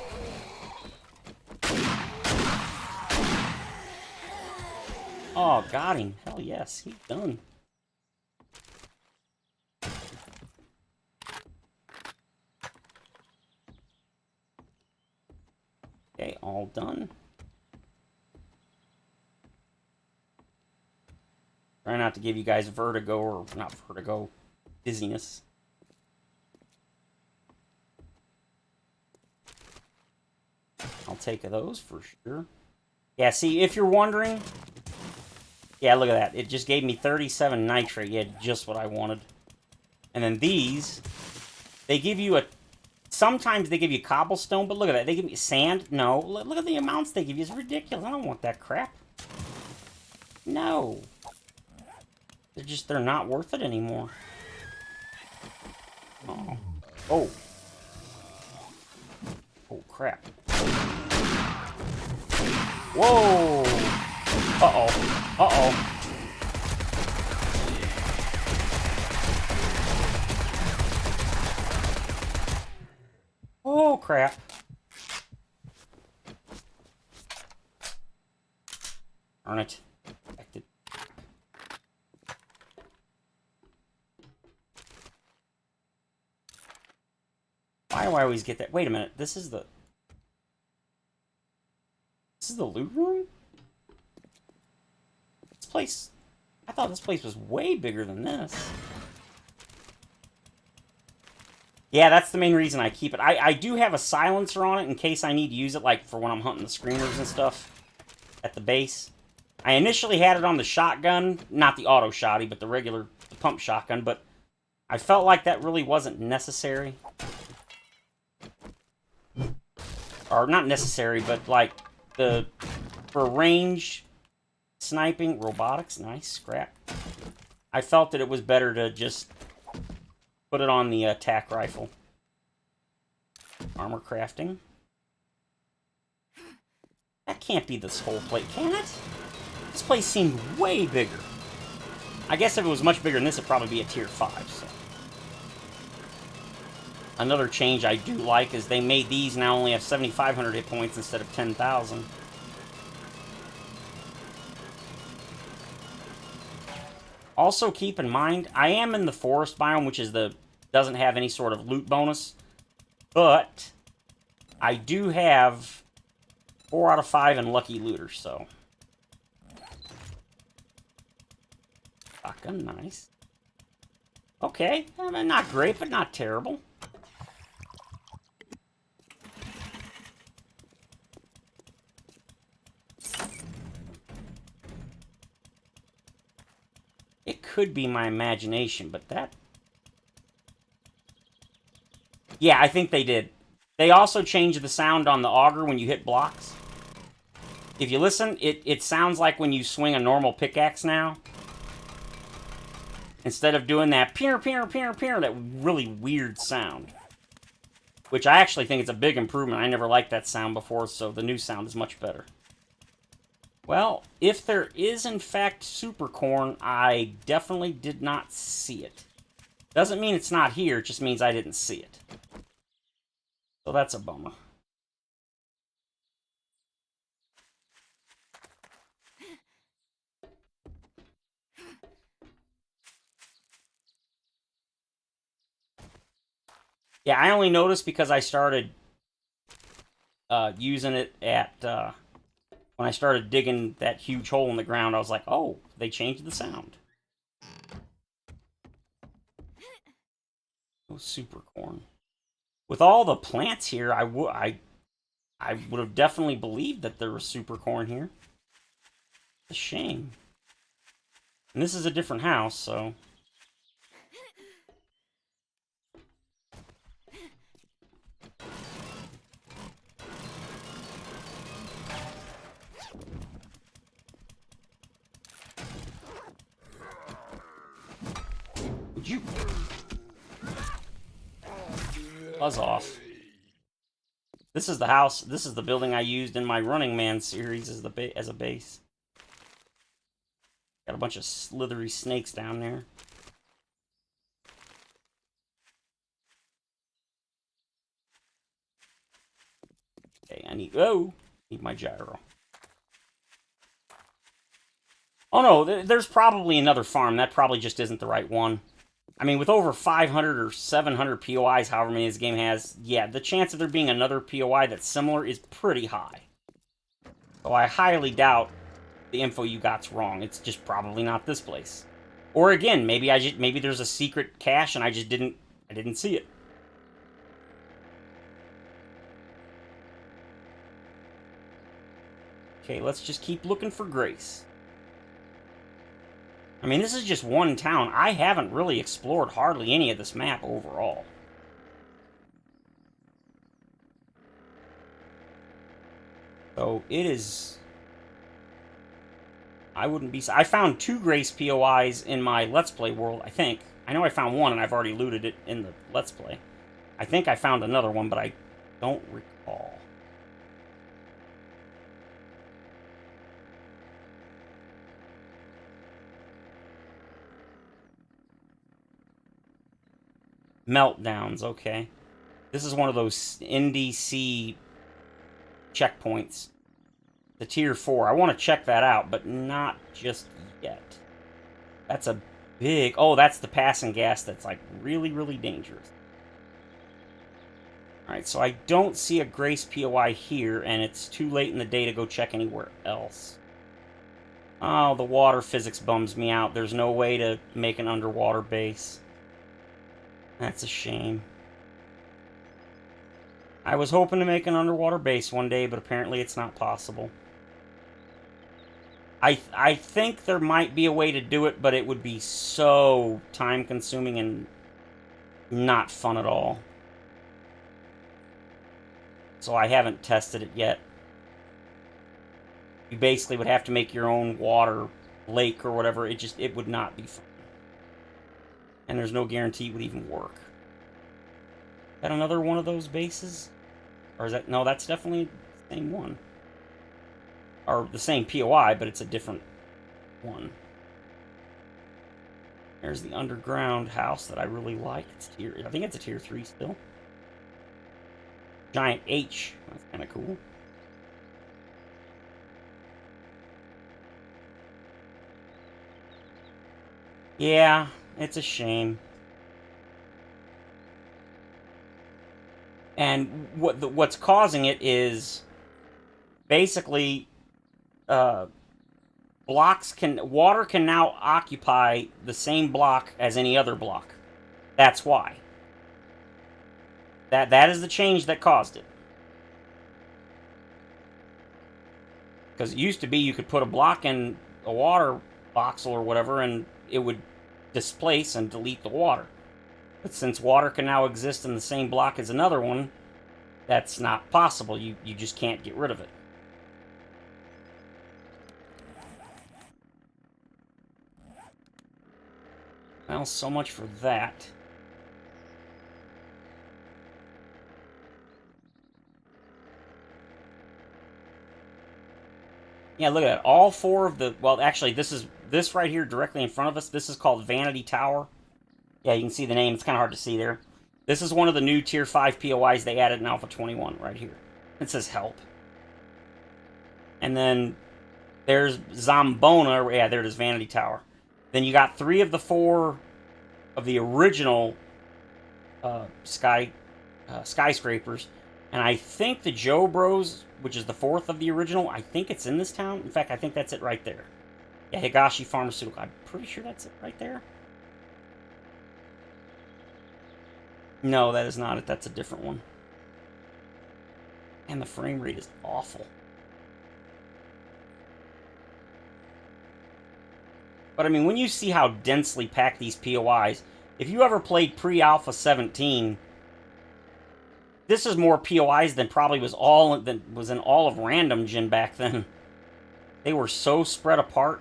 Oh, got him. Hell yes, he's done. Okay, all done. Try not to give you guys vertigo, or not vertigo, dizziness. I'll take those for sure. Yeah, see, if you're wondering... Yeah, look at that. It just gave me 37 nitrate. Yeah, just what I wanted. And then these, they give you a... Sometimes they give you cobblestone, but look at that. They give me sand. No, look at the amounts they give you. It's ridiculous. I don't want that crap. No. They're not worth it anymore. Oh. Oh. Oh, crap. Whoa. Uh-oh. Uh-oh. Oh, crap. Darn it. Affected. Why do I always get that? Wait a minute. This is the loot room? This place... I thought this place was way bigger than this. Yeah, that's the main reason I keep it. I do have a silencer on it in case I need to use it, like, for when I'm hunting the screamers and stuff at the base. I initially had it on the shotgun, not the auto shotty, but the regular pump shotgun, but I felt like that really wasn't necessary. Or, not necessary, but, like, for range, sniping, robotics, nice, scrap. I felt that it was better to just put it on the attack rifle. Armor crafting. That can't be this whole plate, can it? This place seemed way bigger. I guess if it was much bigger than this, it'd probably be a tier 5, so. Another change I do like is they made these now only have 7,500 hit points instead of 10,000. Also keep in mind, I am in the forest biome, which is doesn't have any sort of loot bonus, but I do have 4 out of 5 and lucky looters, so. Shotgun, nice. Okay, I mean, not great, but not terrible. It could be my imagination, but that... Yeah, I think they did. They also changed the sound on the auger when you hit blocks. If you listen, it sounds like when you swing a normal pickaxe now. Instead of doing that peer, peer, peer, peer, that really weird sound. Which I actually think it's a big improvement. I never liked that sound before, so the new sound is much better. Well, if there is in fact super corn, I definitely did not see it. Doesn't mean it's not here, it just means I didn't see it. So that's a bummer. Yeah, I only noticed because I started using it at... when I started digging that huge hole in the ground, I was like, oh, they changed the sound. Oh, super corn. With all the plants here, I would have definitely believed that there was super corn here. It's a shame. And this is a different house, so... Would you... Buzz off. This is the house, this is the building I used in my Running Man series as a base. Got a bunch of slithery snakes down there. Okay, I need... Oh! Need my gyro. Oh no, there's probably another farm. That probably just isn't the right one. I mean, with over 500 or 700 POIs, however many this game has, yeah, the chance of there being another POI that's similar is pretty high. So I highly doubt the info you got's wrong. It's just probably not this place. Or again, maybe there's a secret cache and I didn't see it. Okay, let's just keep looking for Grace. I mean, this is just one town. I haven't really explored hardly any of this map overall. So, it is... I wouldn't be... I found 2 Grace POIs in my Let's Play world, I think. I know I found one, and I've already looted it in the Let's Play. I think I found another one, but I don't recall. Meltdowns, okay. This is one of those NDC checkpoints. The tier 4. I want to check that out, but not just yet. That's a big... Oh, that's the passing gas that's, like, really, really dangerous. Alright, so I don't see a Grace POI here, and it's too late in the day to go check anywhere else. Oh, the water physics bums me out. There's no way to make an underwater base. That's a shame. I was hoping to make an underwater base one day, but apparently it's not possible. I think there might be a way to do it, but it would be so time-consuming and not fun at all. So I haven't tested it yet. You basically would have to make your own water lake or whatever. It would not be fun. And there's no guarantee it would even work. Is that another one of those bases? Or is that... No, that's definitely the same one. Or the same POI, but it's a different one. There's the underground house that I really like. I think it's a tier 3 still. Giant H. That's kind of cool. Yeah, it's a shame. And what's causing it is basically water can now occupy the same block as any other block. That's why. That is the change that caused it. Because it used to be you could put a block in a water voxel or whatever and it would displace and delete the water. But since water can now exist in the same block as another one, that's not possible. You just can't get rid of it. Well, so much for that. Yeah, look at that. All four of the... Well, actually, this right here directly in front of us, this is called Vanity Tower. Yeah, you can see the name. It's kind of hard to see there. This is one of the new Tier 5 POIs they added in Alpha 21 right here. It says Help. And then there's Zambona. Yeah, there it is, Vanity Tower. Then you got 3 of the 4 of the original skyscrapers. And I think the Joe Bros, which is the 4th of the original, I think it's in this town. In fact, I think that's it right there. Yeah, Higashi Pharmaceutical. I'm pretty sure that's it right there. No, that is not it. That's a different one. And the frame rate is awful. But I mean, when you see how densely packed these POIs, if you ever played pre-Alpha 17, this is more POIs than probably was in all of Random Gen back then. They were so spread apart.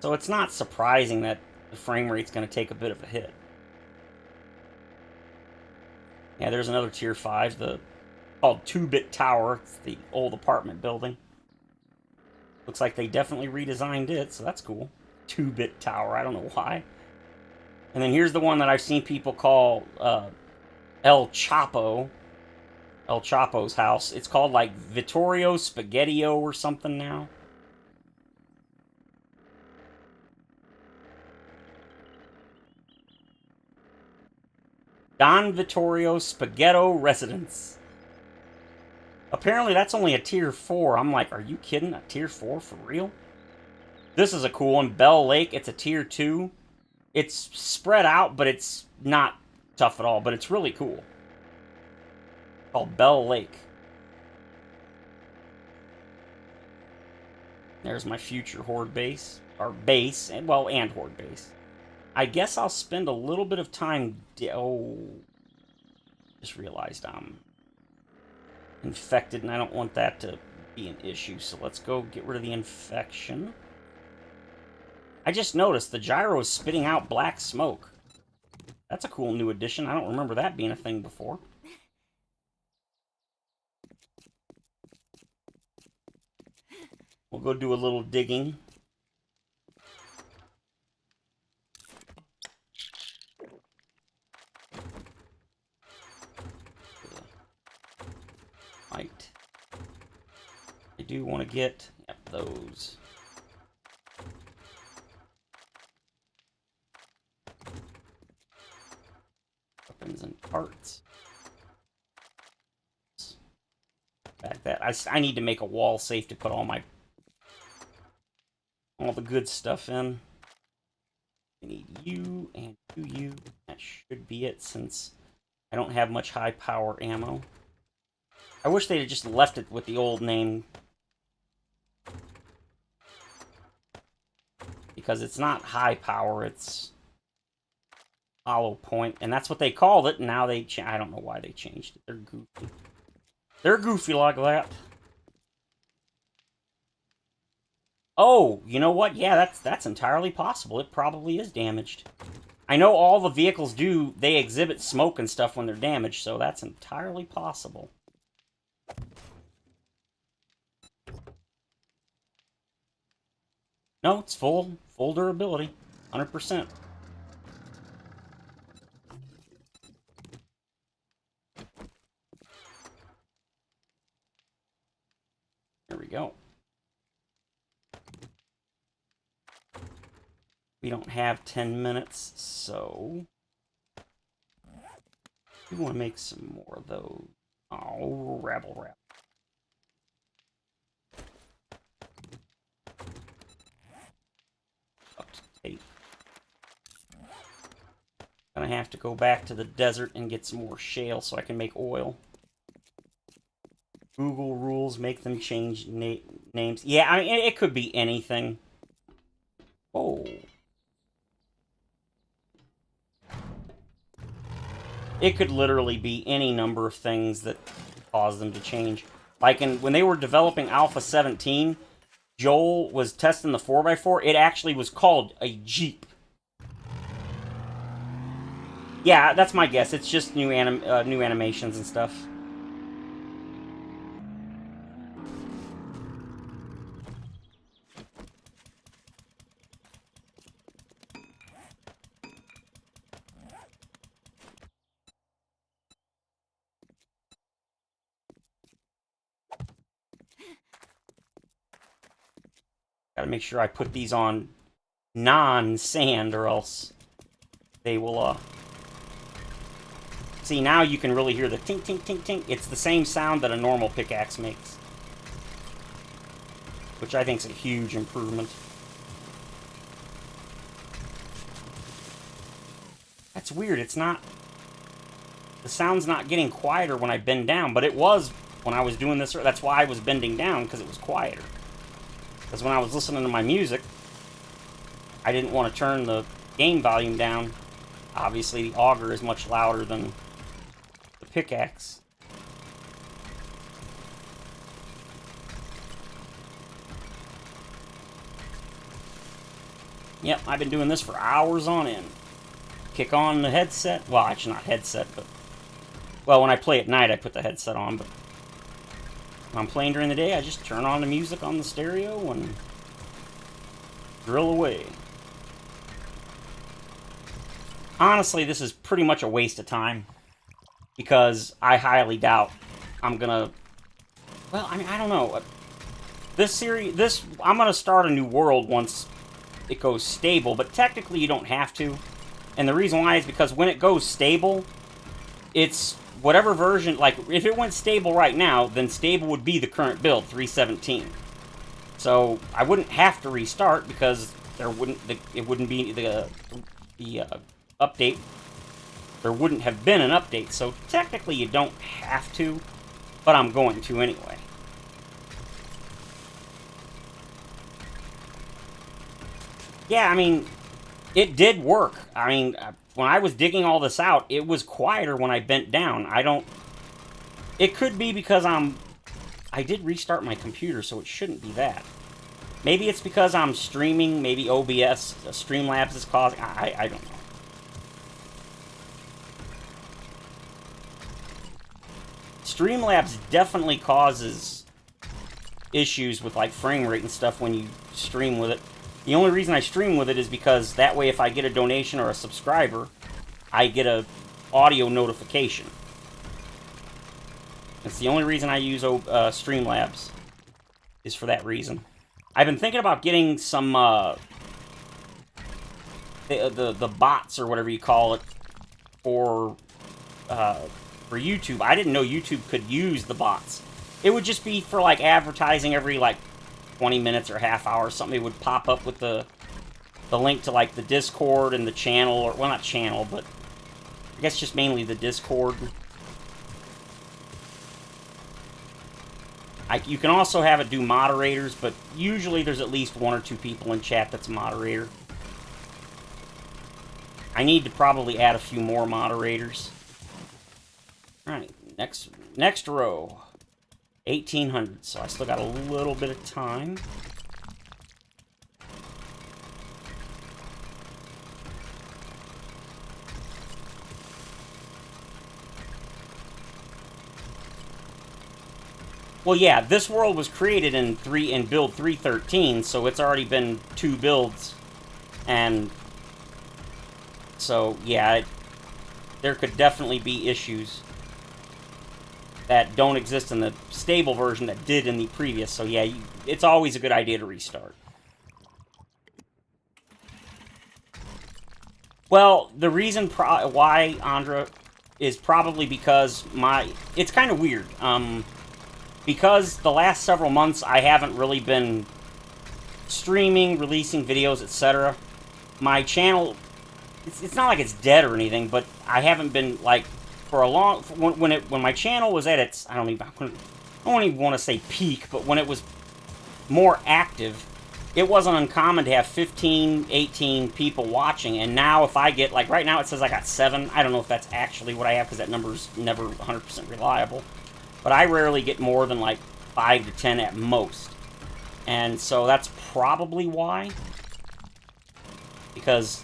So it's not surprising that the frame rate's going to take a bit of a hit. Yeah, there's another Tier 5, called 2-Bit Tower. It's the old apartment building. Looks like they definitely redesigned it, so that's cool. 2-Bit Tower, I don't know why. And then here's the one that I've seen people call El Chapo. El Chapo's house. It's called like Vittorio Spaghettio or something now. Don Vittorio Spaghetto Residence. Apparently that's only a tier 4. I'm like, are you kidding? A tier 4 for real? This is a cool one. Bell Lake. It's a tier 2. It's spread out, but it's not tough at all. But it's really cool. Called Bell Lake. There's my future Horde base. Or base. And Horde base. I guess I'll spend a little bit of time... just realized I'm infected, and I don't want that to be an issue. So let's go get rid of the infection. I just noticed the gyro is spitting out black smoke. That's a cool new addition. I don't remember that being a thing before. We'll go do a little digging. Right. I do want to get those. Weapons and parts. Back that. I need to make a wall safe to put all the good stuff in. I need you and you. That should be it, since I don't have much high power ammo. I wish they'd have just left it with the old name. Because it's not high power, it's hollow point. And that's what they called it, and now I don't know why they changed it. They're goofy. They're goofy like that. Oh, you know what? Yeah, that's entirely possible. It probably is damaged. I know all the vehicles they exhibit smoke and stuff when they're damaged, so that's entirely possible. No, it's full durability. 100%. There we go. We don't have 10 minutes, so we want to make some more of those. Oh, rabble. Up to tape. Gonna have to go back to the desert and get some more shale so I can make oil. Google rules make them change names. Yeah, I mean, it could be anything. Oh. It could literally be any number of things that cause them to change. Like when they were developing Alpha 17, Joel was testing the 4x4. It actually was called a Jeep. Yeah, that's my guess. It's just new animations and stuff. Gotta make sure I put these on non-sand or else they will, See, now you can really hear the tink, tink, tink, tink. It's the same sound that a normal pickaxe makes. Which I think is a huge improvement. That's weird, it's not... The sound's not getting quieter when I bend down, but it was when I was doing this. That's why I was bending down, because it was quieter. Because when I was listening to my music, I didn't want to turn the game volume down. Obviously, the auger is much louder than the pickaxe. Yep, I've been doing this for hours on end. Kick on the headset. Well, actually not headset, but... Well, when I play at night, I put the headset on, but... When I'm playing during the day, I just turn on the music on the stereo and... drill away. Honestly, this is pretty much a waste of time. Because I highly doubt I'm gonna... Well, I mean, I don't know. This series... I'm gonna start a new world once it goes stable, but technically you don't have to. And the reason why is because when it goes stable, it's whatever version, like, if it went stable right now, then stable would be the current build, 3.17. So, I wouldn't have to restart, because there wouldn't, it wouldn't be the update. There wouldn't have been an update, so technically you don't have to, but I'm going to anyway. Yeah, I mean... It did work. I mean, when I was digging all this out, it was quieter when I bent down. It could be because I did restart my computer, so it shouldn't be that. Maybe it's because I'm streaming, maybe OBS, Streamlabs is causing... I don't know. Streamlabs definitely causes issues with, like, frame rate and stuff when you stream with it. The only reason I stream with it is because that way if I get a donation or a subscriber, I get a audio notification. It's the only reason I use Streamlabs, is for that reason. I've been thinking about getting some, the bots, or whatever you call it, for YouTube. I didn't know YouTube could use the bots. It would just be for, like, advertising every, like, 20 minutes or half hour or something. It would pop up with the link to, like, the Discord and the channel, or, well, not channel, but I guess just mainly the Discord. You can also have it do moderators, but usually there's at least 1 or 2 people in chat that's a moderator. I need to probably add a few more moderators. Alright, next row. 1800, so I still got a little bit of time. Well, yeah, this world was created in build 3.13, so it's already been 2 builds, and So, yeah, there could definitely be issues that don't exist in the stable version that did in the previous. So, yeah, it's always a good idea to restart. Well, the reason why, Andra, is probably because it's kind of weird. Because the last several months I haven't really been streaming, releasing videos, etc. My channel, it's not like it's dead or anything, but I haven't been, like, for a long... When my channel was at its... I don't even want to say peak, but when it was more active, it wasn't uncommon to have 15, 18 people watching, and now if I get... Like, right now it says I got 7. I don't know if that's actually what I have, because that number's never 100% reliable. But I rarely get more than, like, 5 to 10 at most. And so that's probably why. Because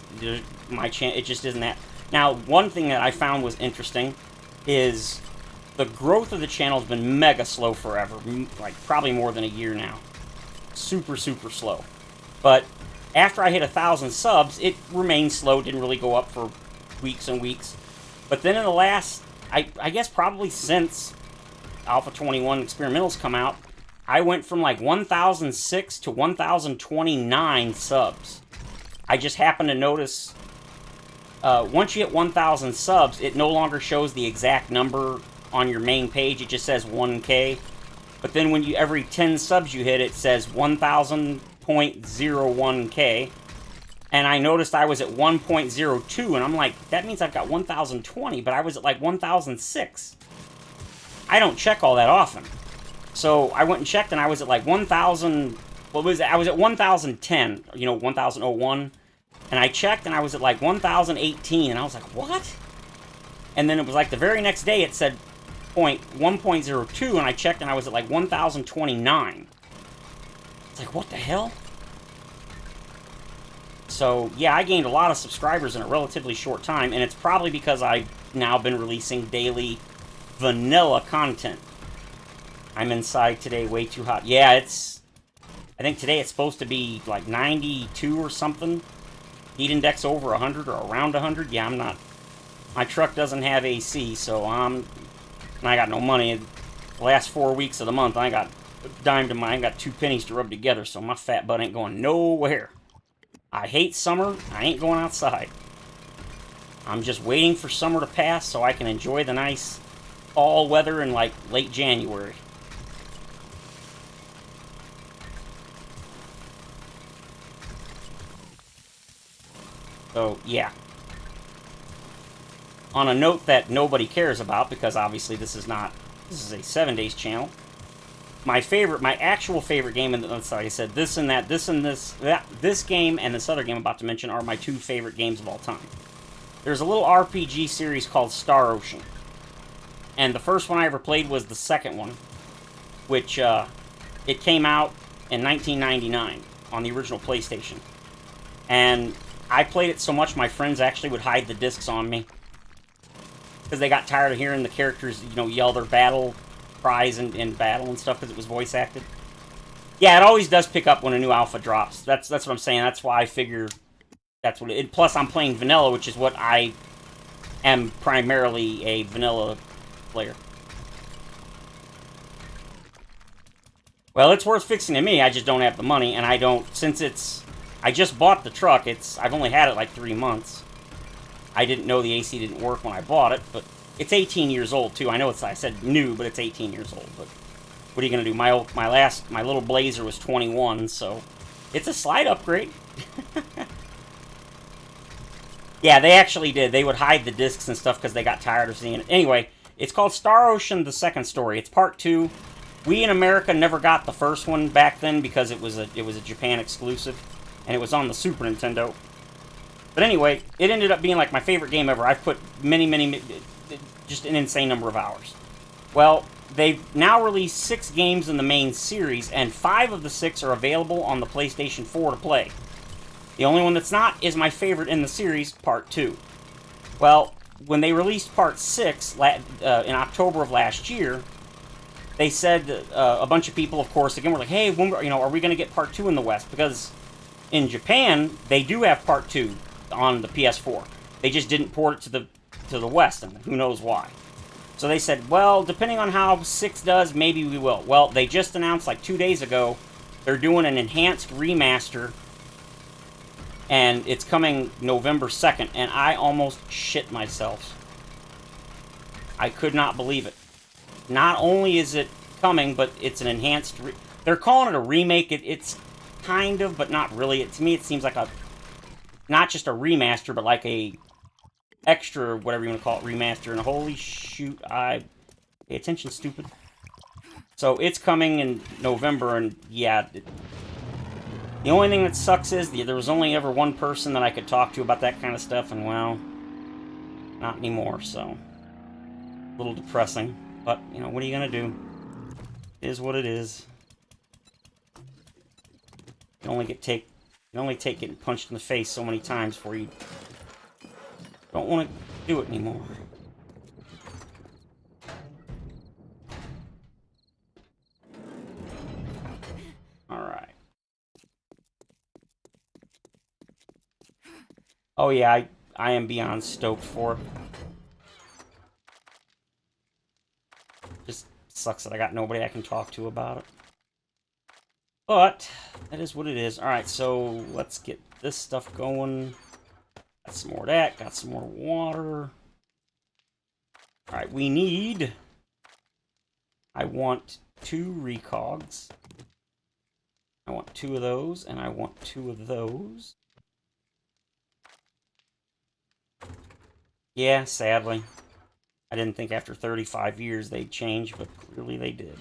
my channel, it just isn't that. Now, one thing that I found was interesting is the growth of the channel has been mega slow forever. Like, probably more than a year now. Super, super slow. But after I hit 1,000 subs, it remained slow. Didn't really go up for weeks and weeks. But then in the last, I guess probably since Alpha 21 Experimental's come out, I went from like 1,006 to 1,029 subs. I just happened to notice, once you hit 1,000 subs, it no longer shows the exact number on your main page. It just says 1K. But then when every 10 subs you hit, it says 1,000.01K. And I noticed I was at 1.02, and I'm like, that means I've got 1,020, but I was at like 1,006. I don't check all that often. So I went and checked, and I was at like 1,000... What was it? I was at 1,010, 1,001. And I checked, and I was at like 1,018, and I was like, what? And then it was like the very next day, it said 1.02, and I checked, and I was at like 1,029. It's like, what the hell? So, yeah, I gained a lot of subscribers in a relatively short time, and it's probably because I've now been releasing daily vanilla content. I'm inside today, way too hot. Yeah, I think today it's supposed to be like 92 or something. Heat index over 100 or around 100. Yeah, I'm not... My truck doesn't have AC, so I got no money. The last 4 weeks of the month, I got a dime to mine. I got 2 pennies to rub together, so my fat butt ain't going nowhere. I hate summer. I ain't going outside. I'm just waiting for summer to pass so I can enjoy the nice fall weather in like late January. So, yeah. On a note that nobody cares about, because obviously this is a 7 Days channel. My actual favorite game, and like I said, this game and this other game I'm about to mention are my 2 favorite games of all time. There's a little RPG series called Star Ocean. And the first one I ever played was the second one, which, it came out in 1999 on the original PlayStation. And I played it so much my friends actually would hide the discs on me. Because they got tired of hearing the characters, yell their battle cries in battle and stuff because it was voice acted. Yeah, it always does pick up when a new alpha drops. That's what I'm saying. That's why I figure that's what it... Plus, I'm playing vanilla, which is what I am primarily a vanilla player. Well, it's worth fixing to me. I just don't have the money, and I don't... Since it's... I just bought the truck. I've only had it like 3 months. I didn't know the AC didn't work when I bought it, but it's 18 years old too. I know I said new, but it's 18 years old. But what are you gonna do? My little Blazer was 21, so it's a slight upgrade. Yeah, they actually did. They would hide the discs and stuff because they got tired of seeing it. Anyway, it's called Star Ocean: The Second Story. It's part 2. We in America never got the first one back then because it was a Japan exclusive. And it was on the Super Nintendo. But anyway, it ended up being like my favorite game ever. I've put many, just an insane number of hours. Well, they've now released 6 games in the main series, and 5 of the 6 are available on the PlayStation 4 to play. The only one that's not is my favorite in the series, Part 2. Well, when they released Part 6 in October of last year, they said, a bunch of people, of course, again, were like, hey, are we going to get Part 2 in the West? Because in Japan, they do have Part 2 on the PS4. They just didn't port it to the West, and who knows why. So they said, well, depending on how 6 does, maybe we will. Well, they just announced like 2 days ago they're doing an enhanced remaster, and it's coming November 2nd, and I almost shit myself. I could not believe it. Not only is it coming, but it's an enhanced... They're calling it a remake. It's kind of, but not really. To me, it seems like a... Not just a remaster, but like a extra, whatever you want to call it, remaster. And holy shoot, pay attention, stupid. So it's coming in November, and yeah... The only thing that sucks is there was only ever one person that I could talk to about that kind of stuff, and well... Not anymore, so... A little depressing. But, you know, what are you gonna do? It is what it is. You can only take getting punched in the face so many times before you don't want to do it anymore. Alright. Oh yeah, I am beyond stoked for it. Just sucks that I got nobody I can talk to about it. But, that is what it is. Alright, so let's get this stuff going. Got some more of that, got some more water. Alright, we need... I want 2 recogs. I want 2 of those, and I want 2 of those. Yeah, sadly. I didn't think after 35 years they'd change, but clearly they did.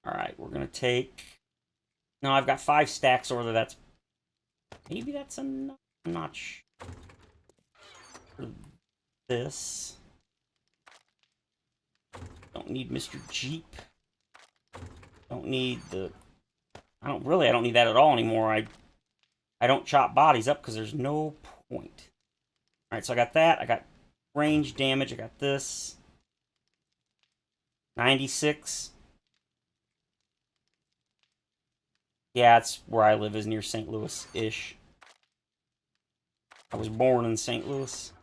Alright, we're gonna take... No, I've got 5 stacks over there. That's... Maybe that's enough. I'm not sure. For this. Don't need Mr. Jeep. Don't need the... I don't need that at all anymore. I don't chop bodies up because there's no point. Alright, so I got that. I got range damage. I got this. 96. Yeah, it's where I live, is near St. Louis-ish. I was born in St. Louis.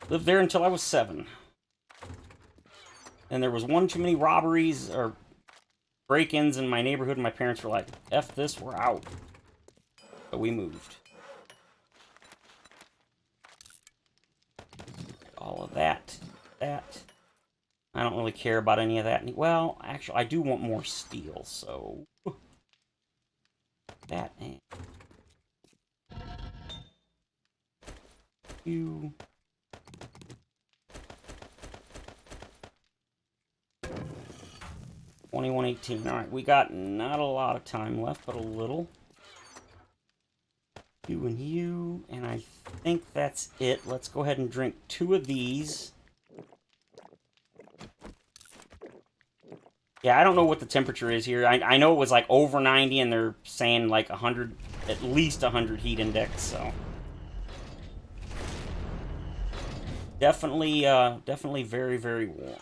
Lived there until I was 7. And there was one too many robberies or break-ins in my neighborhood, and my parents were like, F this, we're out. So we moved. All of that. I don't really care about any of that. Well, actually, I do want more steel, so... That and... You... 2118. Alright, we got not a lot of time left, but a little. You and you, and I think that's it. Let's go ahead and drink 2 of these. Yeah, I don't know what the temperature is here. I know it was like over 90, and they're saying like 100, at least 100 heat index, so... Definitely, definitely very, very warm.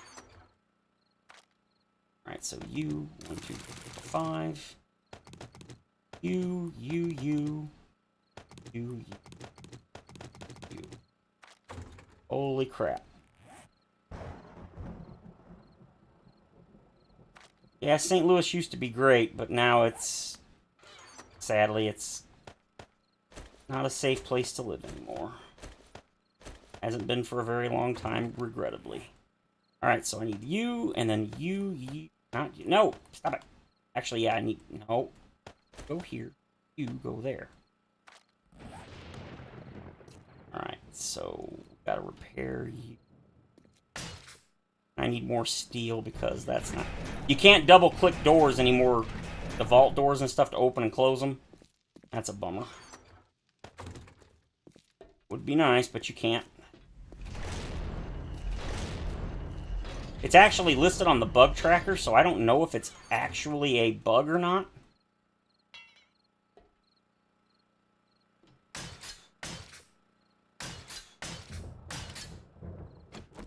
Alright, so you, 1, 2, 5. You. Holy crap. Yeah, St. Louis used to be great, but now it's... Sadly, it's not a safe place to live anymore. Hasn't been for a very long time, regrettably. Alright, so I need you, and then you... Not you. No! Stop it! Actually, yeah, I need... No. Go here. You go there. Alright, so... Gotta repair you. I need more steel because that's not... You can't double-click doors anymore. The vault doors and stuff to open and close them. That's a bummer. Would be nice, but you can't. It's actually listed on the bug tracker, so I don't know if it's actually a bug or not.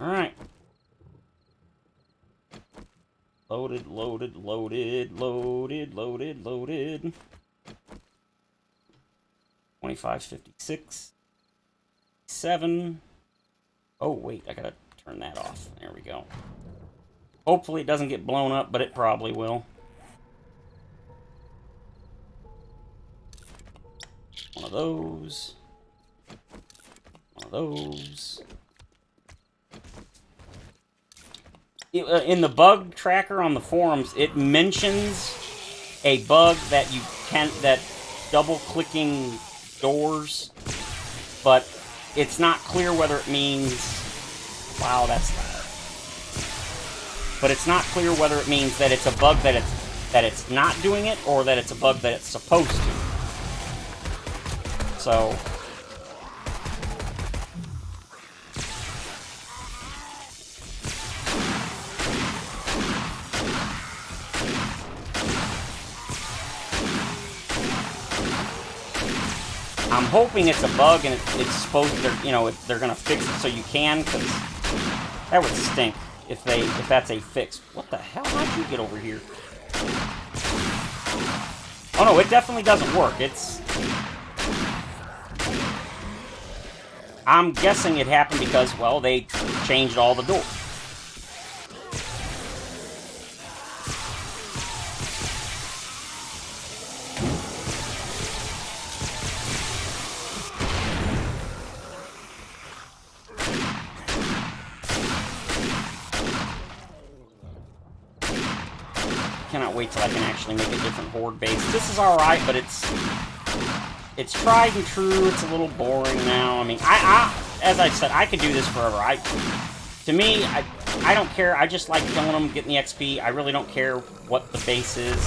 Alright. Loaded. 2118, 25, 56, 7. Oh, wait, I gotta turn that off. There we go. Hopefully it doesn't get blown up, but it probably will. One of those. One of those. In the bug tracker on the forums, it mentions a bug that double clicking doors, but it's not clear whether it means, wow, that's loud. But it's not clear whether it means that it's a bug that it's not doing it, or that it's a bug that it's supposed to. So I'm hoping it's a bug and it's supposed to, they're gonna fix it so you can, because that would stink if that's a fix. What the hell? How'd you get over here? Oh no, it definitely doesn't work. I'm guessing it happened because, well, they changed all the doors. Cannot wait till I can actually make a different horde base. This is alright, but it's tried and true. It's a little boring now. I mean, as I said, I could do this forever. To me, I don't care. I just like killing them, getting the XP. I really don't care what the base is.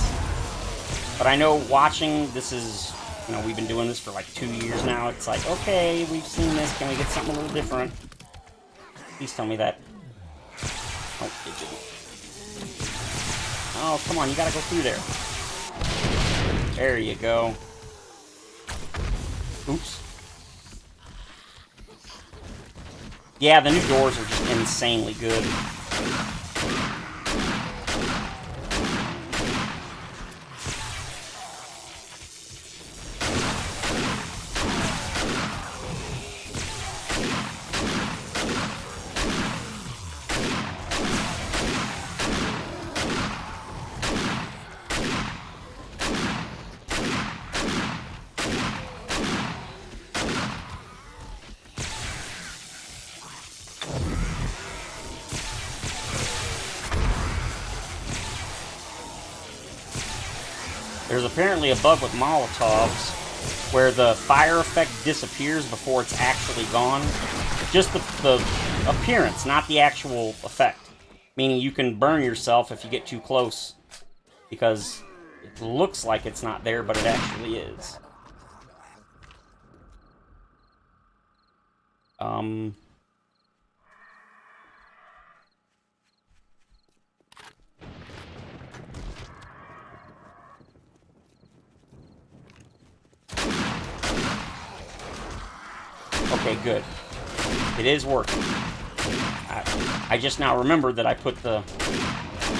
But I know watching, this is, we've been doing this for like 2 years now. It's like, okay, we've seen this. Can we get something a little different? Please tell me that. Oh, it didn't. Oh, come on, you gotta go through there. There you go. Oops. Yeah, the new doors are just insanely good. There's apparently a bug with Molotovs where the fire effect disappears before it's actually gone. Just the appearance, not the actual effect. Meaning you can burn yourself if you get too close, because it looks like it's not there, but it actually is. Okay, good. It is working. I just now remembered that I put the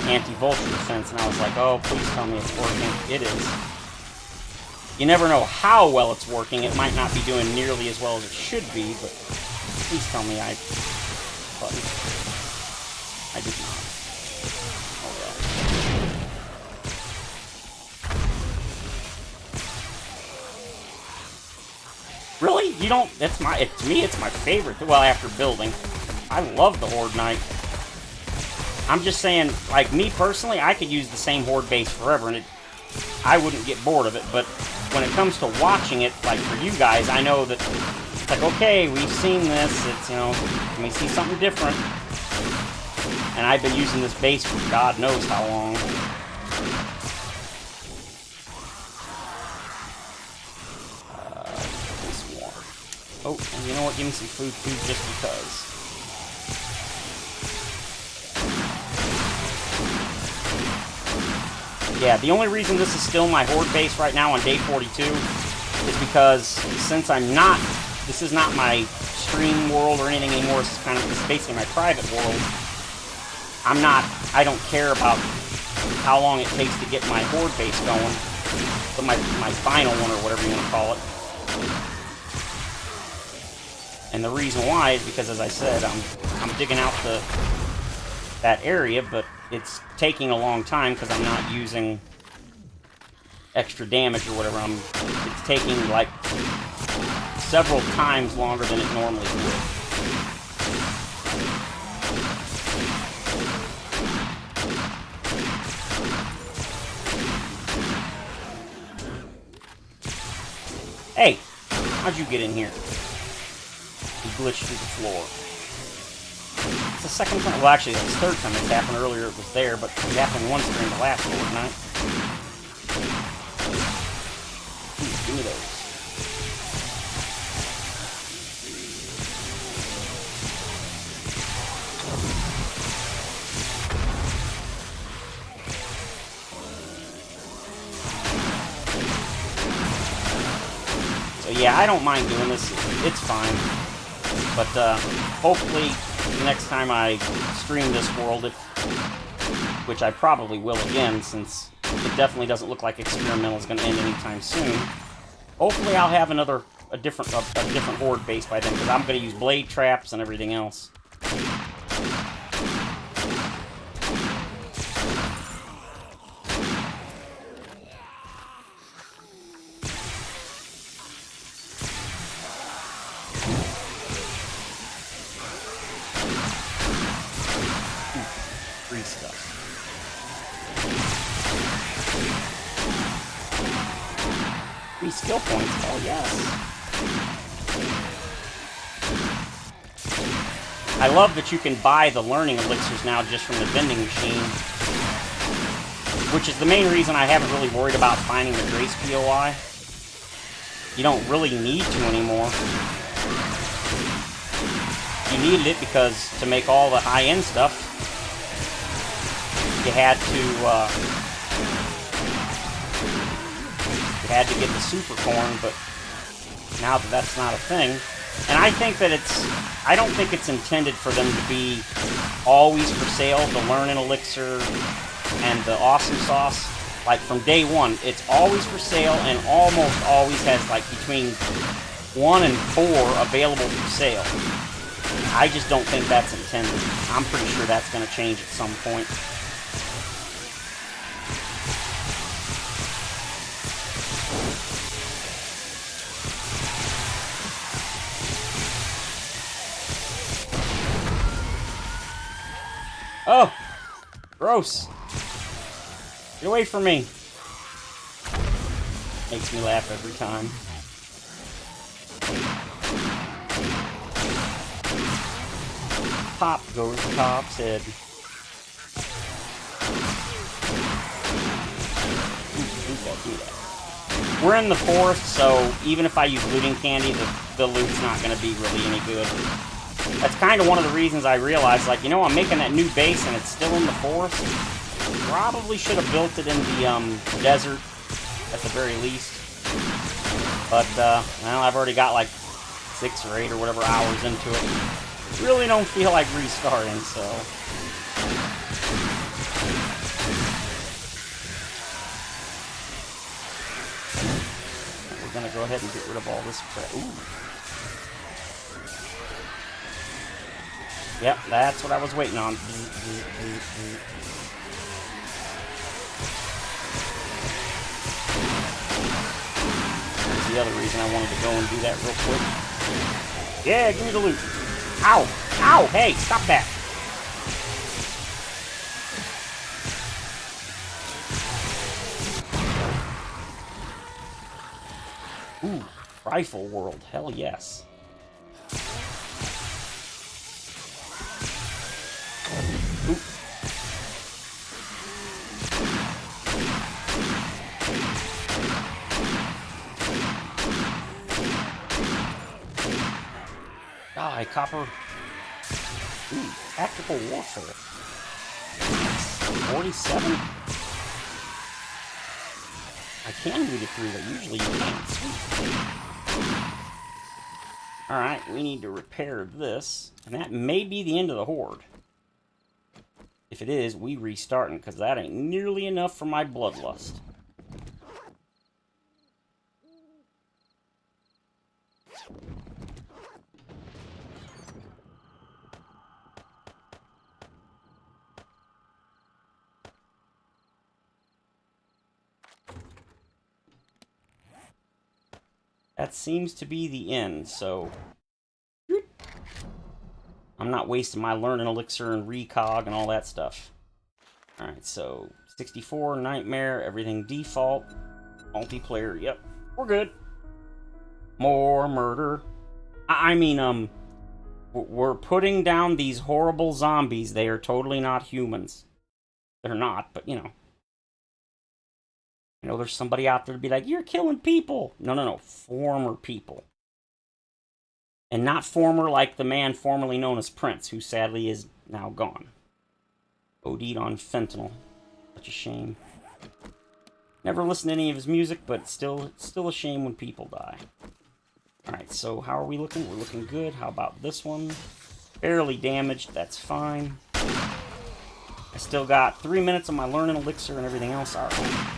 anti-vulture defense, and I was like, oh, please tell me it's working. It is. You never know how well it's working. It might not be doing nearly as well as it should be, but please tell me I did not. Oh, yeah. Really? You don't? To me, it's my favorite. Well, after building, I love the Horde Knight. I'm just saying, like, me personally, I could use the same Horde base forever, and I wouldn't get bored of it, but when it comes to watching it, like, for you guys, I know that it's like, okay, we've seen this, it's, can we see something different? And I've been using this base for God knows how long. Oh, and you know what? Give me some food too, just because. Yeah, the only reason this is still my Horde base right now on day 42 is because since this is not my stream world or anything anymore, this is basically my private world. I don't care about how long it takes to get my Horde base going, but my final one, or whatever you want to call it. And the reason why is because, as I said, I'm digging out that area, but it's taking a long time because I'm not using extra damage or whatever. It's taking like several times longer than it normally would. Hey, how'd you get in here? You glitched through the floor. It's the second time. Well, actually, it's the third time it's happened. Earlier it was there, but it happened once during the last Fortnite. Ooh, give me those. So yeah, I don't mind doing this. It's fine. But hopefully the next time I stream this world, which I probably will again, since it definitely doesn't look like experimental is going to end anytime soon. Hopefully I'll have a different horde base by then, because I'm going to use blade traps and everything else. Free stuff. Free skill points. Oh yes. I love that you can buy the learning elixirs now just from the vending machine, which is the main reason I haven't really worried about finding the Grace POI. You don't really need to anymore. You needed it because to make all the high-end stuff, you had to get the super corn, but now that that's not a thing, and I think that I don't think it's intended for them to be always for sale, the learning elixir and the awesome sauce. Like from day one, it's always for sale and almost always has like between 1 and 4 available for sale. I just don't think that's intended. I'm pretty sure that's going to change at some point. Oh! Gross! Get away from me! Makes me laugh every time. Pop goes the cop's head. We're in the forest, so even if I use looting candy, the loot's not going to be really any good. That's kind of one of the reasons I realized, like, you know, I'm making that new base and it's still in the forest. Probably should have built it in the desert, at the very least. But, well, I've already got like 6 or 8 or whatever hours into it. Really don't feel like restarting, so... We're gonna go ahead and get rid of all this crap. Ooh. Yep, that's what I was waiting on. That's the other reason I wanted to go and do that real quick. Yeah, give me the loot. Ow! Ow! Hey, stop that! Ooh, rifle world. Hell yes. Ooh. Die, copper. Ooh, tactical warfare. 47? I can read it through, but usually you can't. Sweet. Alright, we need to repair this. And that may be the end of the horde. If it is, we restarting, because that ain't nearly enough for my bloodlust. that seems to be the end, so... I'm not wasting my learning elixir and recog and all that stuff. Alright, so 64, Nightmare, everything default. Multiplayer, yep. We're good. More murder. I mean, we're putting down these horrible zombies. They are totally not humans. They're not, but you know. You know, there's somebody out there to be like, you're killing people. No. Former people. And not former like the man formerly known as Prince, who sadly is now gone. OD'd on fentanyl. Such a shame. Never listened to any of his music, but still a shame when people die. Alright, so how are we looking? We're looking good. How about this one? Barely damaged, that's fine. I still got 3 minutes on my learning elixir and everything else. Alright.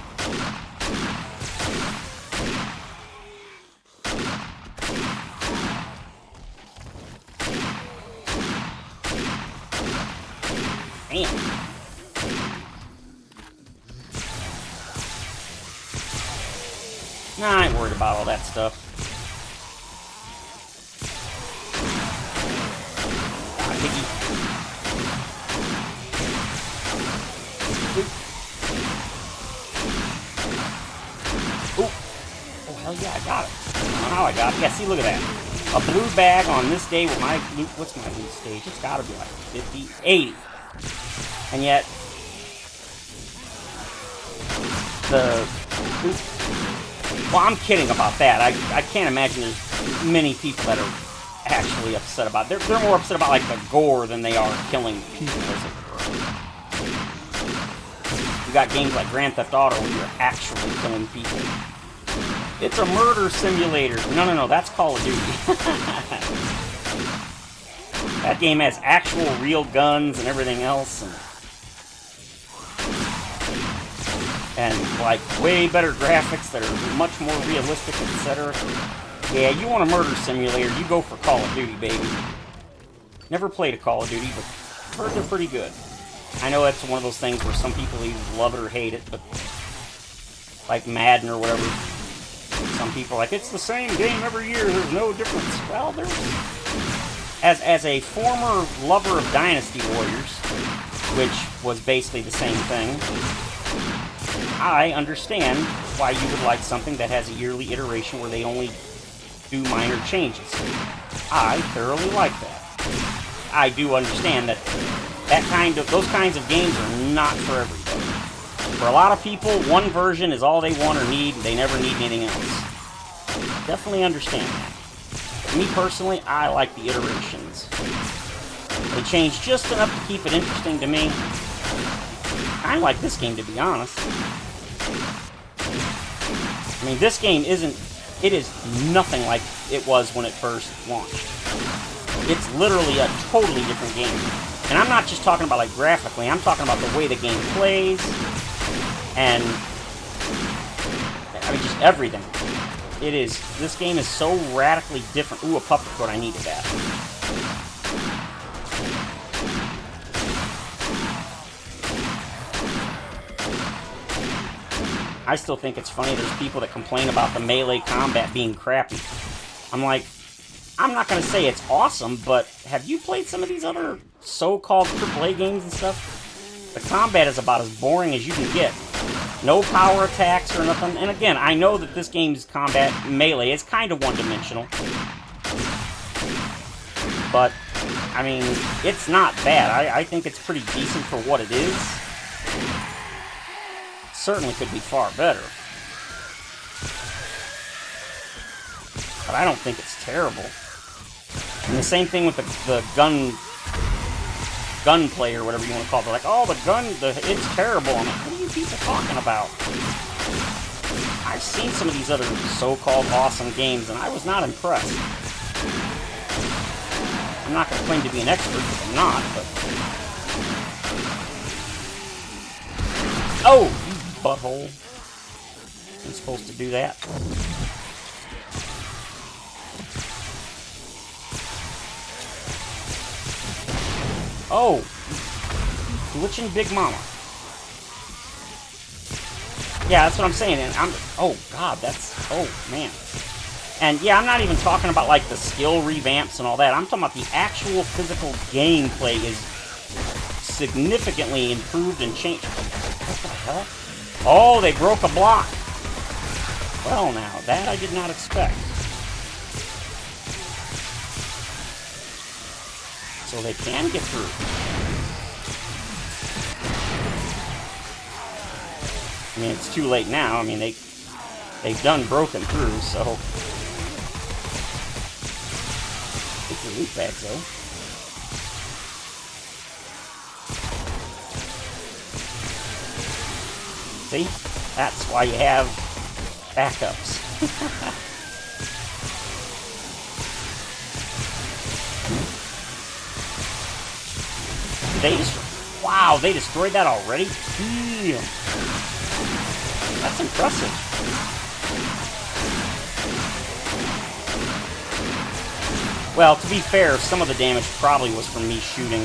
Damn. Nah, I ain't worried about all that stuff. Ah, piggy. Ooh. Oh, hell yeah, I got it. I don't know how I got it. Yeah, see, look at that. A blue bag on this day with my loot. What's my loot stage? It's gotta be like 50, 80. And yet, well, I'm kidding about that. I can't imagine there's many people that are actually upset about it. They're more upset about, like, the gore than they are killing people, as it were. You got games like Grand Theft Auto where you're actually killing people. It's a murder simulator. No, that's Call of Duty. That game has actual real guns and everything else, and like way better graphics that are much more realistic, etc. Yeah, you want a murder simulator, you go for Call of Duty, baby. Never played a Call of Duty, but heard they're pretty good. I know that's one of those things where some people either love it or hate it, but like Madden or whatever, some people are like, it's the same game every year, there's no difference. Well, there's... As a former lover of Dynasty Warriors, which was basically the same thing, I understand why you would like something that has a yearly iteration where they only do minor changes. I thoroughly like that. I do understand that those kinds of games are not for everybody. For a lot of people, one version is all they want or need, and they never need anything else. Definitely understand that. Me personally, I like the iterations. They change just enough to keep it interesting to me. I like this game, to be honest. I mean, this game it is nothing like it was when it first launched. It's literally a totally different game. And I'm not just talking about, like, graphically, I'm talking about the way the game plays, and, I mean, just everything. This game is so radically different. Ooh, a puffer coat, I needed that. I still think it's funny there's people that complain about the melee combat being crappy. I'm like, I'm not going to say it's awesome, but have you played some of these other so-called AAA games and stuff? The combat is about as boring as you can get. No power attacks or nothing. And again, I know that this game's combat melee is kind of one-dimensional. But, I mean, it's not bad. I think it's pretty decent for what it is. Certainly could be far better. But I don't think it's terrible. And the same thing with the gunplay or whatever you want to call it. They're like, oh, it's terrible. I'm like, what are you people talking about? I've seen some of these other so-called awesome games, and I was not impressed. I'm not going to claim to be an expert, because I'm not, but... Oh, you butthole. I'm supposed to do that. Oh, glitching Big Mama. Yeah, that's what I'm saying. And oh God, oh man. And yeah, I'm not even talking about like the skill revamps and all that. I'm talking about the actual physical gameplay is significantly improved and changed. What the hell? Oh, they broke a block. Well, now, that I did not expect. So they can get through. I mean, it's too late now. I mean, they've done broken through, so... Take your loot bags, though. See? That's why you have backups. Wow, they destroyed that already? Damn. That's impressive. Well, to be fair, some of the damage probably was from me shooting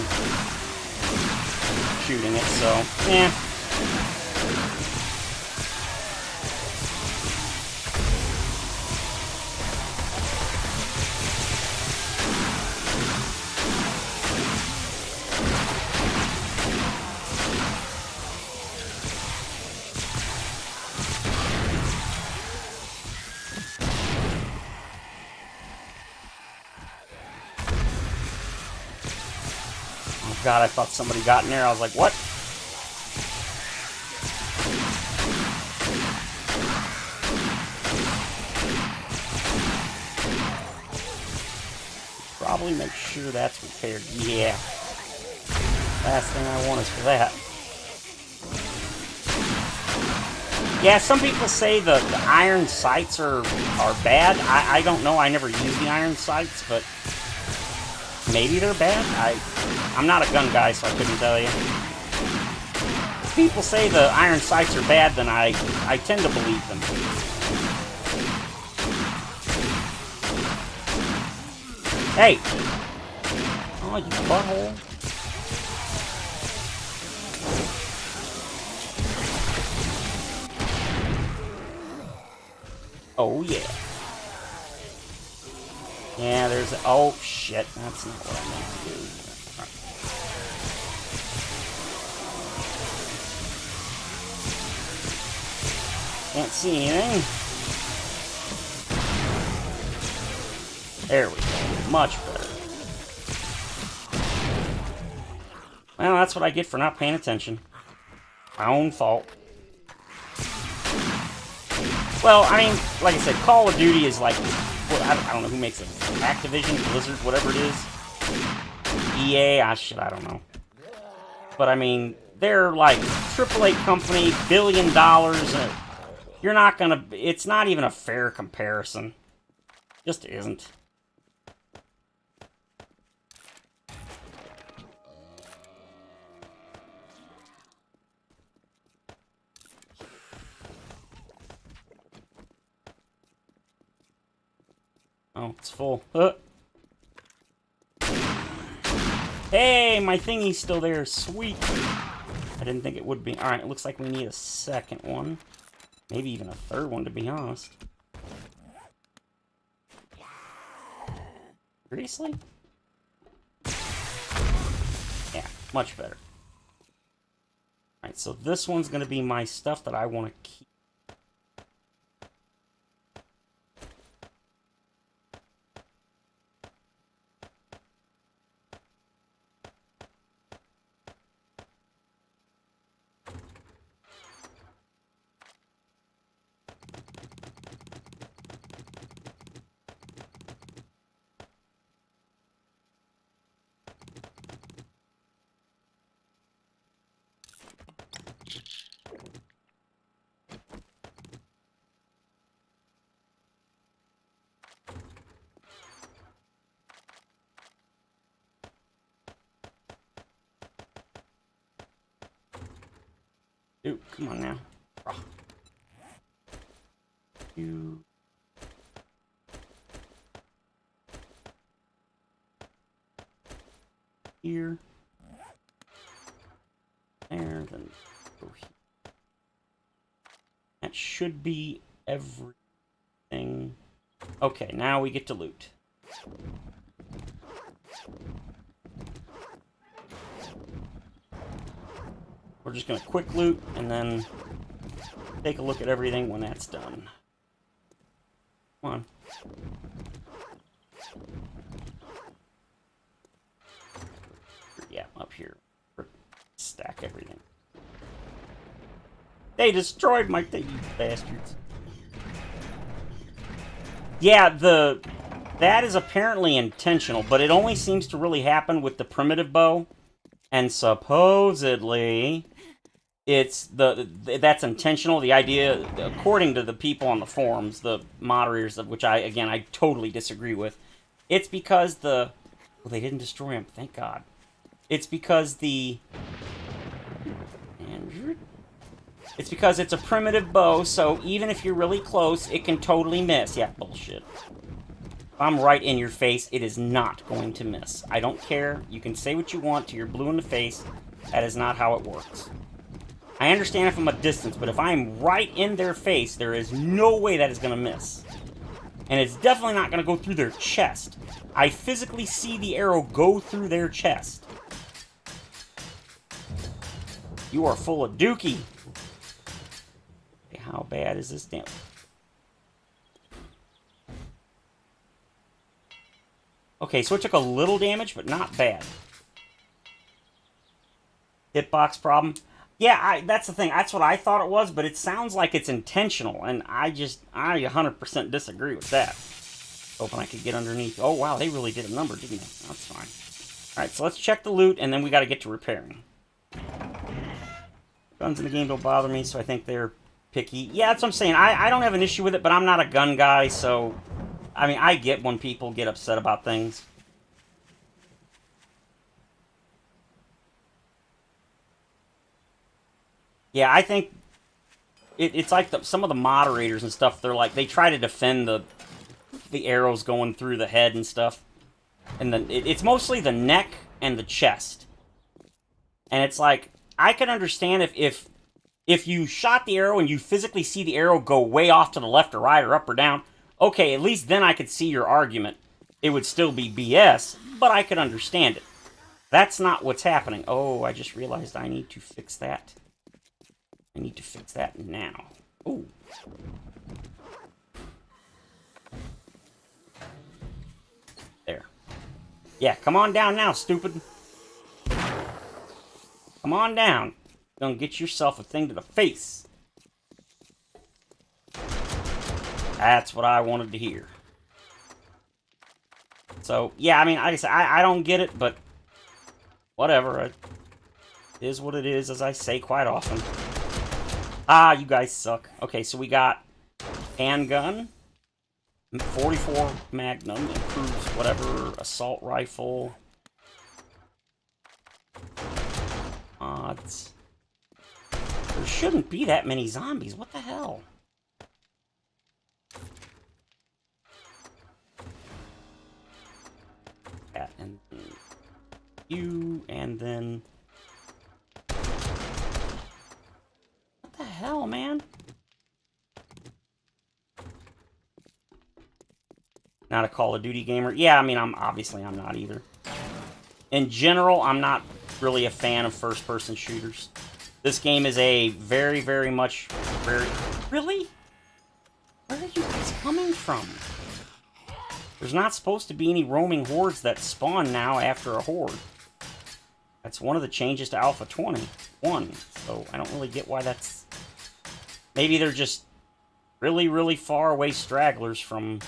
it, so, eh. God, I thought somebody got in there. I was like, what? Probably make sure that's repaired. Yeah. Last thing I want is for that. Yeah, some people say the iron sights are bad. I don't know. I never use the iron sights, but maybe they're bad. I'm not a gun guy, so I couldn't tell you. If people say the iron sights are bad, then I tend to believe them. Hey! Oh, you butthole. Oh, yeah. Yeah, there's... Oh, shit. That's not what I meant to do. Can't see anything. There we go. Much better. Well, that's what I get for not paying attention. My own fault. Well, I mean, like I said, Call of Duty is like... Well, I don't know who makes it. Activision, Blizzard, whatever it is. EA, I don't know. But I mean, they're like AAA company, $1 billion. You're not gonna... It's not even a fair comparison. Just isn't. Oh, it's full. Hey, my thingy's still there. Sweet. I didn't think it would be. Alright, it looks like we need a second one. Maybe even a third one, to be honest. Seriously? Yeah, much better. Alright, so this one's going to be my stuff that I want to keep. Dude, come on now. You. Here. There, then go here. That should be everything. Okay, now we get to loot. We're just gonna quick loot, and then take a look at everything when that's done. Come on. Yeah, up here. Stack everything. They destroyed my thing, you bastards. Yeah, that is apparently intentional, but it only seems to really happen with the primitive bow. And supposedly, that's intentional. The idea, according to the people on the forums, the moderators, of which I totally disagree with, it's because well, they didn't destroy him, thank God. It's because it's because it's a primitive bow, so even if you're really close, it can totally miss. Yeah, bullshit. If I'm right in your face, it is not going to miss. I don't care. You can say what you want till you're blue in the face. That is not how it works. I understand if I'm a distance, but if I'm right in their face, there is no way that is going to miss. And it's definitely not going to go through their chest. I physically see the arrow go through their chest. You are full of dookie. How bad is this damn? Okay, so it took a little damage, but not bad. Hitbox problem. Yeah, that's the thing. That's what I thought it was, but it sounds like it's intentional, and I 100% disagree with that. Hoping I could get underneath. Oh, wow, they really did a number, didn't they? That's fine. Alright, so let's check the loot, and then we got to get to repairing. Guns in the game don't bother me, so I think they're picky. Yeah, that's what I'm saying. I don't have an issue with it, but I'm not a gun guy, so... I mean, I get when people get upset about things. Yeah, I think... It's like some of the moderators and stuff, they try to defend the arrows going through the head and stuff. And then it's mostly the neck and the chest. And it's like, I can understand if you shot the arrow and you physically see the arrow go way off to the left or right or up or down, okay, at least then I could see your argument. It would still be BS, but I could understand it. That's not what's happening. Oh, I just realized I need to fix that. I need to fix that now. Ooh. There. Yeah, come on down now, stupid. Come on down. Gonna get yourself a thing to the face. That's what I wanted to hear. So, yeah, I mean, like I said, I don't get it, but whatever. It is what it is, as I say quite often. Ah, you guys suck. Okay, so we got handgun, 44 Magnum, improves whatever, assault rifle. Odds. There shouldn't be that many zombies. What the hell? That and you, and then... What the hell, man? Not a Call of Duty gamer? Yeah, I mean, I'm not either. In general, I'm not really a fan of first-person shooters. This game is a very, very much... Really? Where are you guys coming from? There's not supposed to be any roaming hordes that spawn now after a horde. That's one of the changes to Alpha 21, so I don't really get why that's... Maybe they're just really, really far away stragglers from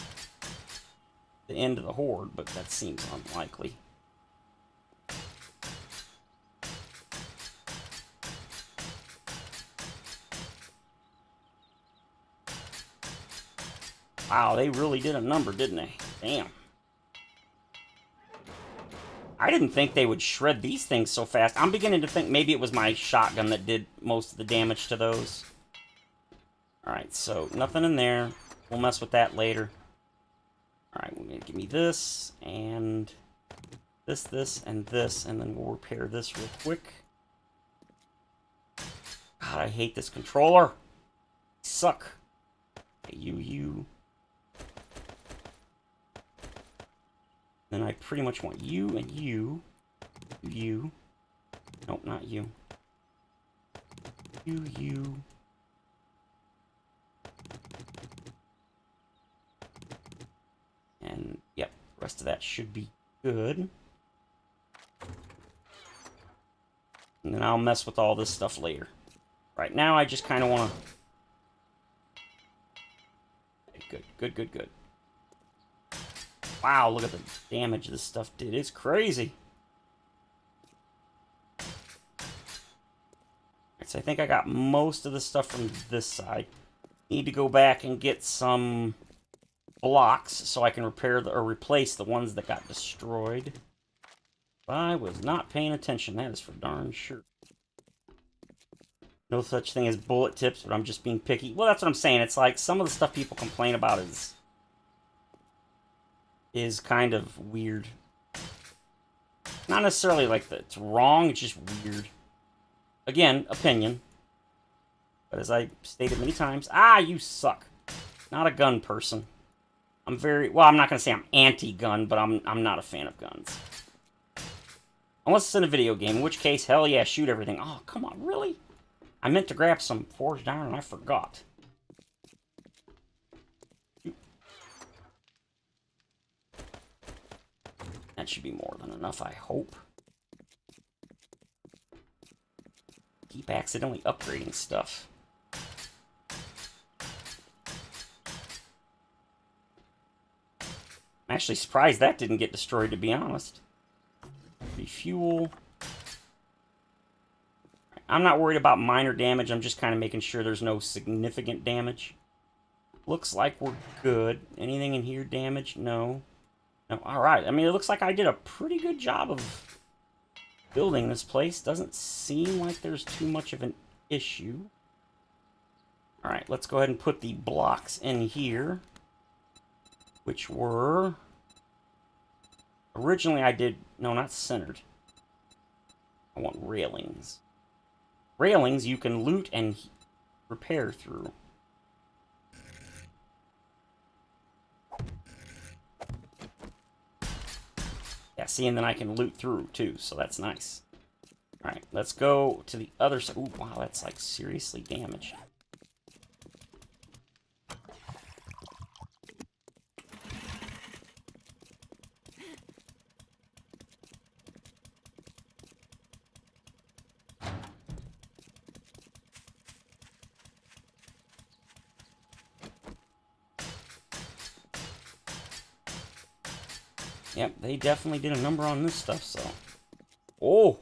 the end of the horde, but that seems unlikely. Wow, they really did a number, didn't they? Damn. I didn't think they would shred these things so fast. I'm beginning to think maybe it was my shotgun that did most of the damage to those. Alright, so nothing in there. We'll mess with that later. Alright, we're going to give me this, and this, and this, and then we'll repair this real quick. God, I hate this controller. Suck. Okay, you. Then I pretty much want you and you. You. Nope, not you. You. And, yep, the rest of that should be good. And then I'll mess with all this stuff later. Right now, I just kind of want to... Good. Wow, look at the damage this stuff did. It's crazy. So I think I got most of the stuff from this side. Need to go back and get some blocks so I can repair or replace the ones that got destroyed. I was not paying attention, that is for darn sure. No such thing as bullet tips, but I'm just being picky. Well, that's what I'm saying. It's like some of the stuff people complain about is kind of weird. Not necessarily like that it's wrong, it's just weird. Again, opinion. But as I stated many times, you suck. Not a gun person. I'm not going to say I'm anti-gun, but I'm not a fan of guns. Unless it's in a video game, in which case, hell yeah, shoot everything. Oh, come on, really? I meant to grab some forged iron and I forgot. That should be more than enough, I hope. Keep accidentally upgrading stuff. I'm actually surprised that didn't get destroyed, to be honest. Refuel. I'm not worried about minor damage. I'm just kind of making sure there's no significant damage. Looks like we're good. Anything in here damaged? No. No. Alright. I mean, it looks like I did a pretty good job of building this place. Doesn't seem like there's too much of an issue. Alright, let's go ahead and put the blocks in here. Which were... Originally I did... No, not centered. I want railings. Railings you can loot and repair through. Yeah, see, and then I can loot through, too, so that's nice. Alright, let's go to the other side. Ooh, wow, that's, like, seriously damaged. Yep, they definitely did a number on this stuff, so... Oh!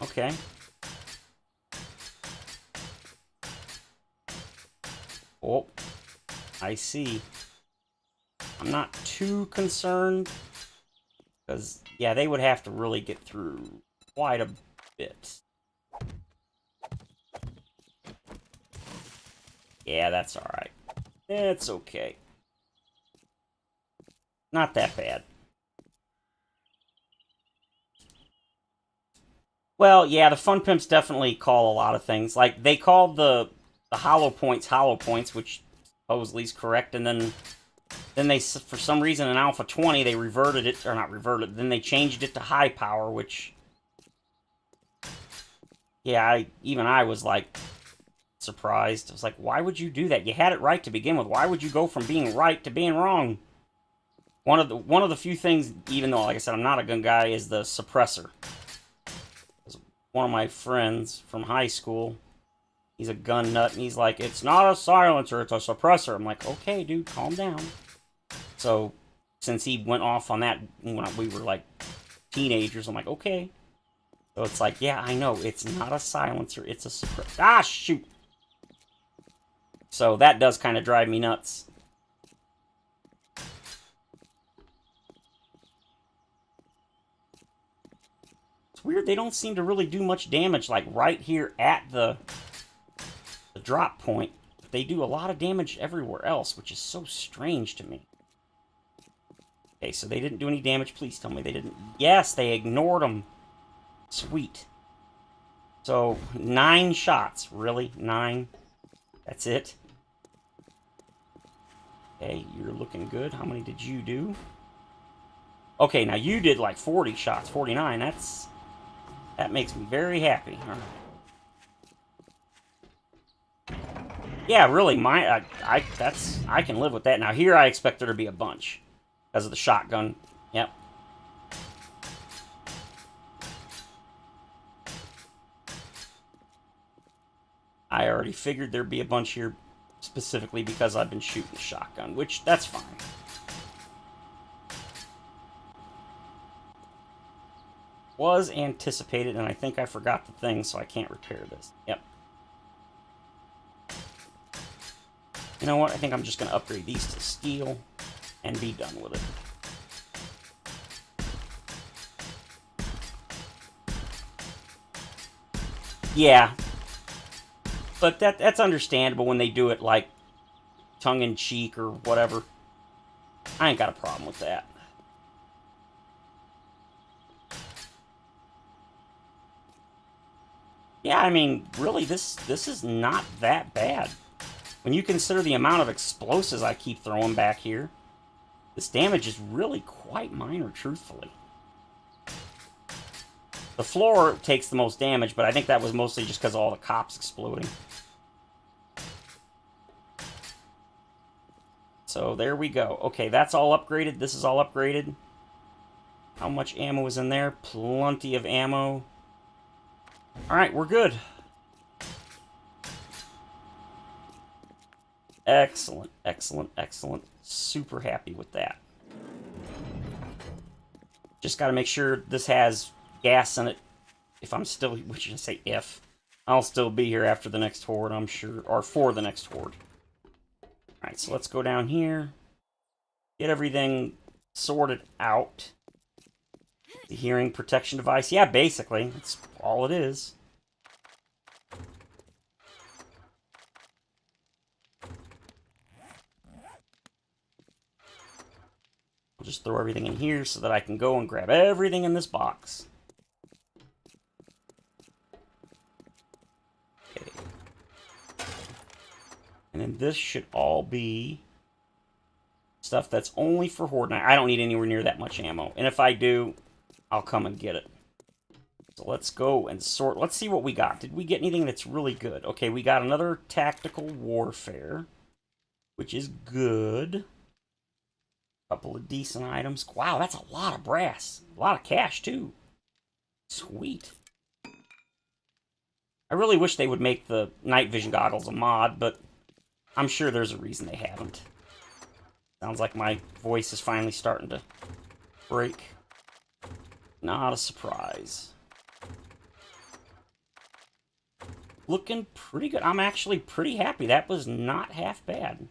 Okay. Oh. I see. I'm not too concerned. Because, yeah, they would have to really get through quite a bit. Yeah, that's alright. It's okay. Not that bad. Well, yeah, the Fun Pimps definitely call a lot of things. Like, they called the hollow points, which supposedly is correct, and then they, for some reason, in Alpha 20, they reverted it, or not reverted, then they changed it to high power, which... Yeah, even I was, like, surprised. I was like, why would you do that? You had it right to begin with. Why would you go from being right to being wrong? One of the few things, even though, like I said, I'm not a gun guy, is the suppressor. One of my friends from high school, he's a gun nut, and he's like, it's not a silencer, it's a suppressor. I'm like, okay, dude, calm down. So, since he went off on that when we were, like, teenagers, I'm like, okay. So it's like, yeah, I know, it's not a silencer, it's a suppressor. Ah, shoot! So that does kind of drive me nuts. Weird, they don't seem to really do much damage, like, right here at the drop point. But they do a lot of damage everywhere else, which is so strange to me. Okay, so they didn't do any damage. Please tell me they didn't. Yes, they ignored them. Sweet. So, 9 shots. Really? 9? That's it? Okay, you're looking good. How many did you do? Okay, now you did like 40 shots, 49. That makes me very happy. All right. Yeah, really, I can live with that. Now here I expect there to be a bunch because of the shotgun. Yep. I already figured there'd be a bunch here specifically because I've been shooting the shotgun, which that's fine. Was anticipated, and I think I forgot the thing, so I can't repair this. Yep. You know what? I think I'm just going to upgrade these to steel and be done with it. Yeah. But that's understandable when they do it, like, tongue-in-cheek or whatever. I ain't got a problem with that. Yeah, I mean, really, this is not that bad. When you consider the amount of explosives I keep throwing back here, this damage is really quite minor, truthfully. The floor takes the most damage, but I think that was mostly just because of all the cops exploding. So there we go. Okay, that's all upgraded. This is all upgraded. How much ammo is in there? Plenty of ammo. Alright, we're good. Excellent, excellent, excellent. Super happy with that. Just got to make sure this has gas in it. If I'm still, what should I say, if. I'll still be here after the next horde, I'm sure. Or for the next horde. Alright, so let's go down here. Get everything sorted out. The hearing protection device. Yeah, basically. That's all it is. I'll just throw everything in here so that I can go and grab everything in this box. Okay. And then this should all be stuff that's only for Horde. And I don't need anywhere near that much ammo. And if I do, I'll come and get it. So let's go and sort. Let's see what we got. Did we get anything that's really good? Okay, we got another tactical warfare, which is good. Couple of decent items. Wow, that's a lot of brass. A lot of cash, too. Sweet. I really wish they would make the night vision goggles a mod, but I'm sure there's a reason they haven't. Sounds like my voice is finally starting to break. Not a surprise. Looking pretty good. I'm actually pretty happy. That was not half bad.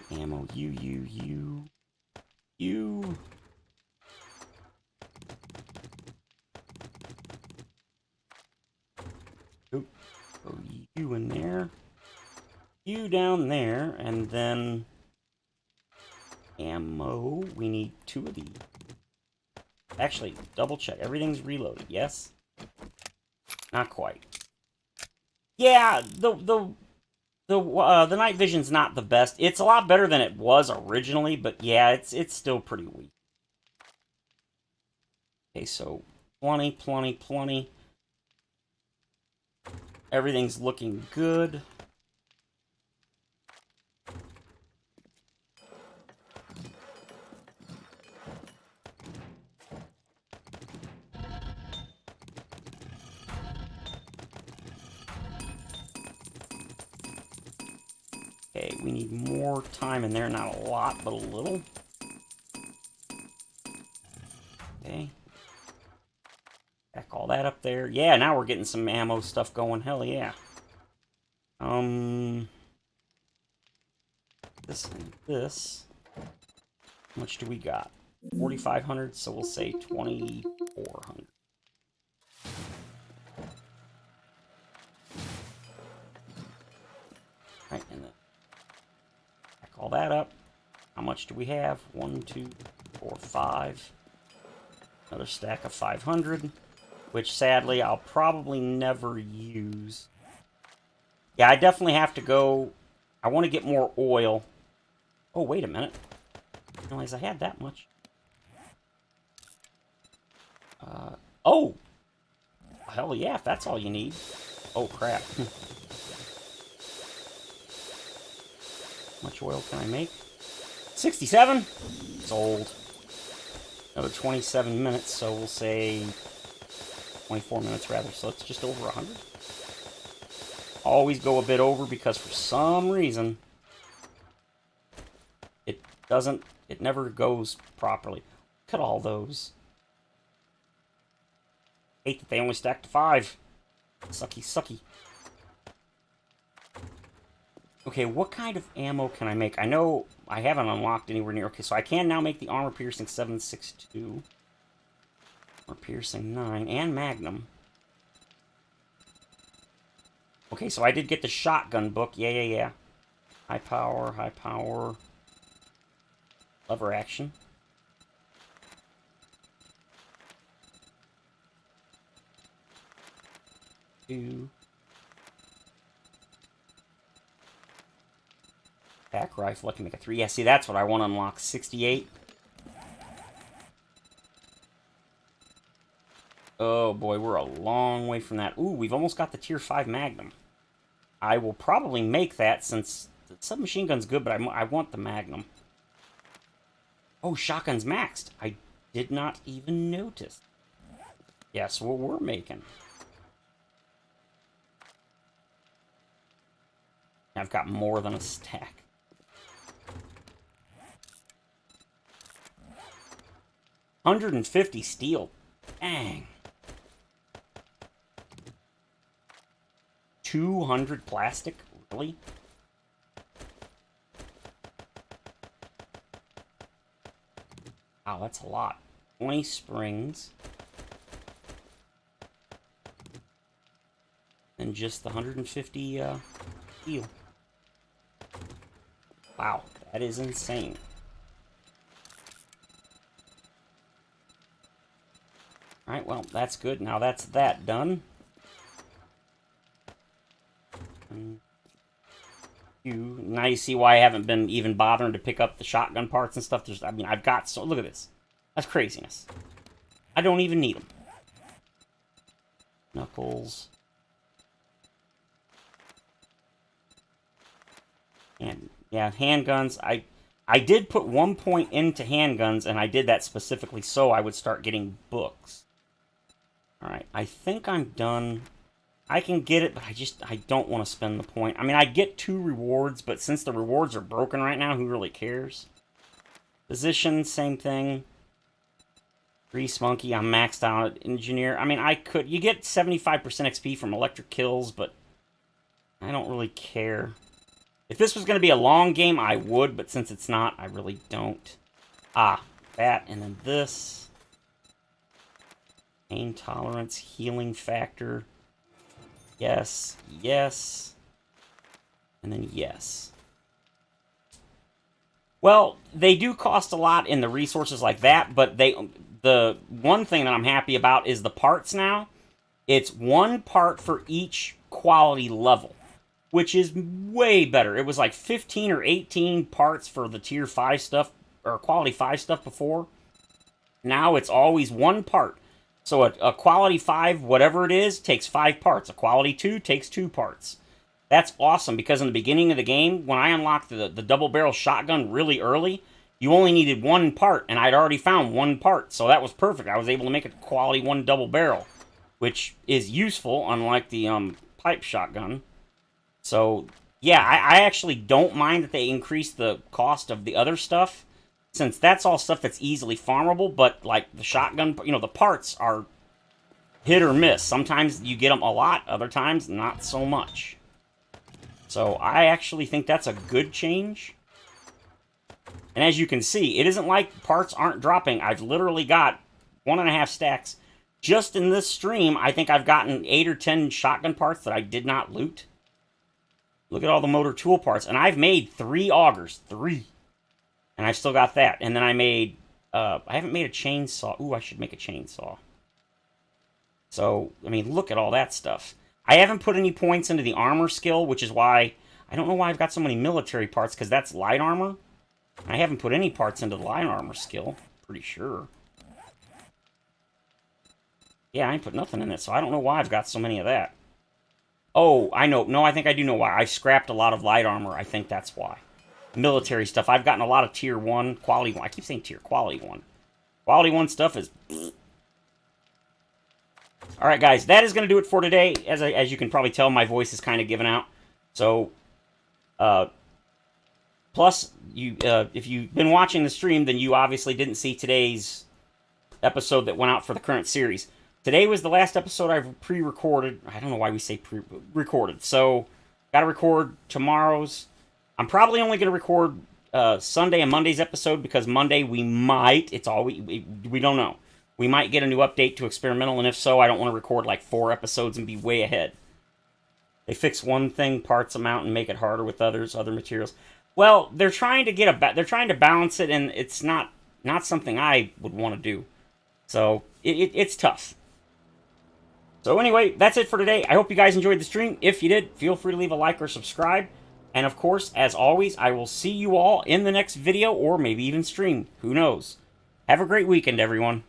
Ammo, you. Oop. Oh, you in there. You down there, and then ammo. We need 2 of these. Actually, double check. Everything's reloaded. Yes? Not quite. Yeah, the night vision's not the best. It's a lot better than it was originally, but yeah, it's still pretty weak. Okay, so plenty. Everything's looking good. Okay, we need more time in there. Not a lot, but a little. Okay. Back all that up there. Yeah, now we're getting some ammo stuff going. Hell yeah. This and this. How much do we got? 4,500, so we'll say 2,400. Right, and then back all that up. How much do we have? 1, 2, 4, 5. Another stack of 500, which sadly I'll probably never use. Yeah, I definitely have to go... I want to get more oil. Oh, wait a minute. I didn't realize I had that much. Oh! Hell yeah, if that's all you need. Oh, crap. How much oil can I make? 67? Sold. Another 27 minutes, so we'll say 24 minutes rather, so it's just over 100. Always go a bit over because for some reason it never goes properly. Look at all those. Hate that they only stack to 5. Sucky, sucky. Okay, what kind of ammo can I make? I know I haven't unlocked anywhere near... Okay, so I can now make the armor-piercing 7.62. Armor-piercing 9. And Magnum. Okay, so I did get the shotgun book. Yeah. High power, high power. Lever action. Two. Back rifle, I can make a 3. Yeah, see, that's what I want to unlock. 68. Oh, boy, we're a long way from that. Ooh, we've almost got the tier 5 Magnum. I will probably make that since the submachine gun's good, but I want the Magnum. Oh, shotgun's maxed. I did not even notice. Yes, what we're making. I've got more than a stack. $150 steel. Dang. 200 plastic? Really? Wow, that's a lot. 20 springs. And just the 150 steel. Wow, that is insane. Alright, well, that's good. Now that's that done. Now you see why I haven't been even bothering to pick up the shotgun parts and stuff. I mean, I've got so... Look at this. That's craziness. I don't even need them. Knuckles. And, yeah, handguns. I did put 1 point into handguns, and I did that specifically so I would start getting books. Alright, I think I'm done. I can get it, but I don't want to spend the point. I mean, I get 2 rewards, but since the rewards are broken right now, who really cares? Physician, same thing. Grease Monkey, I'm maxed out at Engineer. I mean, you get 75% XP from electric kills, but I don't really care. If this was going to be a long game, I would, but since it's not, I really don't. Ah, that, and then this. Pain tolerance, healing factor. Yes, yes, and then yes. Well, they do cost a lot in the resources like that, but the one thing that I'm happy about is the parts now. It's 1 part for each quality level, which is way better. It was like 15 or 18 parts for the tier 5 stuff, or quality 5 stuff before. Now it's always 1 part. So a quality 5, whatever it is, takes 5 parts. A quality 2 takes 2 parts. That's awesome, because in the beginning of the game, when I unlocked the double-barrel shotgun really early, you only needed 1 part, and I'd already found 1 part. So that was perfect. I was able to make a quality 1 double-barrel, which is useful, unlike the pipe shotgun. So, yeah, I actually don't mind that they increased the cost of the other stuff, since that's all stuff that's easily farmable, but, like, the shotgun, you know, the parts are hit or miss. Sometimes you get them a lot, other times not so much. So I actually think that's a good change. And as you can see, it isn't like parts aren't dropping. I've literally got 1.5 stacks. Just in this stream, I think I've gotten 8 or 10 shotgun parts that I did not loot. Look at all the motor tool parts. And I've made 3 augers. 3. And I've still got that. And then I made... I haven't made a chainsaw. Ooh, I should make a chainsaw. So, I mean, look at all that stuff. I haven't put any points into the armor skill, which is why... I don't know why I've got so many military parts, because that's light armor. I haven't put any parts into the light armor skill. Pretty sure. Yeah, I ain't put nothing in it, so I don't know why I've got so many of that. Oh, I know. No, I think I do know why. I scrapped a lot of light armor. I think that's why. Military stuff. I've gotten a lot of tier 1, quality 1. I keep saying tier, quality 1. Quality 1 stuff is... Alright, guys. That is going to do it for today. As you can probably tell, my voice is kind of giving out. So, plus, if you've been watching the stream, then you obviously didn't see today's episode that went out for the current series. Today was the last episode I've pre-recorded. I don't know why we say pre-recorded. So, got to record tomorrow's. I'm probably only going to record Sunday and Monday's episode because Monday we might. It's all we don't know. We might get a new update to experimental, and if so, I don't want to record like 4 episodes and be way ahead. They fix one thing, parts them out, and make it harder with other materials. Well, they're trying to they're trying to balance it, and it's not something I would want to do. So it's tough. So anyway, that's it for today. I hope you guys enjoyed the stream. If you did, feel free to leave a like or subscribe. And of course, as always, I will see you all in the next video or maybe even stream. Who knows? Have a great weekend, everyone.